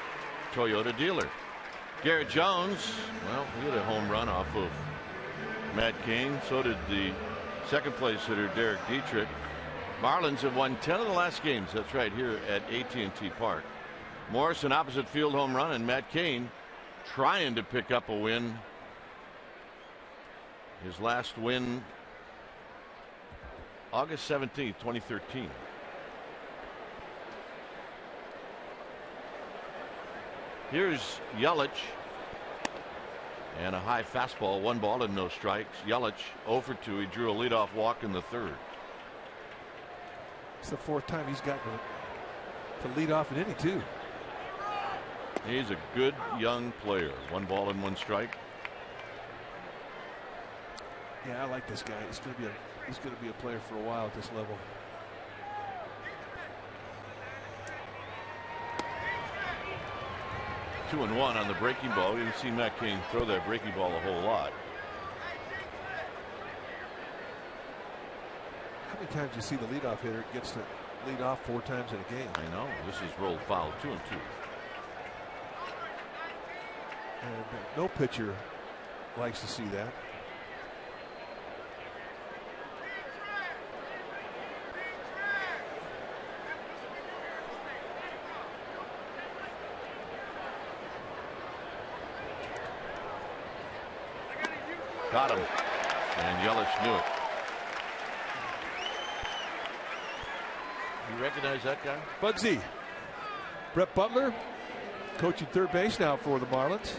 Toyota dealer. Garrett Jones, well, he had a home run off of Matt Cain. So did the second place hitter Derek Dietrich. Marlins have won 10 of the last games. That's right, here at AT&T Park. Morse, an opposite field home run, and Matt Cain trying to pick up a win. His last win August 17th, 2013. Here's Yelich, and a high fastball, 1 ball and no strikes. Yelich 0 for 2. He drew a leadoff walk in the 3rd. It's the 4th time he's gotten to lead off an inning, too. He's a good young player. 1 ball and 1 strike. Yeah, I like this guy. He's going to be a player for a while at this level. Two and 1 on the breaking ball. You've seen Matt Cain throw that breaking ball a whole lot. How many times do you see the leadoff hitter gets to lead off 4 times in a game? I know. This is rolled foul. 2 and 2. And no pitcher likes to see that. Got him. And Yelich knew it. You recognize that guy? Bugsy. Brett Butler, coaching third base now for the Marlins.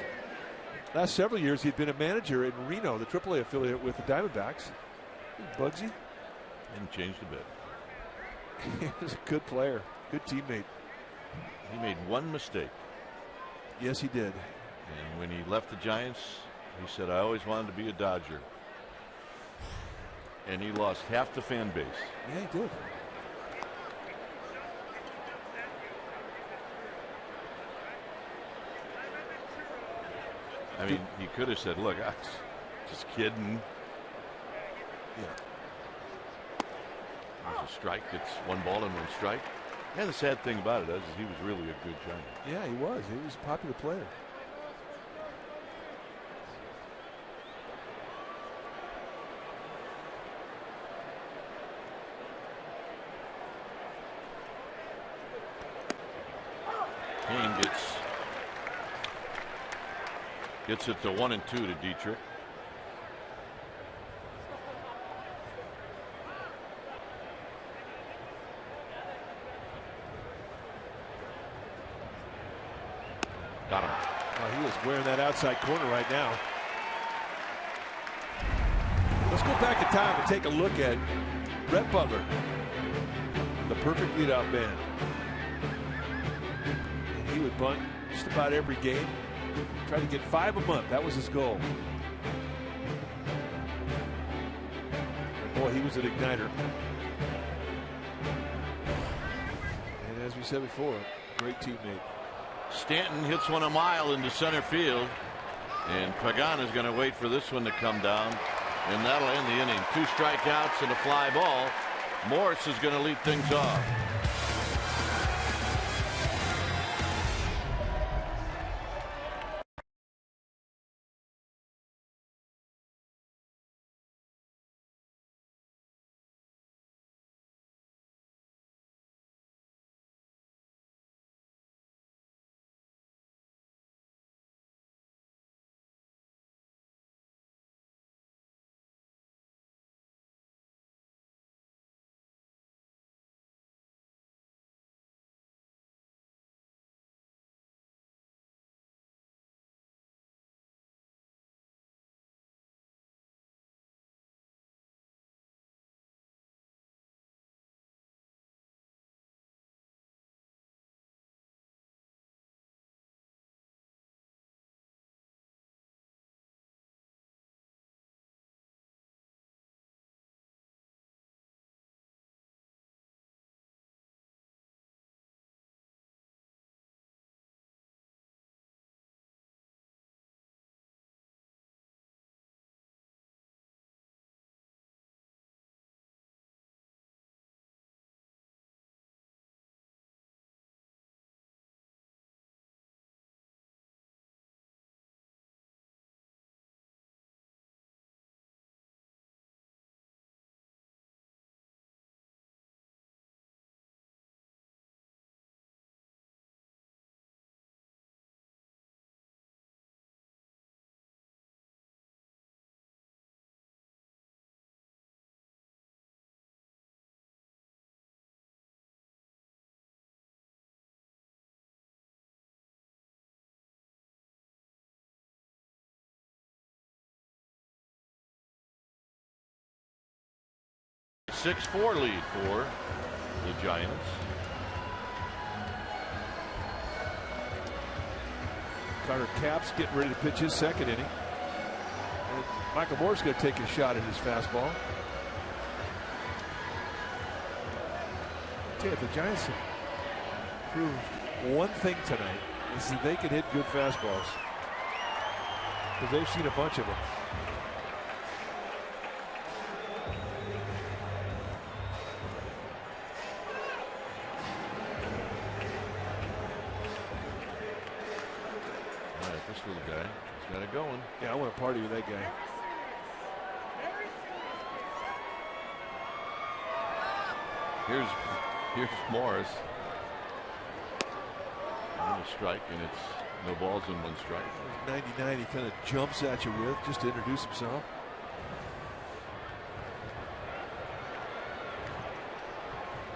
Last several years he'd been a manager in Reno, the AAA affiliate with the Diamondbacks. Bugsy. Didn't change a bit. He was a good player, good teammate. He made 1 mistake. Yes, he did. And when he left the Giants, he said, I always wanted to be a Dodger. And he lost half the fan base. Yeah, he did. I mean, he could have said, look, I was just kidding. Yeah. There's a strike. It's 1 ball and 1 strike. And the sad thing about it is he was really a good Giant. Yeah, he was. He was a popular player. Cain gets it to 1 and 2 to Dietrich. Got him. Oh, he is wearing that outside corner right now. Let's go back in time and take a look at Brett Butler, the perfect leadoff man. And he would bunt just about every game. Try to get 5 a month. That was his goal. And boy, he was an igniter. And as we said before, great teammate. Stanton hits one a mile into center field. And Pagano's going to wait for this one to come down. And that'll end the inning. 2 strikeouts and a fly ball. Morse is going to lead things off. A 6-4 lead for the Giants. Carter Capps getting ready to pitch his second inning. And Michael Morse going to take a shot at his fastball. I tell you, if the Giants have proved one thing tonight, is that they can hit good fastballs. Because they've seen a bunch of them. All right, this little guy, he's got it going. Yeah, I want to party with that guy. Here's Morris. And a strike, and it's no balls and one strike. 99 he kind of jumps at you with just to introduce himself.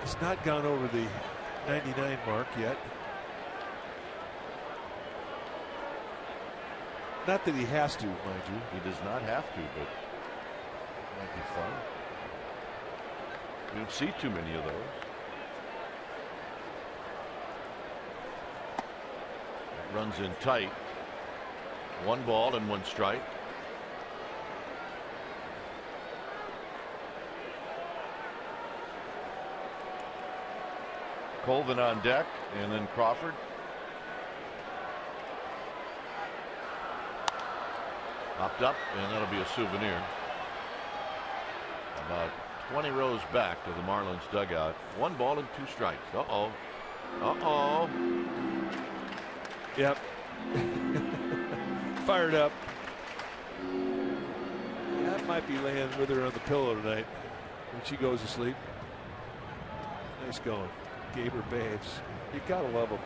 He's not gone over the 99 mark yet. Not that he has to, mind you. He does not have to, but it might be fun. You don't see too many of those. Runs in tight. 1 ball and 1 strike. Colvin on deck, and then Crawford. Popped up, and that'll be a souvenir. About 20 rows back to the Marlins dugout. 1 ball and 2 strikes. Uh-oh. Uh-oh. Yep. Fired up. That might be laying with her on the pillow tonight when she goes to sleep. Nice going. Gaber Babes. You gotta love them.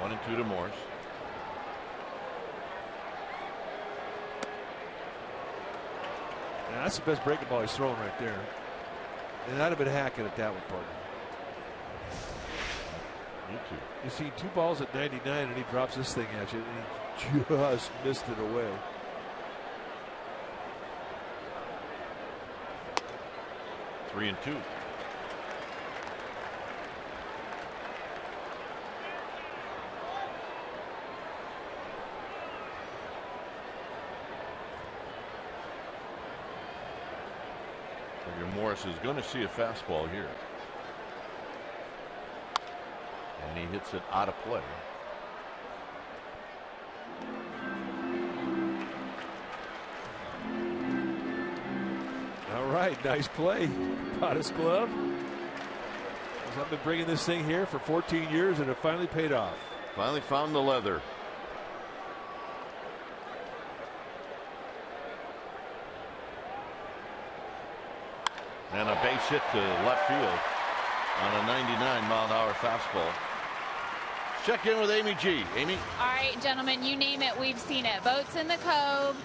1 and 2 to Morse. Now that's the best breaking ball he's thrown right there. And I'd have been hacking at that one, partner. Me too. You see 2 balls at 99 and he drops this thing at you and he just missed it away. Three and 2. Morris is going to see a fastball here. And he hits it out of play. All right, nice play. Caught his glove. I've been bringing this thing here for 14 years and it finally paid off. Finally found the leather. And a base hit to left field on a 99-mile-an-hour fastball. Check in with Amy G. Amy? All right, gentlemen, you name it, we've seen it. Boats in the Cove,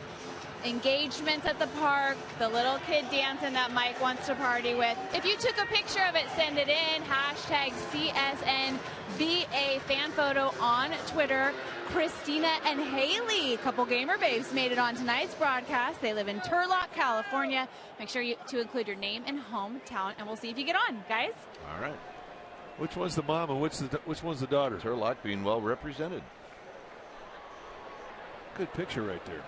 engagements at the park, the little kid dancing that Mike wants to party with. If you took a picture of it, send it in. Hashtag CSNBA fan photo on Twitter. Christina and Haley, couple gamer babes, made it on tonight's broadcast. They live in Turlock, California. Make sure to include your name and hometown, and we'll see if you get on, guys. All right. Which one's the mom and which one's the daughter? Turlock being well represented. Good picture right there.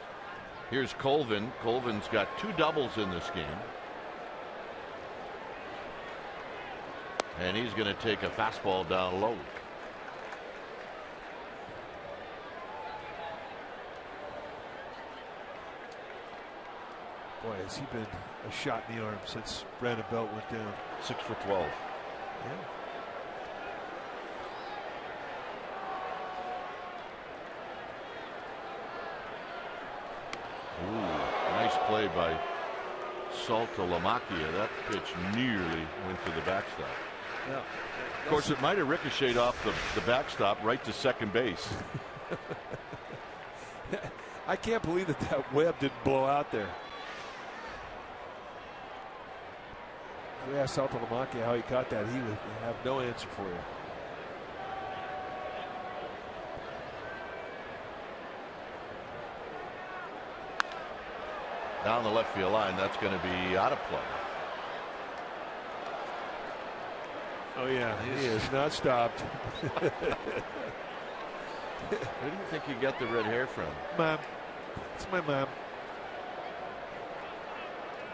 Here's Colvin. Colvin's got 2 doubles in this game. And he's going to take a fastball down low. Boy, has he been a shot in the arm since Brandon Belt went down. 6 for 12. Yeah. Ooh, nice play by Saltalamacchia. That pitch nearly went to the backstop. Yeah. Of course, it might have ricocheted off the backstop right to second base. I can't believe that web didn't blow out there. We asked Saltalamacchia how he caught that. He would have no answer for you. down the left field line. That's going to be out of play. Oh yeah, he is not stopped. Where do you think you got the red hair from? Mom. It's my mom.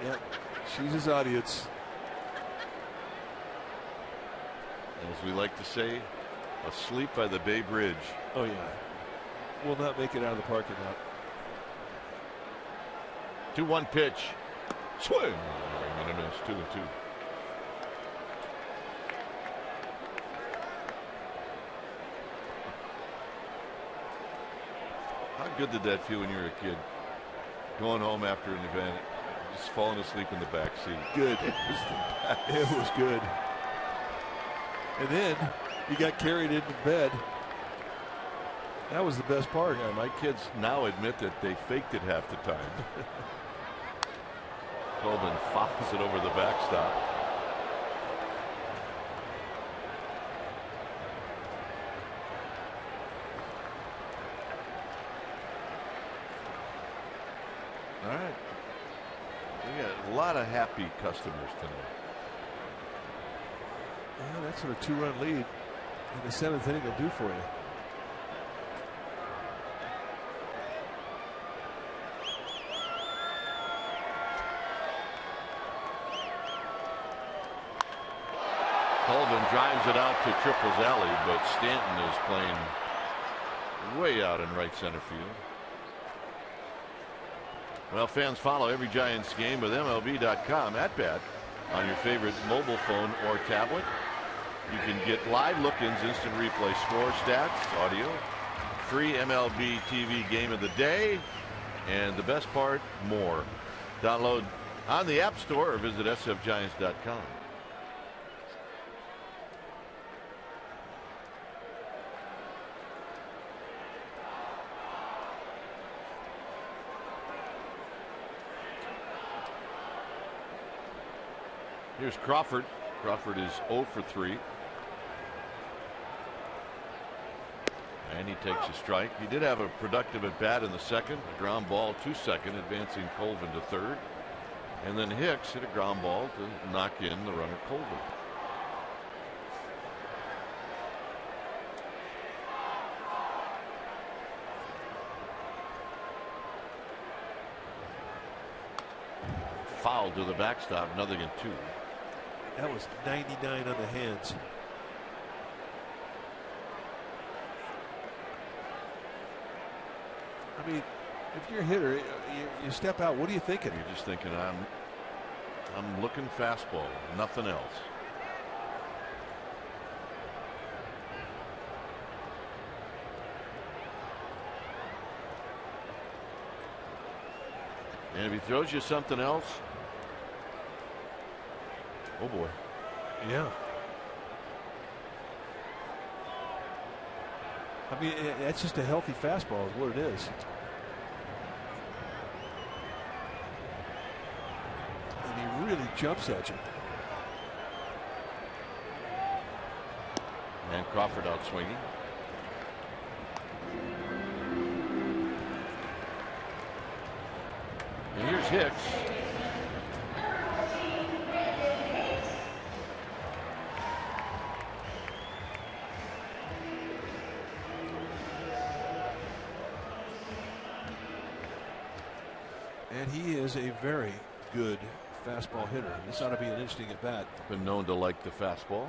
Yeah, she's his audience. As we like to say, asleep by the Bay Bridge. Oh yeah, will not make it out of the parking lot. 2-1 pitch. Swing. And a miss. 2-2. How good did that feel when you were a kid? Going home after an event, just falling asleep in the back seat. Good. It was good. And then you got carried into bed. That was the best part. Yeah, my kids now admit that they faked it half the time. Colvin fouls it over the backstop. All right. We got a lot of happy customers tonight. Yeah, that's what a 2-run lead in the 7th inning will do for you. Colvin drives it out to Triple's alley, but Stanton is playing way out in right center field. Well, fans follow every Giants game with MLB.com at bat on your favorite mobile phone or tablet. You can get live look-ins, instant replay, score, stats, audio, free MLB TV game of the day, and the best part, more. Download on the App Store or visit sfgiants.com. Here's Crawford. Crawford is 0 for 3. And he takes a strike. He did have a productive at bat in the second. A ground ball to second, advancing Colvin to third. And then Hicks hit a ground ball to knock in the runner Colvin. Foul to the backstop, 0-2. That was 99 on the hands. I mean, if you're a hitter, you step out. What are you thinking? You're just thinking, I'm looking fastball, nothing else. And if he throws you something else, oh boy. Yeah. I mean, that's just a healthy fastball is what it is. And he really jumps at you. And Crawford out swinging. And here's Hicks. And he is a very good fastball hitter. This ought to be an interesting at bat. Been known to like the fastball.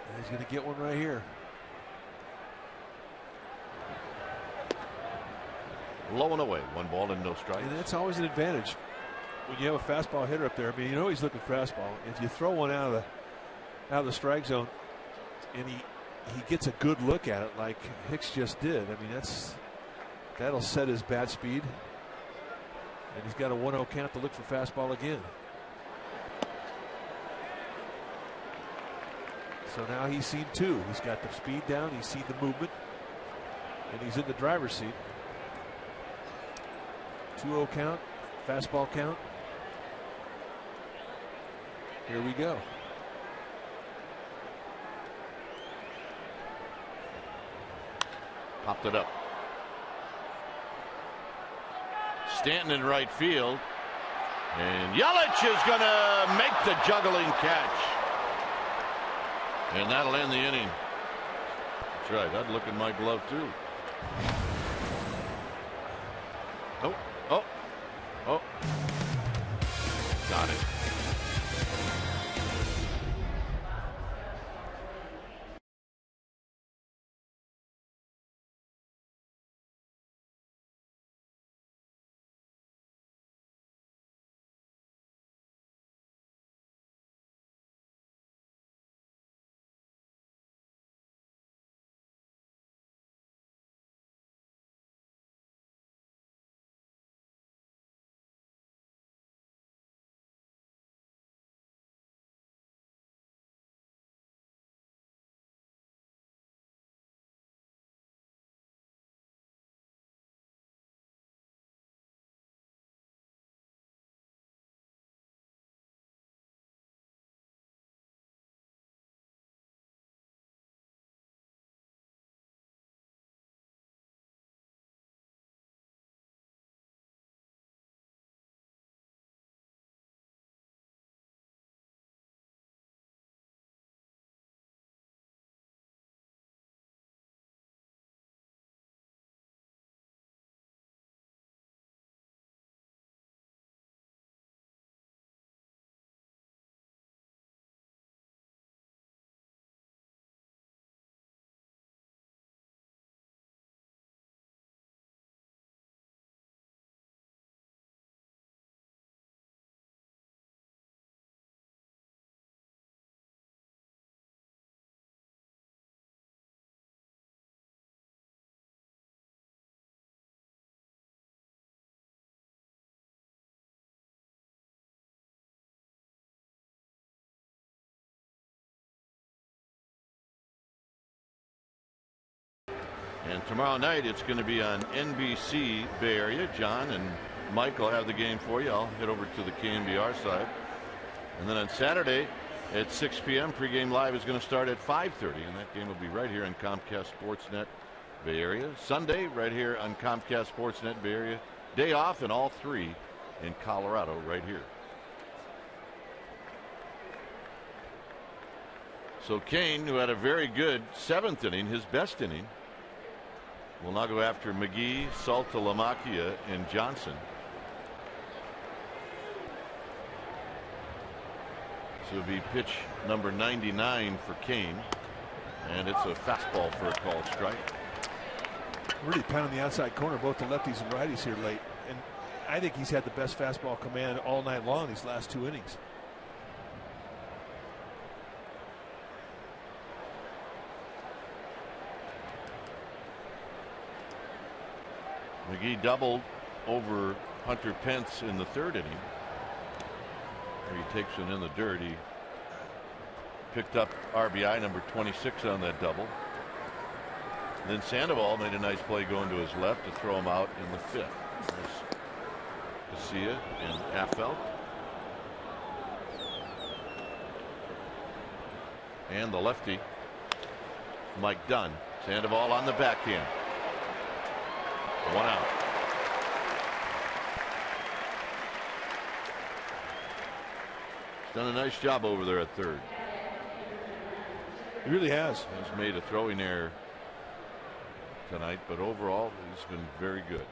And he's going to get one right here. Low and away, 1 ball and no strikes. And that's always an advantage when you have a fastball hitter up there. I mean, you know he's looking fastball. If you throw one out of the strike zone, and he gets a good look at it like Hicks just did. I mean, that'll set his bat speed. And he's got a 1-0 count to look for fastball again. So now he's seen 2. He's got the speed down. He's seen the movement. And he's in the driver's seat. 2-0 count. Fastball count. Here we go. Popped it up. Stanton in right field. And Yelich is going to make the juggling catch. And that'll end the inning. That's right. I'd look in my glove, too. Oh. Got it. And tomorrow night it's going to be on NBC Bay Area. John and Mike will have the game for you. I'll head over to the KNBR side. And then on Saturday at 6 p.m. pregame live is going to start at 5:30, and that game will be right here on Comcast Sportsnet Bay Area. Sunday right here on Comcast Sportsnet Bay Area. Day off in all three in Colorado right here. So Kane, who had a very good seventh inning, his best inning, will now go after McGee, Saltalamacchia, and Johnson. So it'll be pitch number 99 for Kane, and it's a fastball for a called strike. Really pounding the outside corner, both the lefties and righties here late, and I think he's had the best fastball command all night long these last two innings. McGee doubled over Hunter Pence in the third inning. He takes it in the dirt. He picked up RBI number 26 on that double. And then Sandoval made a nice play going to his left to throw him out in the fifth. There's Casilla and Affelt. And the lefty, Mike Dunn. Sandoval on the backhand. One out. He's done a nice job over there at third. He really has. He's made a throwing error tonight, but overall he's been very good.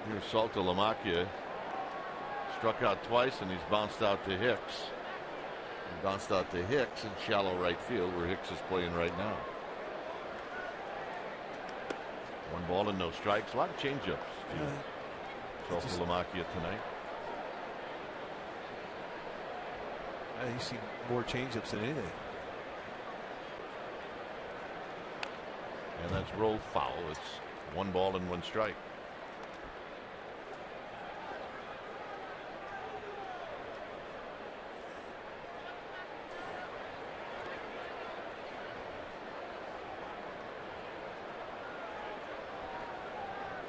Here's Saltalamacchia. Struck out twice and he's bounced out to Hicks. He bounced out to Hicks in shallow right field where Hicks is playing right now. 1 ball and no strikes. A lot of changeups. Saltalamacchia tonight. He's seen more changeups than anything. And that's rolled foul. It's 1 ball and 1 strike.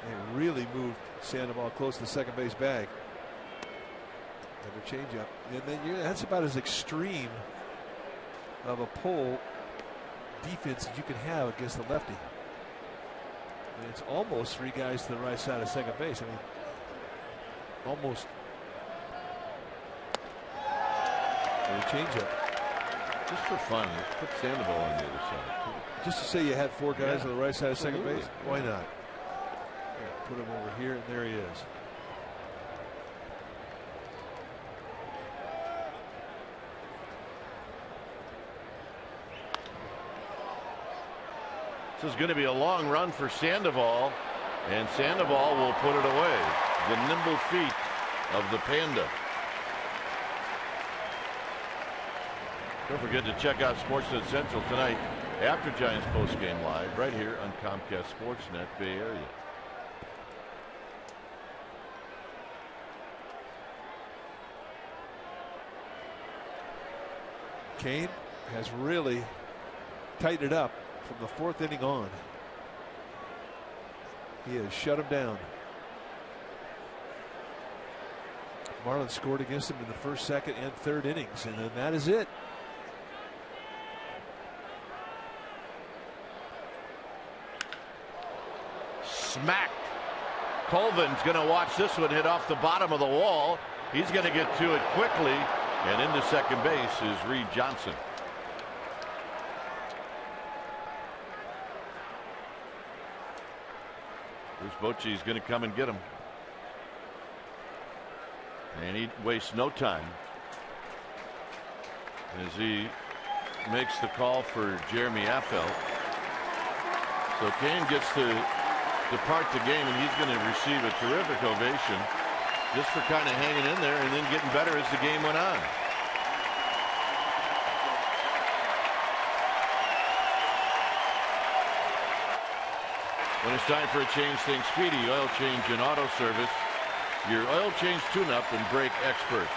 They really moved Sandoval close to the second base bag. Never change up. And then that's about as extreme of a pull defense that you can have against the lefty. I mean, it's almost 3 guys to the right side of second base. I mean, almost. And a changeup. Just for fun, let's put Sandoval on the other side. Just to say you had 4 guys on the right side of second base? Why not? Yeah, put him over here, and there he is. This is going to be a long run for Sandoval, and Sandoval will put it away. The nimble feet of the Panda. Don't forget to check out Sportsnet Central tonight after Giants postgame live right here on Comcast Sportsnet Bay Area. Kane has really tightened it up from the 4th inning on. He has shut him down. Marlins scored against him in the 1st, 2nd, and 3rd innings, and then that is it. Smacked. Colvin's going to watch this one hit off the bottom of the wall. He's going to get to it quickly, and into second base is Reed Johnson. Bruce Bochy's going to come and get him, and he wastes no time as he makes the call for Jeremy Affeldt. So Kane gets to depart the game, and he's going to receive a terrific ovation just for kind of hanging in there and then getting better as the game went on. When it's time for a change, think Speedy Oil Change and Auto Service, your oil change tune-up and brake experts.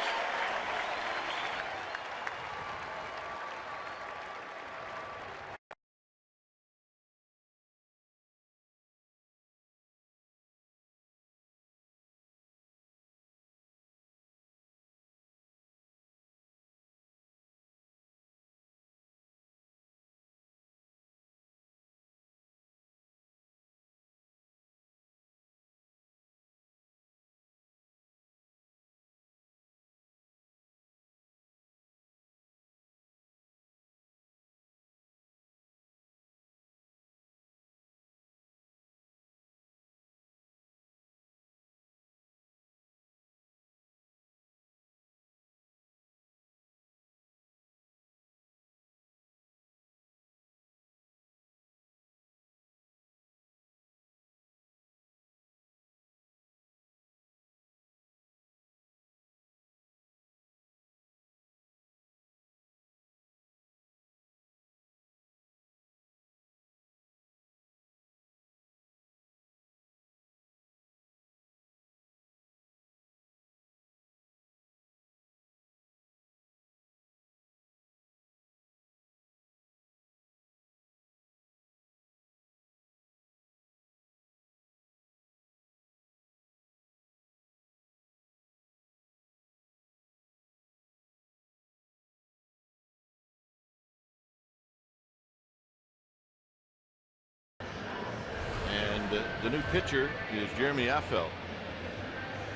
The new pitcher is Jeremy Affeldt.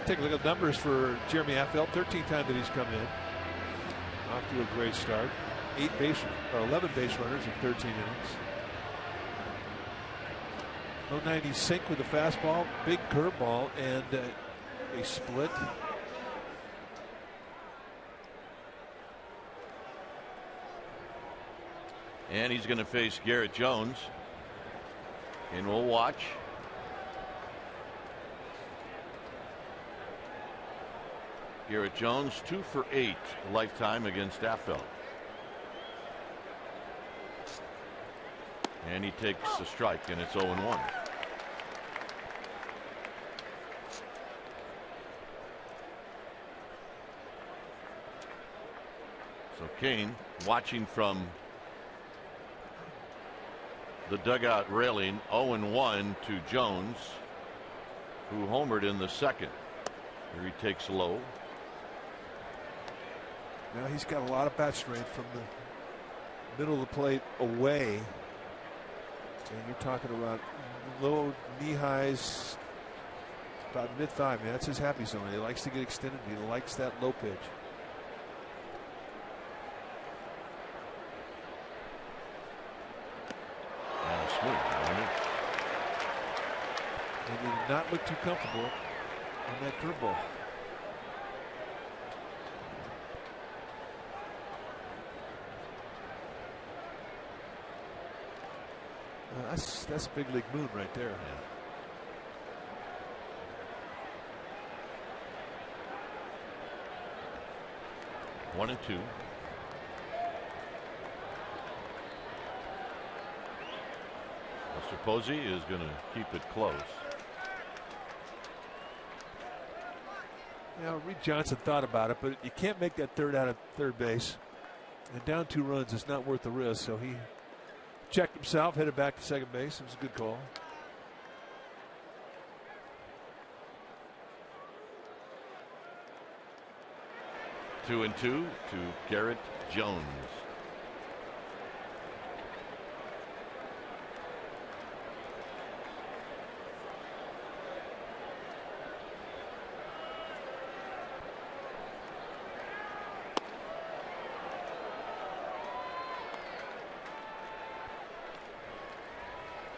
Take a look at the numbers for Jeremy Affeldt. 13 times that he's come in. Off to a great start. 11 base runners in 13 innings. Low 90 sink with the fastball, big curveball, and a split. And he's going to face Garrett Jones. And we'll watch. Garrett Jones 2 for 8 lifetime against Affeldt. And he takes a strike, and it's 0-1. So Kane watching from the dugout railing. 0-1 to Jones, who homered in the 2nd. Here he takes low. Now he's got a lot of bat strength from the middle of the plate away. And you're talking about low knee highs, about mid-thigh. Man, that's his happy zone. He likes to get extended. He likes that low pitch. And he did not look too comfortable on that curveball. That's big league moon right there. Yeah. One and two. Posey is going to keep it close. Reed Johnson thought about it, but you can't make that third out of third base. And down 2 runs is not worth the risk, so he checked himself, headed back to second base. It was a good call. Two and two to Garrett Jones.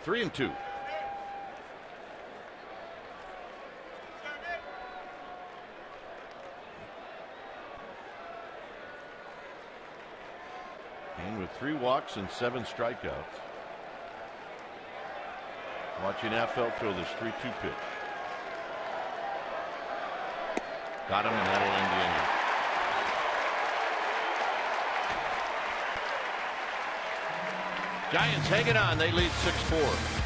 Three and two. And with 3 walks and 7 strikeouts. Watching Affelt throw this 3-2 pitch. Got him, and that'll end the inning. Giants hanging on. They lead 6-4.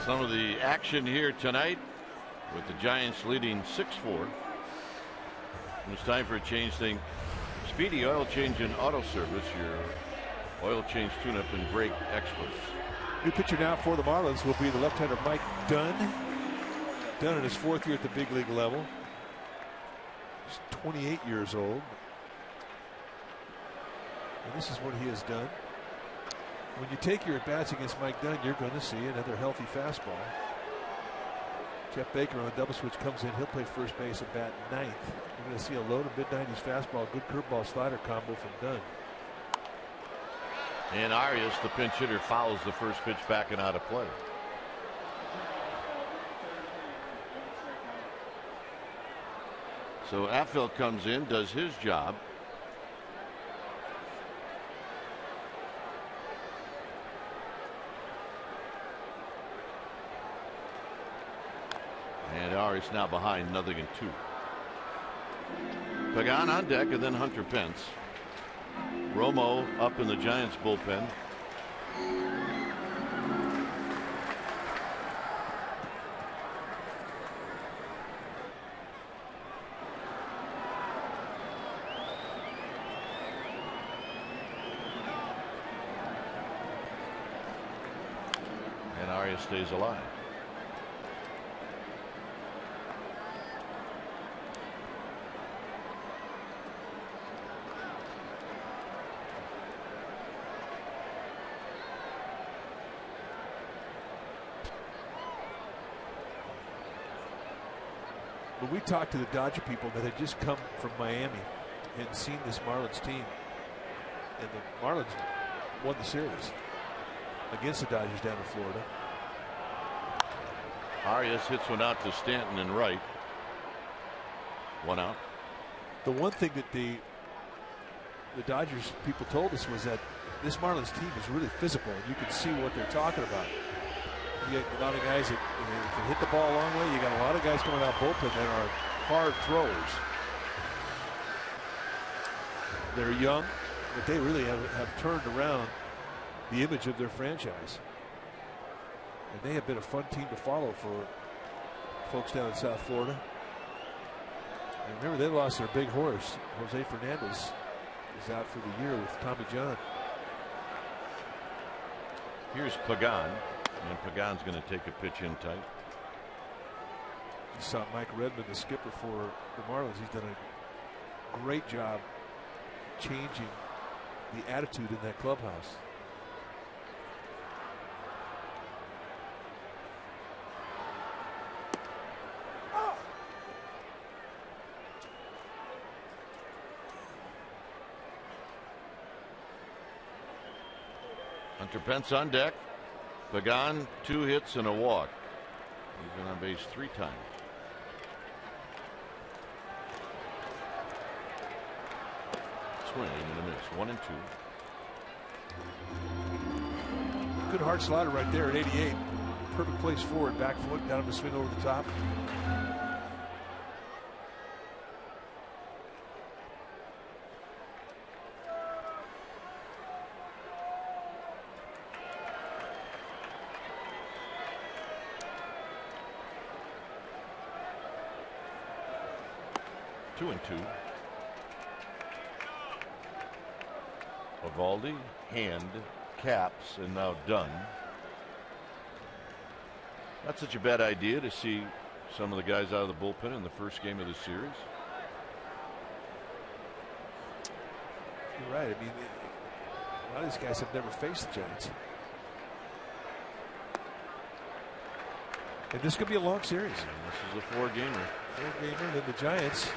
Some of the action here tonight with the Giants leading 6-4. It's time for a change thing. Speedy Oil Change and Auto Service, your oil change tune-up and brake experts. New pitcher now for the Marlins will be the left-hander Mike Dunn. Dunn in his 4th year at the big league level. He's 28 years old. And this is what he has done. When you take your at-bats against Mike Dunn, you're going to see another healthy fastball. Jeff Baker on a double switch comes in. He'll play first base at bat 9th. You're going to see a low to mid-90s fastball, good curveball slider combo from Dunn. And Arias, the pinch hitter, fouls the first pitch back and out of play. So Affeldt comes in, does his job. And Arias now behind, 0-2. Pagan on deck, and then Hunter Pence. Romo up in the Giants bullpen. And Arias stays alive. But we talked to the Dodger people that had just come from Miami and seen this Marlins team, and the Marlins won the series against the Dodgers down in Florida. Arias hits one out to Stanton and right. 1 out. The one thing that the Dodgers people told us was that this Marlins team is really physical, and you can see what they're talking about. You got a lot of guys that can hit the ball a long way. You got a lot of guys coming out bullpen that are hard throwers. They're young, but they really have turned around the image of their franchise. And they have been a fun team to follow for folks down in South Florida. And remember, they lost their big horse. Jose Fernandez is out for the year with Tommy John. Here's Pagan. And Pagan's going to take a pitch in tight. You saw Mike Redmond, the skipper for the Marlins. He's done a great job changing the attitude in that clubhouse. Hunter Pence on deck. Pagan, 2 hits and a walk. He's been on base 3 times. Swing and a miss. 1 and 2. Good hard slider right there at 88. Perfect place forward, back foot, got him to swing over the top. Eovaldi, Hand, Caps, and now Dunn. Not such a bad idea to see some of the guys out of the bullpen in the first game of the series. You're right. I mean, a lot of these guys have never faced the Giants. And this could be a long series. And this is a 4-gamer. 4-gamer. Then the Giants,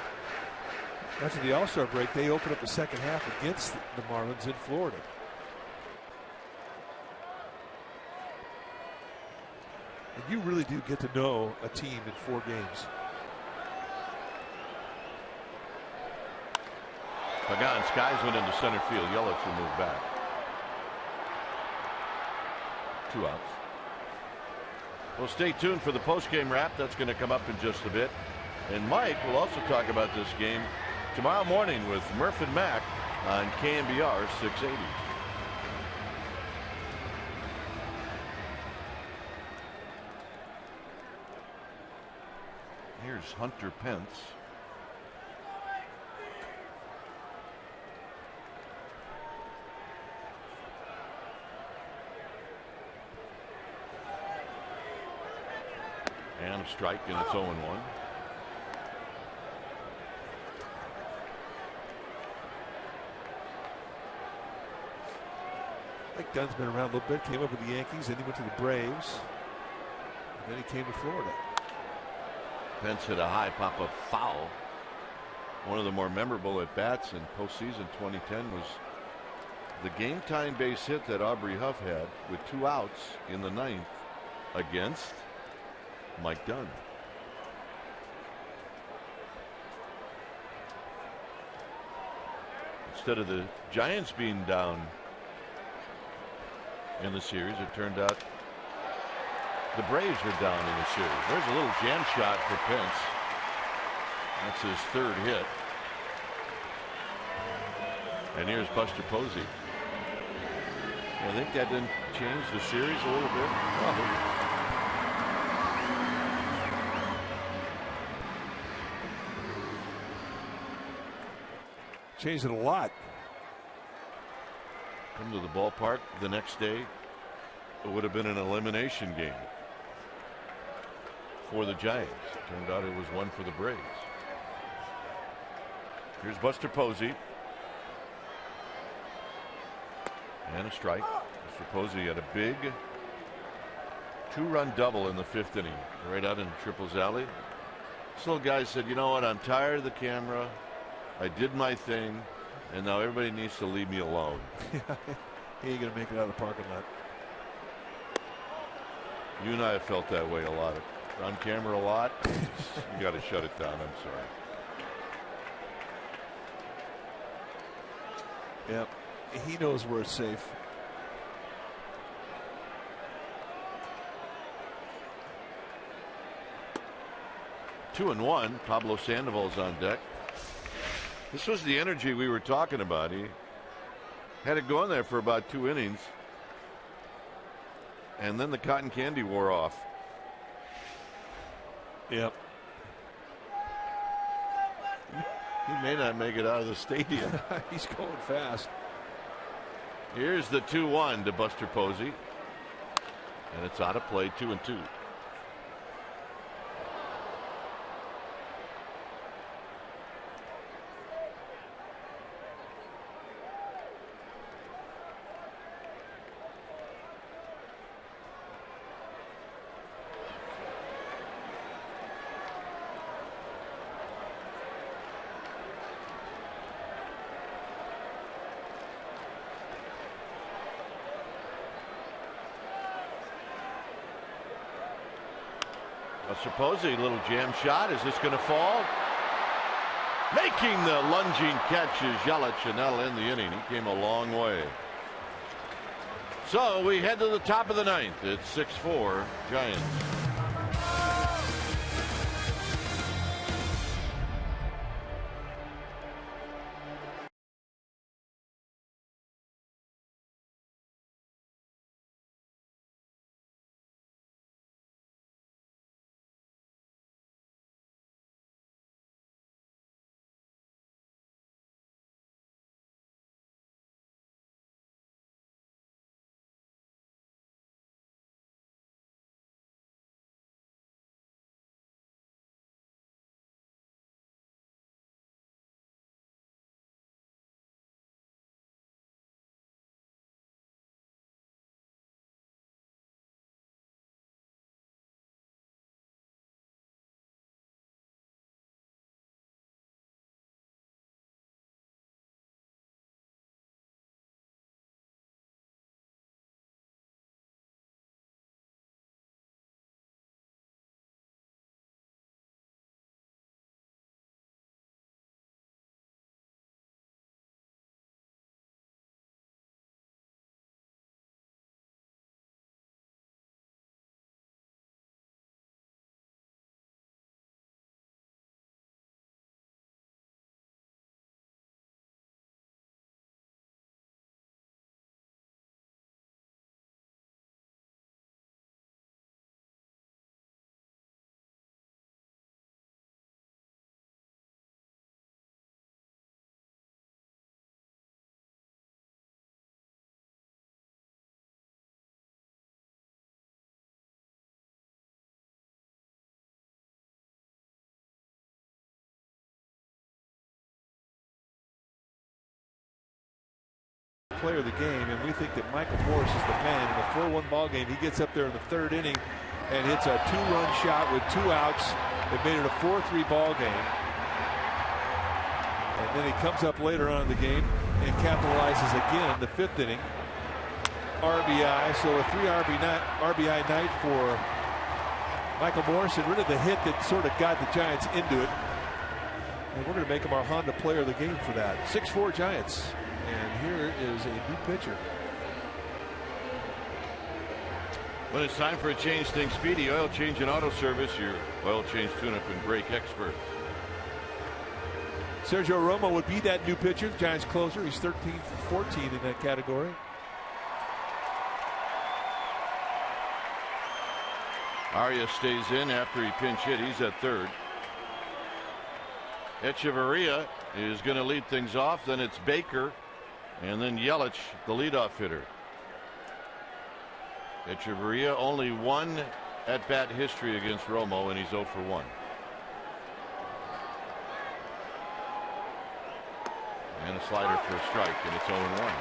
after the All-Star break, they open up the second half against the Marlins in Florida. And you really do get to know a team in 4 games. Pagan skies went into center field. Yelich will move back. 2 outs. Well, stay tuned for the post-game wrap. That's going to come up in just a bit. And Mike will also talk about this game tomorrow morning with Murph and Mac on KMBR 680. Here's Hunter Pence. And a strike, and it's 0-1. Mike Dunn's been around a little bit, came up with the Yankees, then he went to the Braves, and then he came to Florida. Pence hit a high pop-up foul. One of the more memorable at-bats in postseason 2010 was the game-time base hit that Aubrey Huff had with 2 outs in the 9th against Mike Dunn. Instead of the Giants being down in the series, it turned out the Braves are down in the series. There's a little jam shot for Pence. That's his 3rd hit. And here's Buster Posey. I think that didn't change the series a little bit. Changed it a lot. Come to the ballpark the next day. It would have been an elimination game for the Giants. It turned out it was one for the Braves. Here's Buster Posey. And a strike. Mr. Posey had a big 2-run double in the 5th inning, right out in Triple's alley. This little guy said, you know what, I'm tired of the camera. I did my thing, and now everybody needs to leave me alone. He ain't going to make it out of the parking lot. You and I have felt that way a lot. On camera a lot. You got to shut it down. I'm sorry. Yep. He knows where it's safe. Two and one. Pablo Sandoval's on deck. This was the energy we were talking about. He had it going there for about 2 innings. And then the cotton candy wore off. Yep. He may not make it out of the stadium. He's going fast. Here's the 2-1 to Buster Posey. And it's out of play, 2-2. Posey, little jam shot. Is this going to fall? Making the lunging catch is Yelich, and that'll end the inning. He came a long way. So we head to the top of the 9th. It's 6-4 Giants. Player of the game, and we think that Michael Morse is the man in a 4-1 ball game. He gets up there in the 3rd inning and hits a 2-run shot with 2 outs. It made it a 4-3 ball game. And then he comes up later on in the game and capitalizes again the 5th inning. RBI, so a 3 RBI night for Michael Morse, and really the hit that sort of got the Giants into it. And we're going to make him our Honda player of the game for that. 6-4 Giants. And here is a new pitcher. When it's time for a change, think Speedy Oil Change and Auto Service, your oil change tune-up and brake expert. Sergio Romo would be that new pitcher, the Giants closer. He's 13 for 14 in that category. Arias stays in after he pinch hit. He's at third. Echeverria is going to lead things off. Then it's Baker, and then Yelich, the leadoff hitter. Echeverria only one at-bat history against Romo, and he's 0 for 1. And a slider for a strike, and it's 0-1.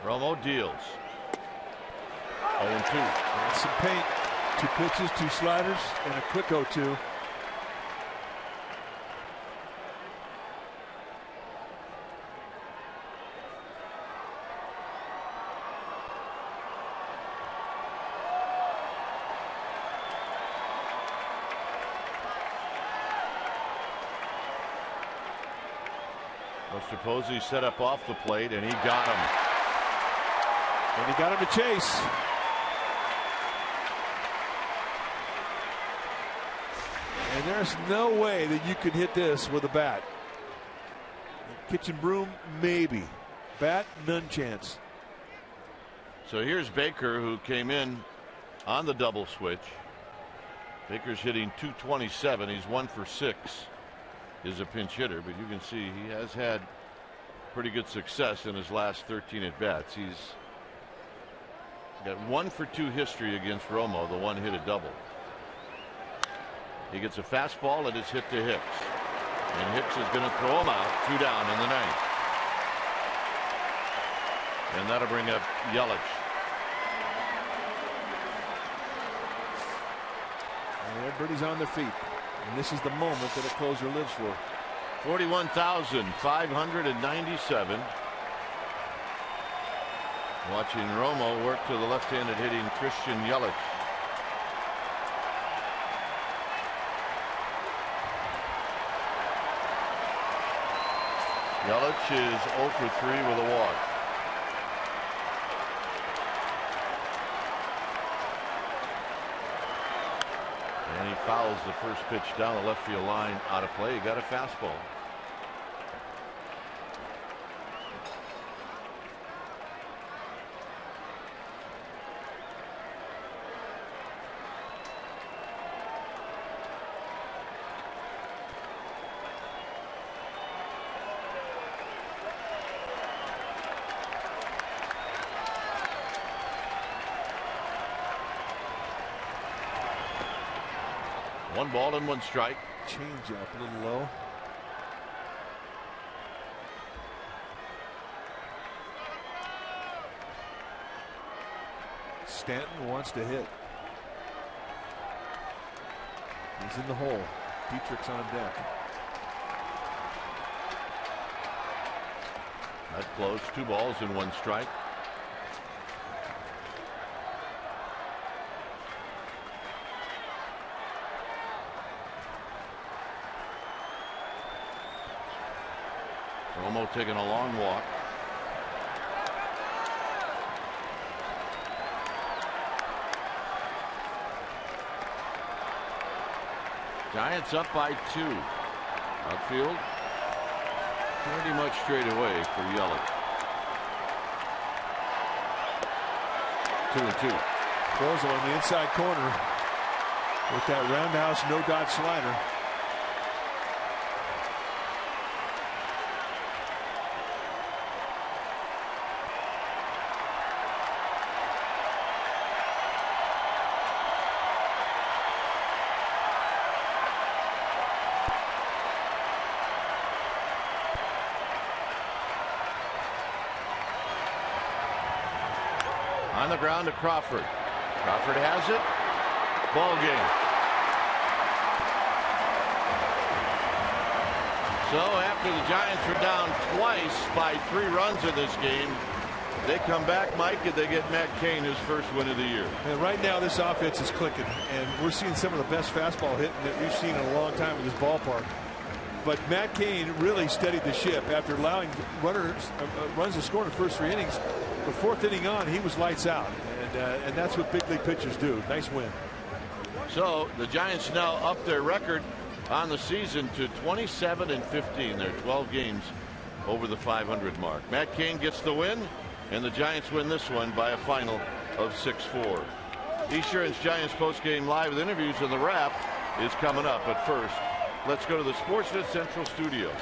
Romo deals. 0-2. And some paint. 2 pitches, 2 sliders, and a quick 0-2. Buster Posey set up off the plate, and he got him. And he got him to chase. And there's no way that you could hit this with a bat. Kitchen broom, maybe. Bat, none chance. So here's Baker, who came in on the double switch. Baker's hitting .227. He's 1 for 6. Is a pinch hitter, but you can see he has had pretty good success in his last 13 at bats. He's got 1 for 2 history against Romo, the one hit a double. He gets a fastball and it's hit to Hicks. And Hicks is going to throw him out. 2 down in the 9th. And that'll bring up Yelich. And everybody's on their feet. And this is the moment that a closer lives for. 41,597. Watching Romo work to the left-handed hitting Christian Yelich. Yelich is 0 for 3 with a walk. And he fouls the first pitch down the left field line out of play. He got a fastball. One ball and 1 strike. Change up a little low. Stanton wants to hit. He's in the hole. Dietrich's on deck. That close. 2 balls and 1 strike. Romo taking a long walk. Giants up by 2. Outfield pretty much straight away for Yelich. 2-2. Throws him on the inside corner with that roundhouse no dot slider. On the ground to Crawford. Crawford has it. Ball game. So after the Giants were down twice by 3 runs in this game, they come back, Mike, and they get Matt Cain his first win of the year. And right now this offense is clicking, and we're seeing some of the best fastball hitting that we've seen in a long time in this ballpark. But Matt Cain really steadied the ship after allowing runs to score in the first 3 innings. The 4th inning on, he was lights out, and that's what big league pitchers do. Nice win. So the Giants now up their record on the season to 27-15. They're 12 games over the 500 mark. Matt Cain gets the win, and the Giants win this one by a final of 6-4. Esurance Giants postgame live with interviews, and the wrap is coming up. But first, let's go to the Sportsnet Central studios.